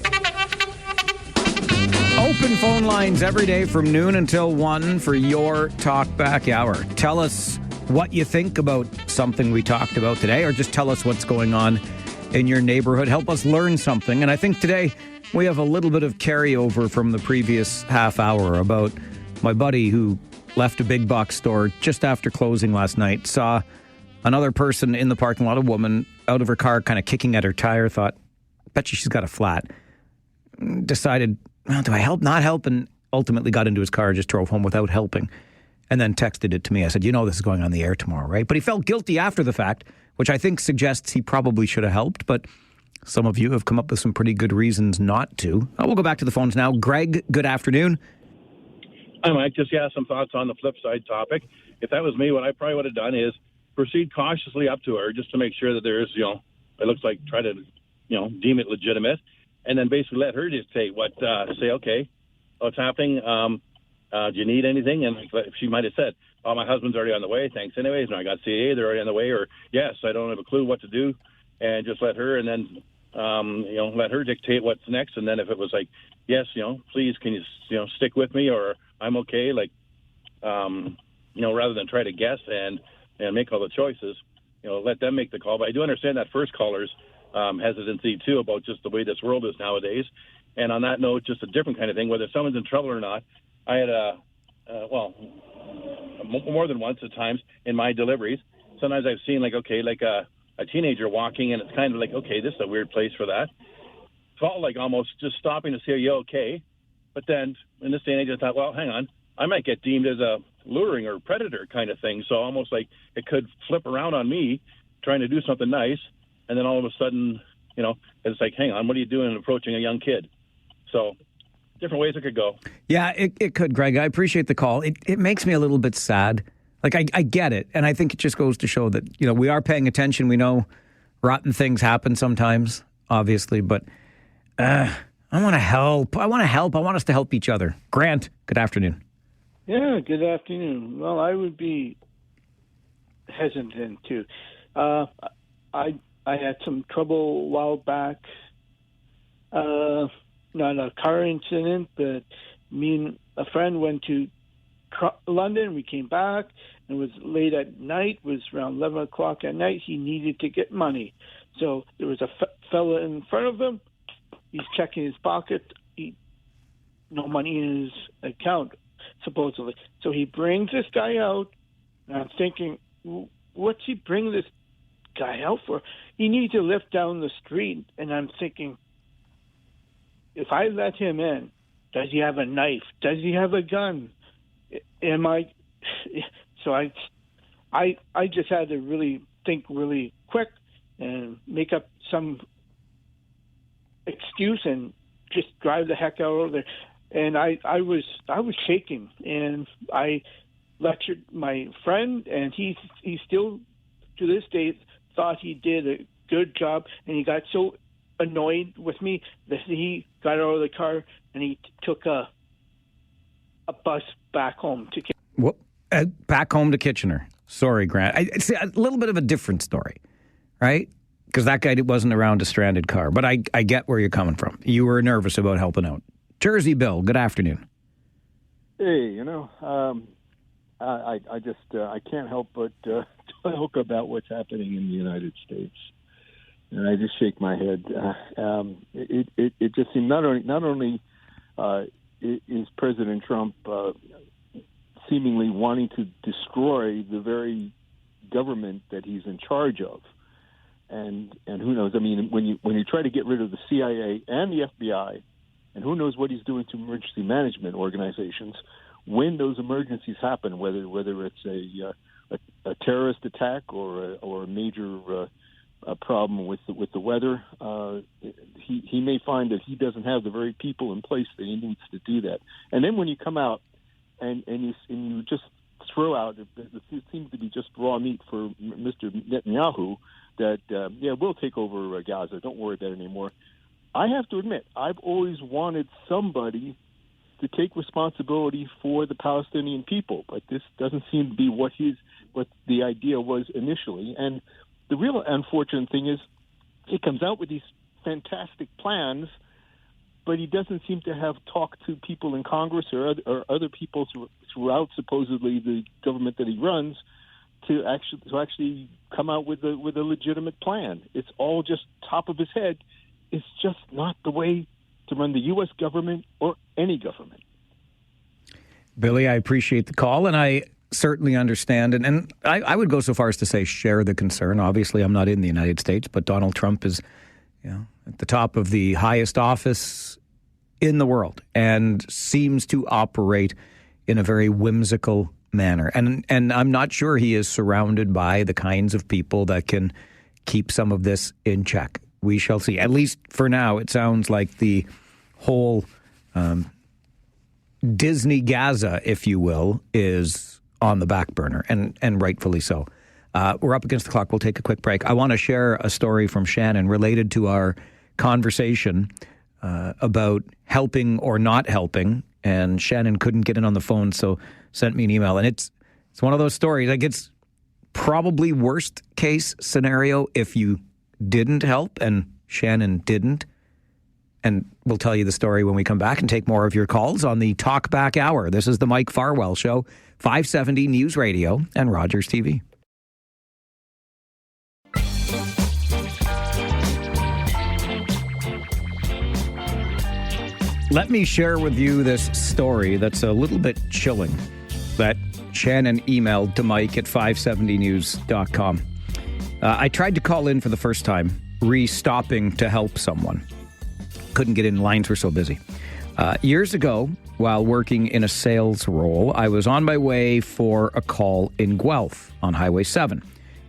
A: Open Open phone lines every day from noon until 1 for your Talkback Hour. Tell us what you think about something we talked about today, or just tell us what's going on in your neighborhood. Help us learn something. And I think today we have a little bit of carryover from the previous half hour about my buddy who left a big box store just after closing last night, saw another person in the parking lot, a woman, out of her car, kind of kicking at her tire, thought, bet you she's got a flat. Decided, well, do I help, not help? And ultimately got into his car, just drove home without helping. And then texted it to me. I said, this is going on the air tomorrow, right? But he felt guilty after the fact, which I think suggests he probably should have helped. But some of you have come up with some pretty good reasons not to. We'll go back to the phones now. Greg, good afternoon.
T: Hi, Mike. Just some thoughts on the Flipside topic. If that was me, what I probably would have done is proceed cautiously up to her just to make sure that there's, it looks like try to, deem it legitimate. And then basically let her dictate say, okay, what's happening? Do you need anything? And she might have said, oh, my husband's already on the way. Thanks anyways. And I got CAA. They're already on the way. Or, yes, I don't have a clue what to do. And just let her, and then, let her dictate what's next. And then if it was like, yes, please, can you, stick with me, or I'm okay, rather than try to guess and make all the choices, let them make the call. But I do understand that first caller's hesitancy, too, about just the way this world is nowadays. And on that note, just a different kind of thing, whether someone's in trouble or not. I had more than once at times in my deliveries. Sometimes I've seen a teenager walking, and it's kind of like, okay, this is a weird place for that. Felt like almost just stopping to say, are you okay? But then in this day and age, I thought, well, hang on, I might get deemed as a luring or predator kind of thing. So almost like it could flip around on me trying to do something nice. And then all of a sudden, it's like, hang on, what are you doing approaching a young kid? So different ways it could go. Yeah,
A: it could, Greg. I appreciate the call. It makes me a little bit sad. I get it. And I think it just goes to show that, we are paying attention. We know rotten things happen sometimes, obviously. But I want to help. I want us to help each other. Grant, good afternoon.
U: Yeah, good afternoon. Well, I would be hesitant too. I had some trouble a while back. Not a car incident, but me and a friend went to London. We came back, and it was late at night. It was around 11 o'clock at night. He needed to get money. So there was a fella in front of him. He's checking his pocket. No money in his account, supposedly. So he brings this guy out, and I'm thinking, what's he bring this guy out for? He needs to lift down the street, and I'm thinking, if I let him in, does he have a knife? Does he have a gun? Am I? So I just had to really think really quick and make up some excuse and just drive the heck out over there. And I was shaking, and I lectured my friend, and he still to this day thought he did a good job, and he got so annoyed with me that he got out of the car and he took a bus back home to Kitchener.
A: Back home to Kitchener. Sorry, Grant. It's a little bit of a different story, right? Because that guy wasn't around a stranded car. But I get where you're coming from. You were nervous about helping out. Jersey Bill, good afternoon.
V: Hey, I just I can't help but talk about what's happening in the United States. And I just shake my head. It just seems not only is President Trump seemingly wanting to destroy the very government that he's in charge of, and who knows? I mean, when you try to get rid of the CIA and the FBI, and who knows what he's doing to emergency management organizations when those emergencies happen, whether it's a terrorist attack or a major a problem with the weather, he may find that he doesn't have the very people in place that he needs to do that. And then when you come out and you just throw out, it seems to be just raw meat for Mr. Netanyahu that we'll take over Gaza. Don't worry about it anymore. I have to admit, I've always wanted somebody to take responsibility for the Palestinian people, but this doesn't seem to be what the idea was initially. And the real unfortunate thing is he comes out with these fantastic plans, but he doesn't seem to have talked to people in Congress or other people throughout supposedly the government that he runs to actually come out with a legitimate plan. It's all just top of his head. It's just not the way to run the U.S. government or any government.
A: Billy, I appreciate the call, and I certainly understand, and I would go so far as to say share the concern. Obviously, I'm not in the United States, but Donald Trump is at the top of the highest office in the world and seems to operate in a very whimsical manner. And I'm not sure he is surrounded by the kinds of people that can keep some of this in check. We shall see. At least for now, it sounds like the whole Disney Gaza, if you will, is on the back burner, and rightfully so. We're up against the clock. We'll take a quick break. I want to share a story from Shannon related to our conversation about helping or not helping. And Shannon couldn't get in on the phone, so sent me an email. And it's one of those stories. Like, it's probably worst case scenario if you didn't help, and Shannon didn't. And we'll tell you the story when we come back and take more of your calls on the Talkback Hour. This is the Mike Farwell Show, 570 News Radio and Rogers TV. Let me share with you this story that's a little bit chilling that Shannon emailed to Mike at 570news.com. I tried to call in for the first time, stopping to help someone. Couldn't get in, lines were so busy. Years ago, while working in a sales role, I was on my way for a call in Guelph on Highway 7.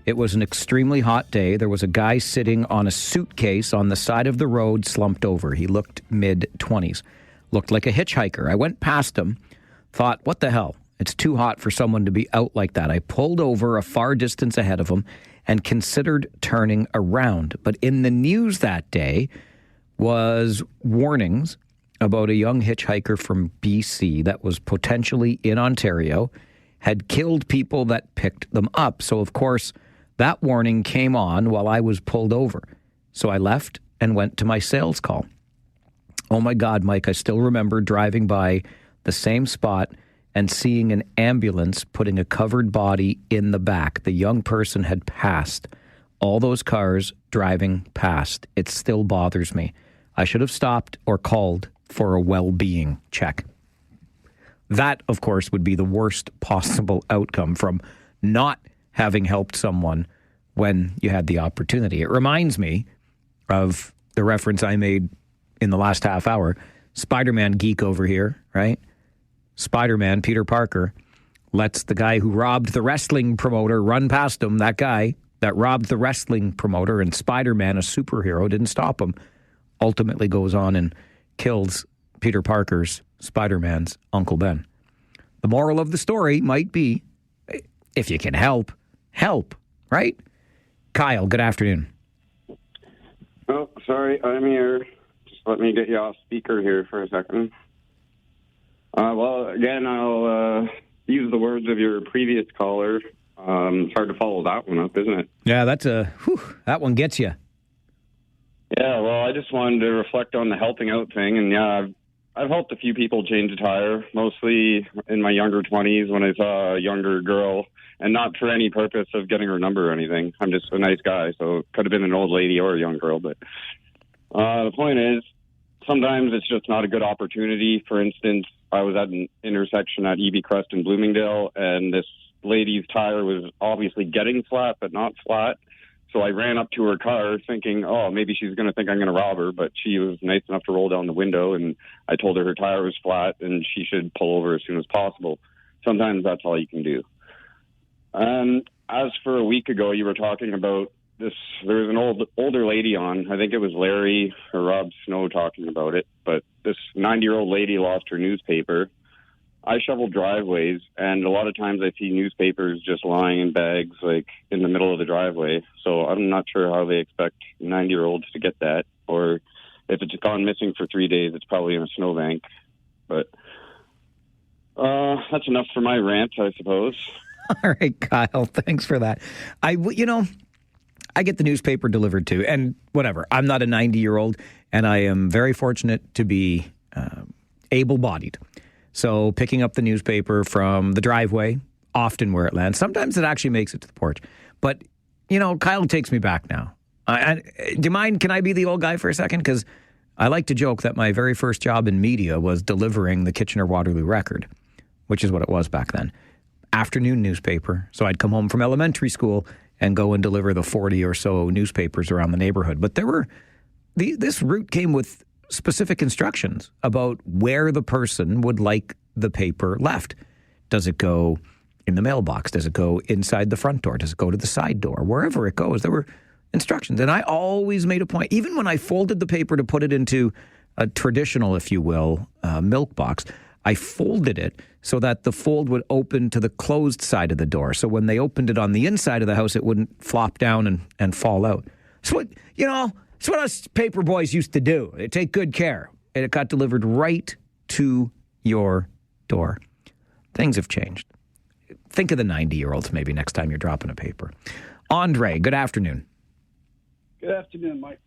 A: It was an extremely hot day. There was a guy sitting on a suitcase on the side of the road, slumped over. He looked mid-20s. Looked like a hitchhiker. I went past him, thought, what the hell? It's too hot for someone to be out like that. I pulled over a far distance ahead of him and considered turning around. But in the news that day was warnings about a young hitchhiker from BC that was potentially in Ontario, had killed people that picked them up. So, of course, that warning came on while I was pulled over. So I left and went to my sales call. Oh my God, Mike, I still remember driving by the same spot and seeing an ambulance putting a covered body in the back. The young person had passed. All those cars driving past. It still bothers me. I should have stopped or called for a well-being check. That, of course, would be the worst possible outcome from not having helped someone when you had the opportunity. It reminds me of the reference I made in the last half hour. Spider-Man geek over here, right? Spider-Man, Peter Parker, lets the guy who robbed the wrestling promoter run past him. That guy that robbed the wrestling promoter, and Spider-Man, a superhero, didn't stop him. Ultimately goes on and kills Peter Parker's, Spider-Man's Uncle Ben. The moral of the story might be, if you can help, right? Kyle, good afternoon.
D: Oh, sorry, I'm here. Just let me get you off speaker here for a second. Well, again, I'll use the words of your previous caller. It's hard to follow that one up, isn't it?
A: Yeah, that one gets you.
D: Yeah, well, I just wanted to reflect on the helping out thing. And yeah, I've helped a few people change a tire, mostly in my younger 20s when I saw a younger girl, and not for any purpose of getting her number or anything. I'm just a nice guy, so it could have been an old lady or a young girl. But the point is, sometimes it's just not a good opportunity. For instance, I was at an intersection at EB Crest in Bloomingdale, and this lady's tire was obviously getting flat, but not flat. So I ran up to her car thinking, oh, maybe she's going to think I'm going to rob her, but she was nice enough to roll down the window, and I told her tire was flat and she should pull over as soon as possible. Sometimes that's all you can do. As for a week ago, you were talking about this, there was an older lady on, I think it was Larry or Rob Snow talking about it, but this 90-year-old lady lost her newspaper. I shovel driveways, and a lot of times I see newspapers just lying in bags, like, in the middle of the driveway. So I'm not sure how they expect 90-year-olds to get that, or if it's gone missing for 3 days, it's probably in a snowbank. But that's enough for my rant, I suppose.
A: All right, Kyle, thanks for that. I get the newspaper delivered too, and whatever. I'm not a 90-year-old. and I am very fortunate to be able-bodied. So picking up the newspaper from the driveway, often where it lands. Sometimes it actually makes it to the porch. But, Kyle takes me back now. Do you mind, can I be the old guy for a second? Because I like to joke that my very first job in media was delivering the Kitchener-Waterloo Record, which is what it was back then. Afternoon newspaper. So I'd come home from elementary school and go and deliver the 40 or so newspapers around the neighborhood. But this route came with specific instructions about where the person would like the paper left. Does it go in the mailbox? Does it go inside the front door? Does it go to the side door? Wherever it goes, there were instructions. And I always made a point, even when I folded the paper to put it into a traditional, if you will, milk box, I folded it so that the fold would open to the closed side of the door. So when they opened it on the inside of the house, it wouldn't flop down and fall out. It's what us paper boys used to do. They take good care. And it got delivered right to your door. Things have changed. Think of the 90-year-olds maybe next time you're dropping a paper. Andre, good afternoon.
C: Good afternoon, Mike.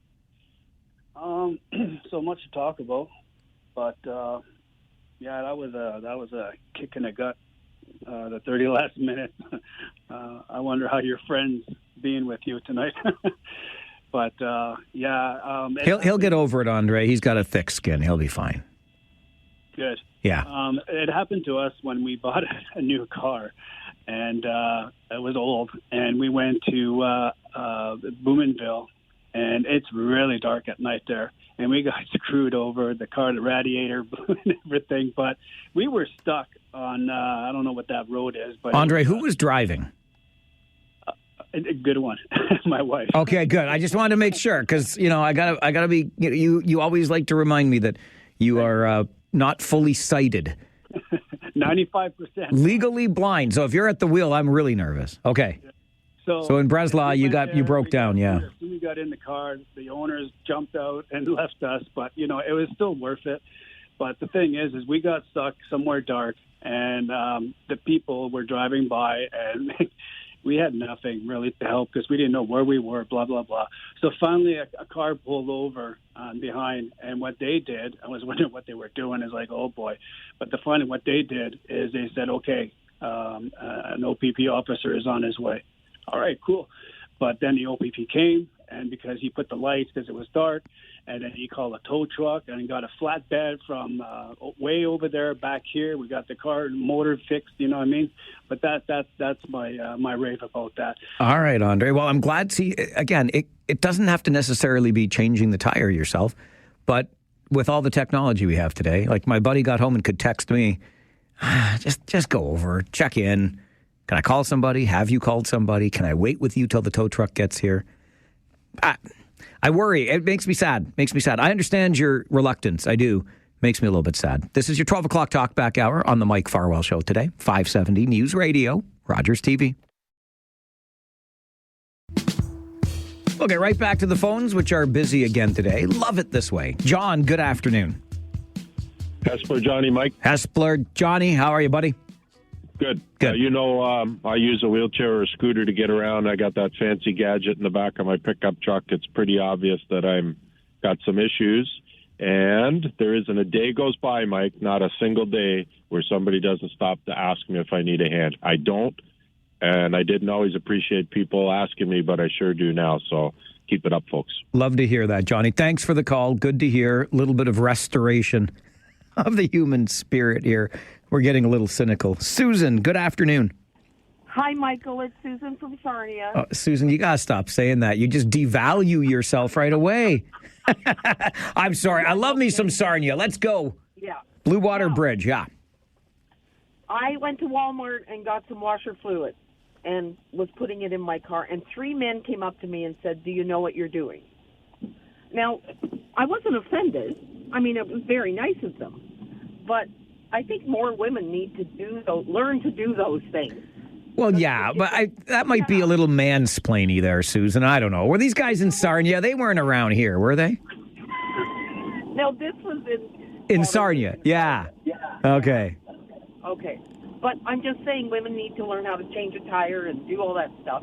C: So much to talk about, but that was a kick in the gut. The 30 last minute. I wonder how your friend's being with you tonight. But
A: he'll get over it, Andre. He's got a thick skin. He'll be fine.
C: Good.
A: Yeah.
C: It happened to us when we bought a new car, and it was old, and we went to Boominville, and it's really dark at night there, and we got screwed over. The car, the radiator blew and everything, but we were stuck on I don't know what that road is. But
A: Andre, who was driving?
C: A good one, my wife.
A: Okay, good. I just wanted to make sure because I gotta be. You always like to remind me that you are not fully sighted.
C: 95%.
A: Legally blind. So if you're at the wheel, I'm really nervous. Okay. So in Breslau, you broke down. Yeah.
C: As soon as we got in the car, the owners jumped out and left us, but it was still worth it. But the thing is we got stuck somewhere dark, and the people were driving by, and we had nothing really to help because we didn't know where we were, blah, blah, blah. So finally a car pulled over behind, and what they did, I was wondering what they were doing, is like, oh, boy. But what they did is they said, okay, an OPP officer is on his way. All right, cool. But then the OPP came, and because he put the lights because it was dark, and then he called a tow truck and got a flatbed from way over there back here. We got the car motor fixed, you know what I mean? But that's my rave about that.
A: All right, Andre. Well, I'm glad to see, again, it doesn't have to necessarily be changing the tire yourself, but with all the technology we have today, like my buddy got home and could text me, just go over, check in. Can I call somebody? Have you called somebody? Can I wait with you till the tow truck gets here? I worry. It makes me sad. I understand your reluctance. I do. Makes me a little bit sad. This is your 12 o'clock Talkback Hour on the Mike Farwell Show today. 570 News Radio, Rogers TV. We'll get right back to the phones, which are busy again today. Love it this way. John, good afternoon.
E: Hespler Johnny, Mike.
A: Hespler Johnny, how are you, buddy?
E: Good. I use a wheelchair or a scooter to get around. I got that fancy gadget in the back of my pickup truck. It's pretty obvious that I'm got some issues. And there isn't a day goes by, Mike, not a single day, where somebody doesn't stop to ask me if I need a hand. I don't, and I didn't always appreciate people asking me, but I sure do now. So keep it up, folks.
A: Love to hear that, Johnny. Thanks for the call. Good to hear. A little bit of restoration of the human spirit here. We're getting a little cynical. Susan, good afternoon.
W: Hi, Michael. It's Susan from Sarnia.
A: Susan, you got to stop saying that. You just devalue yourself right away. I'm sorry. I love me some Sarnia. Let's go.
W: Yeah.
A: Blue Water Bridge, yeah.
W: I went to Walmart and got some washer fluid and was putting it in my car, and 3 men came up to me and said, "Do you know what you're doing?" Now, I wasn't offended. I mean, it was very nice of them. But I think more women need to learn to do those things.
A: Well, yeah, but that might be a little mansplainy there, Susan. I don't know. Were these guys in Sarnia? They weren't around here, were they?
W: No, this was
A: in Sarnia. Yeah. Okay.
W: Okay. But I'm just saying women need to learn how to change a tire and do all that stuff.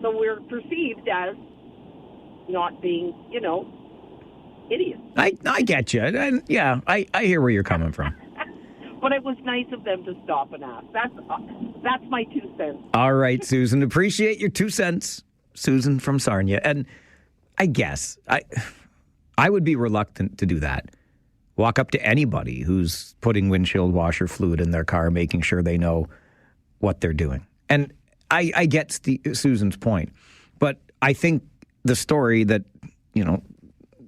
W: So we're perceived as not being, idiots.
A: I get you. And yeah, I hear where you're coming from.
W: But it was nice of them to stop and ask. That's my 2 cents.
A: All right, Susan. Appreciate your 2 cents. Susan from Sarnia. And I guess I would be reluctant to do that. Walk up to anybody who's putting windshield washer fluid in their car, making sure they know what they're doing. And I get Susan's point. But I think the story that,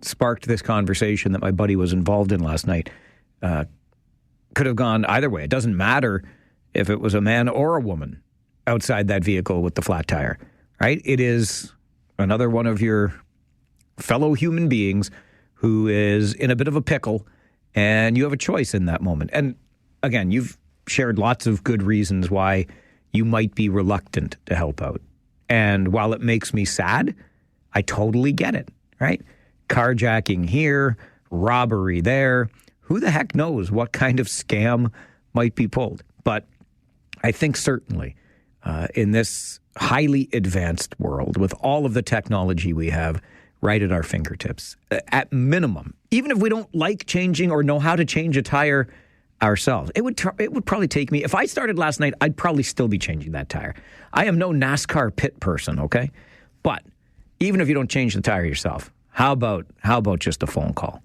A: sparked this conversation that my buddy was involved in last night could have gone either way. It doesn't matter if it was a man or a woman outside that vehicle with the flat tire, right? It is another one of your fellow human beings who is in a bit of a pickle, and you have a choice in that moment. And again, you've shared lots of good reasons why you might be reluctant to help out. And while it makes me sad, I totally get it, right? Carjacking here, robbery there. Who the heck knows what kind of scam might be pulled? But I think certainly in this highly advanced world with all of the technology we have right at our fingertips, at minimum, even if we don't like changing or know how to change a tire ourselves, it would probably take me, if I started last night, I'd probably still be changing that tire. I am no NASCAR pit person, okay? But even if you don't change the tire yourself, how about just a phone call?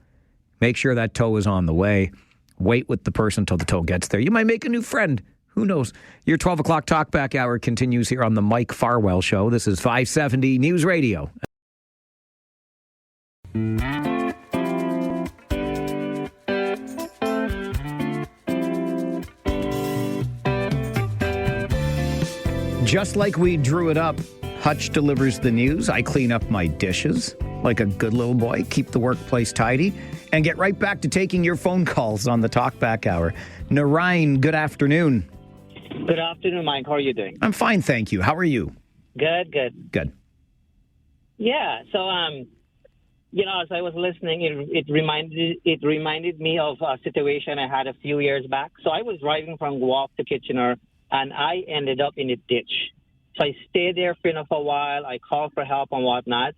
A: Make sure that tow is on the way. Wait with the person until the tow gets there. You might make a new friend. Who knows? Your 12 o'clock Talkback Hour continues here on the Mike Farwell Show. This is 570 News Radio. Just like we drew it up, Hutch delivers the news. I clean up my dishes like a good little boy, keep the workplace tidy, and get right back to taking your phone calls on the Talkback Hour. Narayan, good afternoon.
F: Good afternoon, Mike. How are you doing?
A: I'm fine, thank you. How are you?
F: Good.
A: Good.
F: Yeah, so, as I was listening, it reminded me of a situation I had a few years back. So I was driving from Guelph to Kitchener, and I ended up in a ditch. So I stayed there for a while. I called for help and whatnot.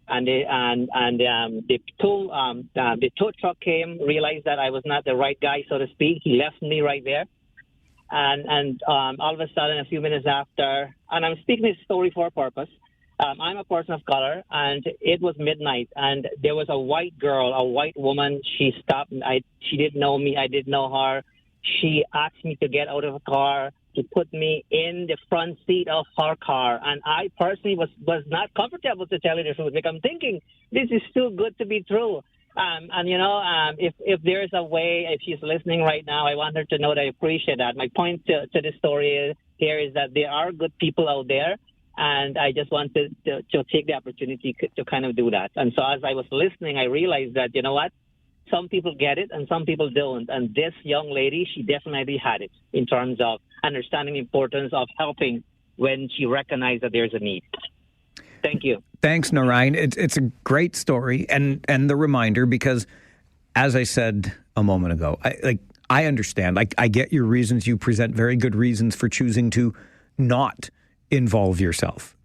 F: And the tow truck came, realized that I was not the right guy, so to speak. He left me right there. And all of a sudden, a few minutes after, and I'm speaking this story for a purpose, I'm a person of color, and it was midnight, and there was a white girl, a white woman. She stopped. She didn't know me. I didn't know her. She asked me to get out of the car, to put me in the front seat of her car. And I personally was not comfortable, to tell you the truth. Like, I'm thinking, this is too good to be true. If there's a way, if she's listening right now, I want her to know that I appreciate that. My point to this story here is that there are good people out there, and I just wanted to take the opportunity to kind of do that. And so as I was listening, I realized that, you know what? Some people get it and some people don't. And this young lady, she definitely had it in terms of understanding the importance of helping when she recognized that there's a need. Thank you.
A: Thanks, Narayan. It's a great story and the reminder, because as I said a moment ago, I understand. I get your reasons. You present very good reasons for choosing to not involve yourself.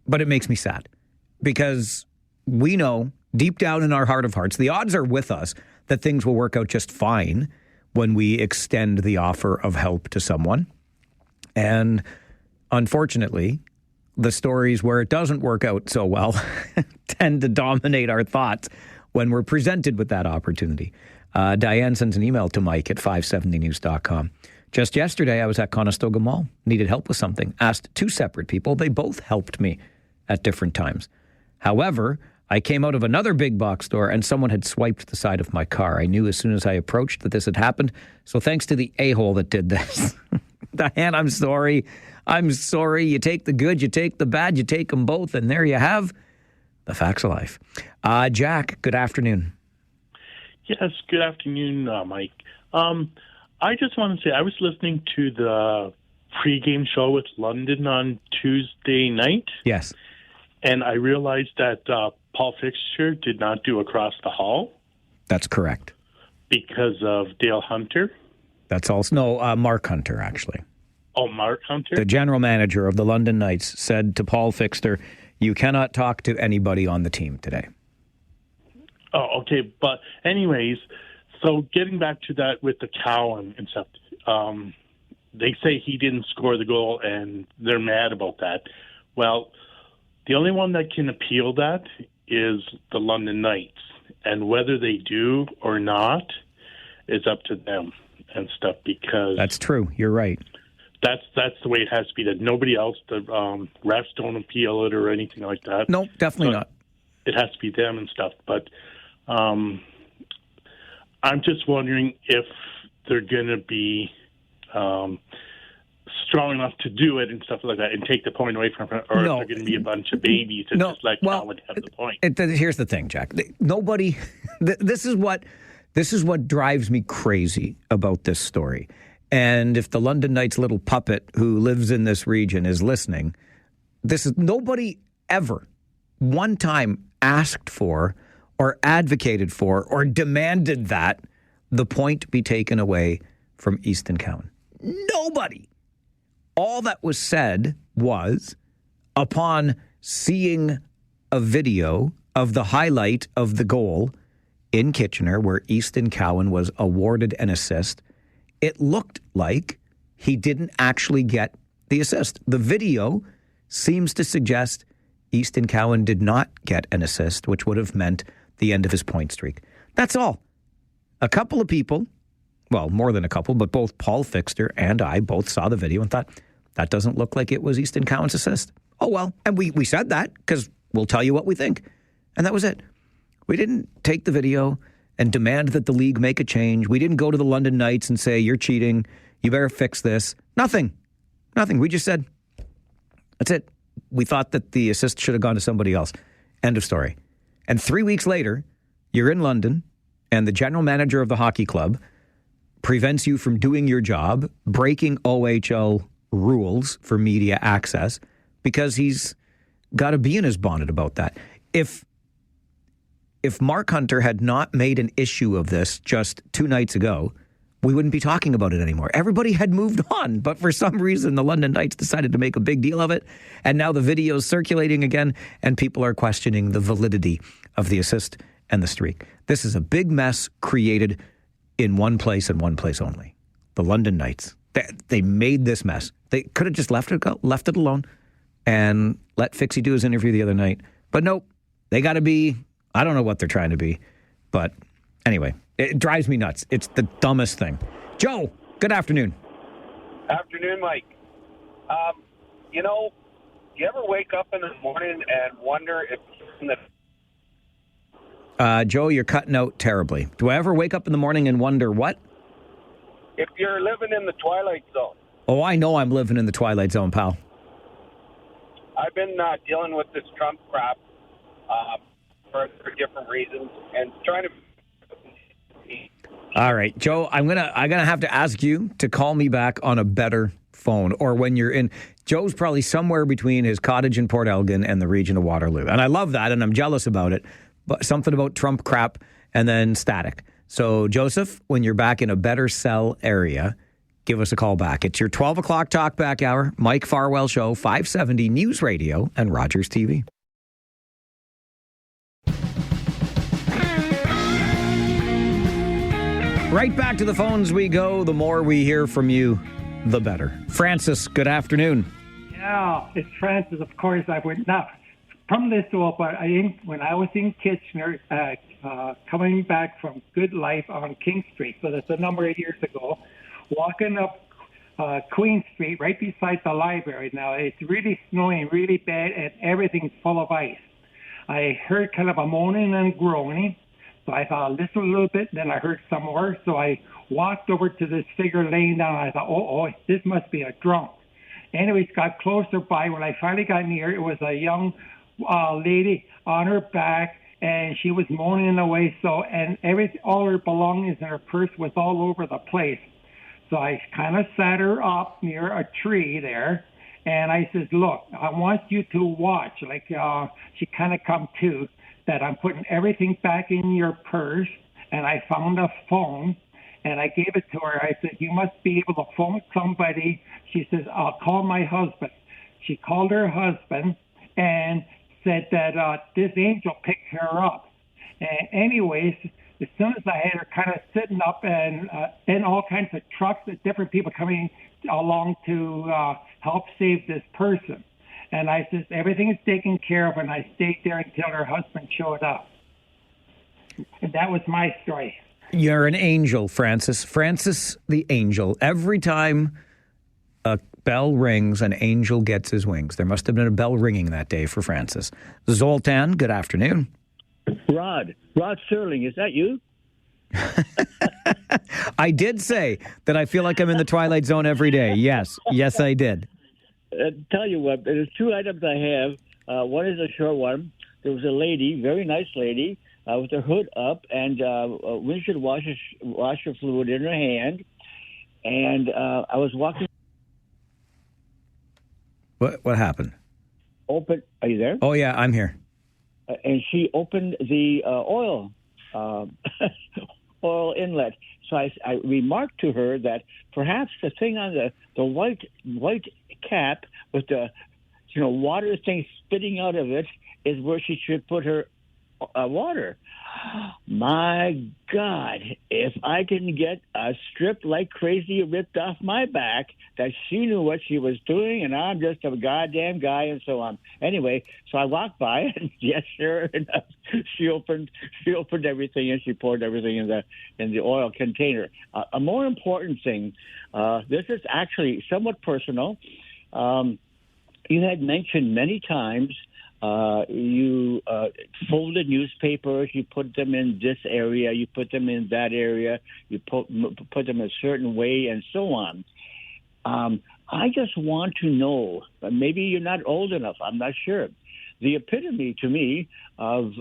A: But it makes me sad because we know deep down in our heart of hearts, the odds are with us that things will work out just fine when we extend the offer of help to someone. And unfortunately, the stories where it doesn't work out so well tend to dominate our thoughts when we're presented with that opportunity. Diane sends an email to Mike at 570news.com. Just yesterday, I was at Conestoga Mall, needed help with something, asked 2 separate people. They both helped me at different times. However, I came out of another big box store and someone had swiped the side of my car. I knew as soon as I approached that this had happened. So thanks to the a-hole that did this. Diane, I'm sorry. I'm sorry. You take the good, you take the bad, you take them both, and there you have the facts of life. Jack, good afternoon.
G: Yes, good afternoon, Mike. I just want to say I was listening to the pregame show with London on Tuesday night.
A: Yes.
G: And I realized that Paul Fixture did not do Across the Hall.
A: That's correct.
G: Because of Dale Hunter.
A: That's also, Mark Hunter, actually.
G: Oh, Mark Hunter?
A: The general manager of the London Knights said to Paul Fixter, you cannot talk to anybody on the team today.
G: Oh, okay. But anyways, so getting back to that with the Cowan and stuff, they say he didn't score the goal, and they're mad about that. Well, the only one that can appeal that is the London Knights, and whether they do or not is up to them and stuff, because
A: That's true. You're right.
G: that's the way it has to be. That nobody else, the refs don't appeal it or anything like that.
A: No, definitely not.
G: It has to be them and stuff. But I'm just wondering if they're going to be strong enough to do it and stuff like that and take the point away from it, or if they're going to be a bunch of babies and just let Cowan have the point.
A: Here's the thing, Jack. Nobody. This is what drives me crazy about this story. And if the London Knights little puppet who lives in this region is listening, nobody ever one time asked for or advocated for or demanded that the point be taken away from Easton Cowan. Nobody. All that was said was, upon seeing a video of the highlight of the goal in Kitchener where Easton Cowan was awarded an assist, it looked like he didn't actually get the assist. The video seems to suggest Easton Cowan did not get an assist, which would have meant the end of his point streak. That's all. A couple of people, well, more than a couple, but both Paul Fixter and I both saw the video and thought, that doesn't look like it was Easton Cowan's assist. Oh, well. And we said that because we'll tell you what we think. And that was it. We didn't take the video and demand that the league make a change. We didn't go to the London Knights and say, you're cheating. You better fix this. Nothing. We just said, that's it. We thought that the assist should have gone to somebody else. End of story. And 3 weeks later, you're in London and the general manager of the hockey club prevents you from doing your job, breaking OHL rules for media access because he's got a bee in his bonnet about that. If Mark Hunter had not made an issue of this just 2 nights ago, we wouldn't be talking about it anymore. Everybody had moved on, but for some reason, the London Knights decided to make a big deal of it, and now the video is circulating again, and people are questioning the validity of the assist and the streak. This is a big mess created in one place and one place only. The London Knights. They made this mess. They could have just left it alone and let Fixie do his interview the other night. But nope, they got to be, I don't know what they're trying to be. But anyway, it drives me nuts. It's the dumbest thing. Joe, good afternoon.
H: Afternoon, Mike. Do you ever wake up in the morning and wonder if
A: Joe, you're cutting out terribly. Do I ever wake up in the morning and wonder what?
H: If you're living in the Twilight Zone.
A: Oh, I know I'm living in the Twilight Zone, pal.
H: I've been dealing with this Trump crap for different reasons and trying to...
A: All right, Joe, I'm gonna have to ask you to call me back on a better phone, or when you're in. Joe's probably somewhere between his cottage in Port Elgin and the region of Waterloo, and I love that, and I'm jealous about it. But something about Trump crap and then static. So, Joseph, when you're back in a better cell area, give us a call back. It's your 12 o'clock Talkback Hour, Mike Farwell Show, 570 News Radio and Rogers TV. Right back to the phones we go. The more we hear from you, the better. Francis, good afternoon.
N: Yeah, it's Francis. Of course, I would not from this all, but when I was in Kitchener, coming back from Good Life on King Street, so that's a number of years ago, walking up Queen Street right beside the library. Now, it's really snowing really bad, and everything's full of ice. I heard kind of a moaning and groaning, so I thought, I'll listen a little bit, then I heard some more, so I walked over to this figure laying down, and I thought, oh, this must be a drunk. Anyways, got closer by. When I finally got near, it was a young lady on her back, and she was moaning away. So, and all her belongings in her purse was all over the place. So I kind of sat her up near a tree there, and I said, "Look, I want you to watch." Like she kind of come to that. I'm putting everything back in your purse, and I found a phone, and I gave it to her. I said, "You must be able to phone somebody." She says, "I'll call my husband." She called her husband and said that this angel picked her up. And anyways, as soon as I had her kind of sitting up and all kinds of trucks with different people coming along to help save this person. And I said, everything is taken care of, and I stayed there until her husband showed up. And that was my story.
A: You're an angel, Francis. Francis the angel. Every time a bell rings, an angel gets his wings. There must have been a bell ringing that day for Francis. Zoltan, good afternoon.
Q: Rod Sterling, is that you?
A: I did say that I feel like I'm in the Twilight Zone every day. Yes, I did.
Q: Tell you what, there's two items I have. One is a short one. There was a lady, very nice lady, with her hood up and windshield washer fluid in her hand. And I was walking.
A: What happened?
Q: Are you there?
A: Oh, yeah, I'm here.
Q: And she opened the oil inlet. So I remarked to her that perhaps the thing on the white cap with the water thing spitting out of it is where she should put her water. My God, if I can get a strip like crazy ripped off my back, that she knew what she was doing, and I'm just a goddamn guy, and so on. Anyway, so I walked by, and yes, sure enough, she opened everything, and she poured everything in the oil container. A more important thing, this is actually somewhat personal. You had mentioned many times you folded newspapers, you put them in this area, you put them in that area, you put them a certain way, and so on. I just want to know, maybe you're not old enough, I'm not sure, the epitome to me of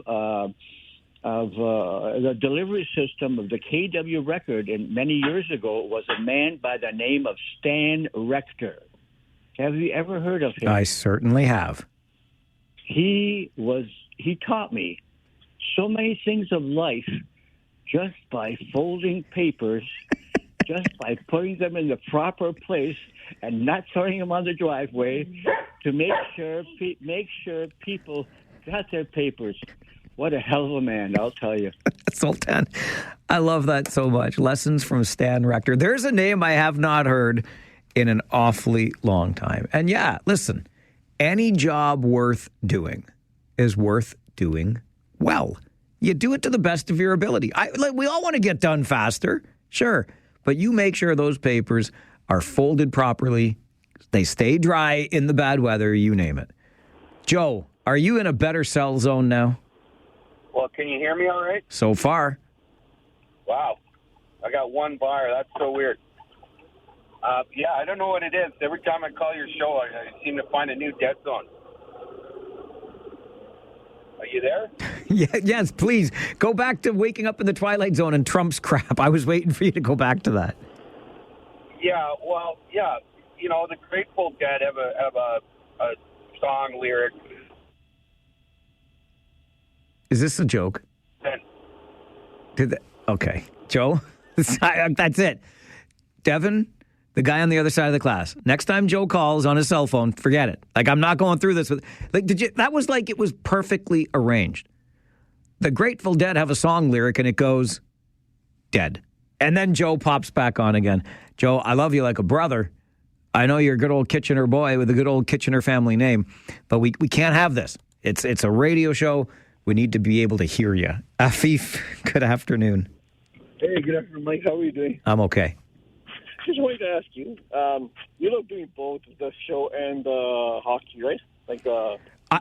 Q: the delivery system of the KW record many years ago was a man by the name of Stan Rector. Have you ever heard of him?
A: I certainly have.
Q: He taught me so many things of life just by folding papers, just by putting them in the proper place and not throwing them on the driveway to make sure people got their papers. What a hell of a man, I'll tell you.
A: Sultan, I love that so much. Lessons from Stan Rector. There's a name I have not heard in an awfully long time. And yeah, listen, any job worth doing is worth doing well. You do it to the best of your ability. We all want to get done faster, sure, but you make sure those papers are folded properly, they stay dry in the bad weather, you name it. Joe, are you in a better cell zone now?
H: Well, can you hear me all right?
A: So far.
H: Wow. I got one bar. That's so weird. Yeah, I don't know what it is. Every time I call your show, I seem to find a new dead zone. Are you there?
A: Yes, please. Go back to waking up in the Twilight Zone and Trump's crap. I was waiting for you to go back to that.
H: Yeah, well, yeah. You know, the Grateful Dead have a song lyric.
A: Is this a joke? Okay. Joe, that's it. Devin, the guy on the other side of the class. Next time Joe calls on his cell phone, forget it. Like, I'm not going through this with. Like, that was like it was perfectly arranged. The Grateful Dead have a song lyric, and it goes, dead. And then Joe pops back on again. Joe, I love you like a brother. I know you're a good old Kitchener boy with a good old Kitchener family name, but we can't have this. It's a radio show. We need to be able to hear you. Afif, good afternoon.
I: Hey, good afternoon, Mike. How are you doing?
A: I'm okay.
I: Just wanted to ask you, you love doing both the show and hockey, right? Like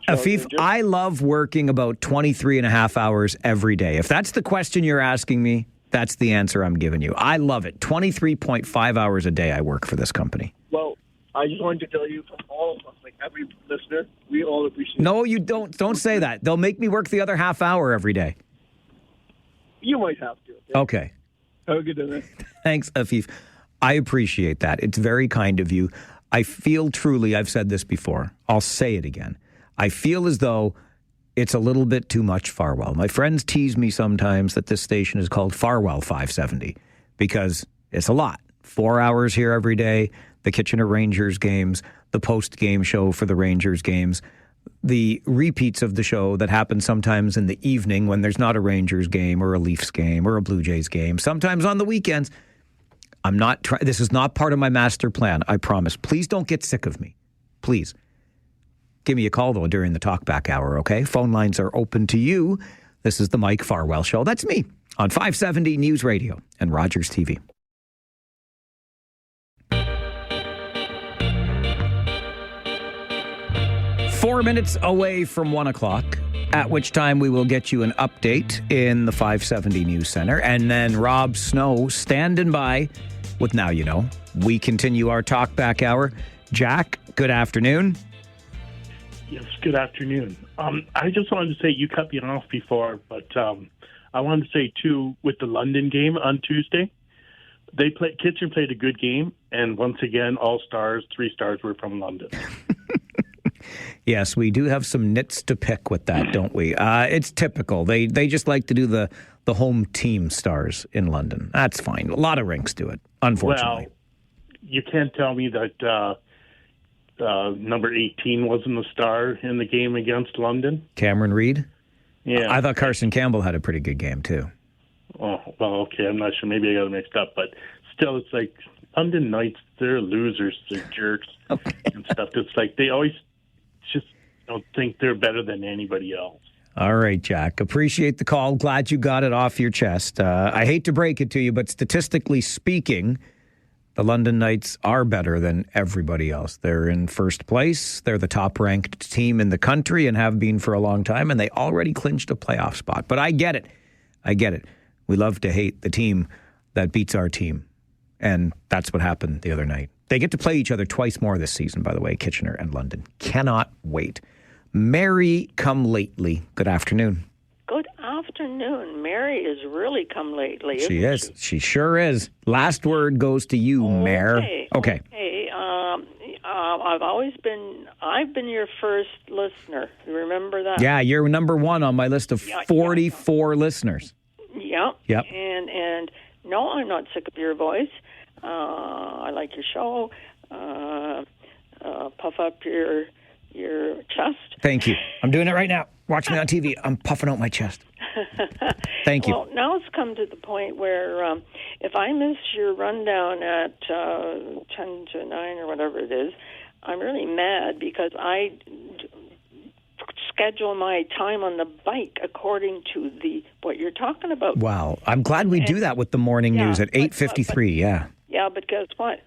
A: Afif, I love working about 23 and a half hours every day. If that's the question you're asking me, that's the answer I'm giving you. I love it. 23.5 hours a day I work for this company.
I: Well, I just wanted to tell you from all of us, like every listener, we all appreciate it.
A: No, you don't. Don't say that. They'll make me work the other half hour every day.
I: You might have to.
A: Okay.
I: Have a good day, man.
A: Thanks, Afif. I appreciate that. It's very kind of you. I feel truly, I've said this before, I'll say it again. I feel as though it's a little bit too much Farwell. My friends tease me sometimes that this station is called Farwell 570 because it's a lot. 4 hours here every day, the Kitchener Rangers games, the post-game show for the Rangers games, the repeats of the show that happen sometimes in the evening when there's not a Rangers game or a Leafs game or a Blue Jays game, sometimes on the weekends. I'm not trying. This is not part of my master plan. I promise. Please don't get sick of me. Please. Give me a call, though, during the Talkback Hour, okay? Phone lines are open to you. This is the Mike Farwell Show. That's me on 570 News Radio and Rogers TV. Four minutes away from 1 o'clock, at which time we will get you an update in the 570 News Center. And then Rob Snow standing by with Now You Know. We continue our Talkback Hour. Jack, good afternoon.
G: Yes, good afternoon. I just wanted to say, you cut me off before, but I wanted to say, too, with the London game on Tuesday, Kitchener played a good game, and once again, all stars, 3 stars were from London.
A: Yes, we do have some nits to pick with that, don't we? It's typical. They just like to do the home team stars in London. That's fine. A lot of rinks do it, unfortunately.
G: Well, you can't tell me that number 18 wasn't a star in the game against London.
A: Cameron Reid?
G: Yeah.
A: I thought Carson Campbell had a pretty good game, too.
G: Oh, well, okay. I'm not sure. Maybe I got it mixed up. But still, it's like London Knights, they're losers. They're jerks and stuff. It's like they always just don't think they're better than anybody else.
A: All right, Jack. Appreciate the call. Glad you got it off your chest. I hate to break it to you, but statistically speaking, the London Knights are better than everybody else. They're in first place. They're the top-ranked team in the country and have been for a long time, and they already clinched a playoff spot. But I get it. I get it. We love to hate the team that beats our team, and that's what happened the other night. They get to play each other twice more this season, by the way, Kitchener and London. Cannot wait. Mary come lately. Good afternoon.
J: Good afternoon. Mary has really come lately.
A: She is. She sure is. Last word goes to you, Mare. Okay.
J: I've been your first listener. You remember that?
A: Yeah, you're number one on my list of 44 listeners.
J: Yep.
A: Yep.
J: And no, I'm not sick of your voice. I like your show. Puff up your chest.
A: Thank you. I'm doing it right now. Watch me on TV. I'm puffing out my chest. Thank you.
J: Well, now it's come to the point where if I miss your rundown at 10 to 9 or whatever it is, I'm really mad because I schedule my time on the bike according to what you're talking about.
A: Wow. I'm glad we do that with the morning news at 8:53. Yeah.
J: Yeah, but guess what?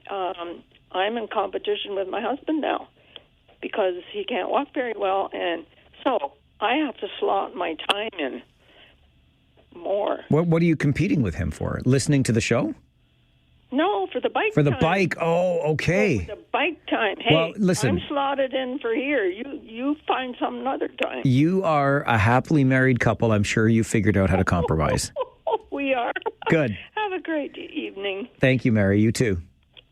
J: I'm in competition with my husband now because he can't walk very well, and so I have to slot my time in more.
A: What are you competing with him for? Listening to the show?
J: No, for the bike
A: For the
J: time.
A: bike. Oh, okay.
J: For the bike time. Hey,
A: Well, listen.
J: I'm slotted in for here. You find some other time.
A: You are a happily married couple. I'm sure you figured out how to compromise.
J: We are.
A: Good.
J: Have a great evening.
A: Thank you, Mary. You too.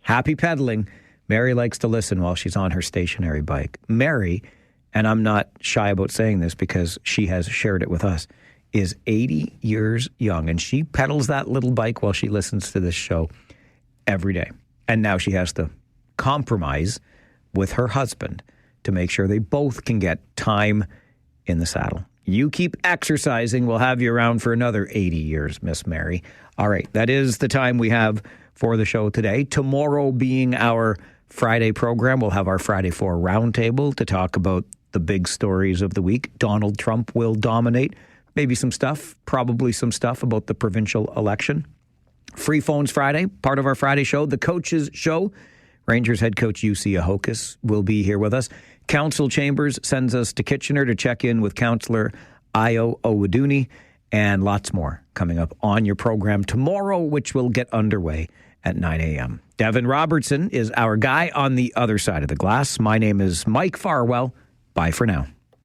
A: Happy pedaling. Mary likes to listen while she's on her stationary bike. Mary, and I'm not shy about saying this because she has shared it with us, is 80 years young, and she pedals that little bike while she listens to this show every day. And now she has to compromise with her husband to make sure they both can get time in the saddle. You keep exercising. We'll have you around for another 80 years, Miss Mary. All right, that is the time we have for the show today. Tomorrow being our Friday program, we'll have our Friday 4 roundtable to talk about the big stories of the week. Donald Trump will dominate. Maybe some stuff, probably some stuff about the provincial election. Free Phones Friday, part of our Friday show. The Coaches Show. Rangers head coach UC Ahokas will be here with us. Council Chambers sends us to Kitchener to check in with Councillor Io Owaduni, and lots more coming up on your program tomorrow, which will get underway at 9 a.m. Devin Robertson is our guy on the other side of the glass. My name is Mike Farwell. Bye for now.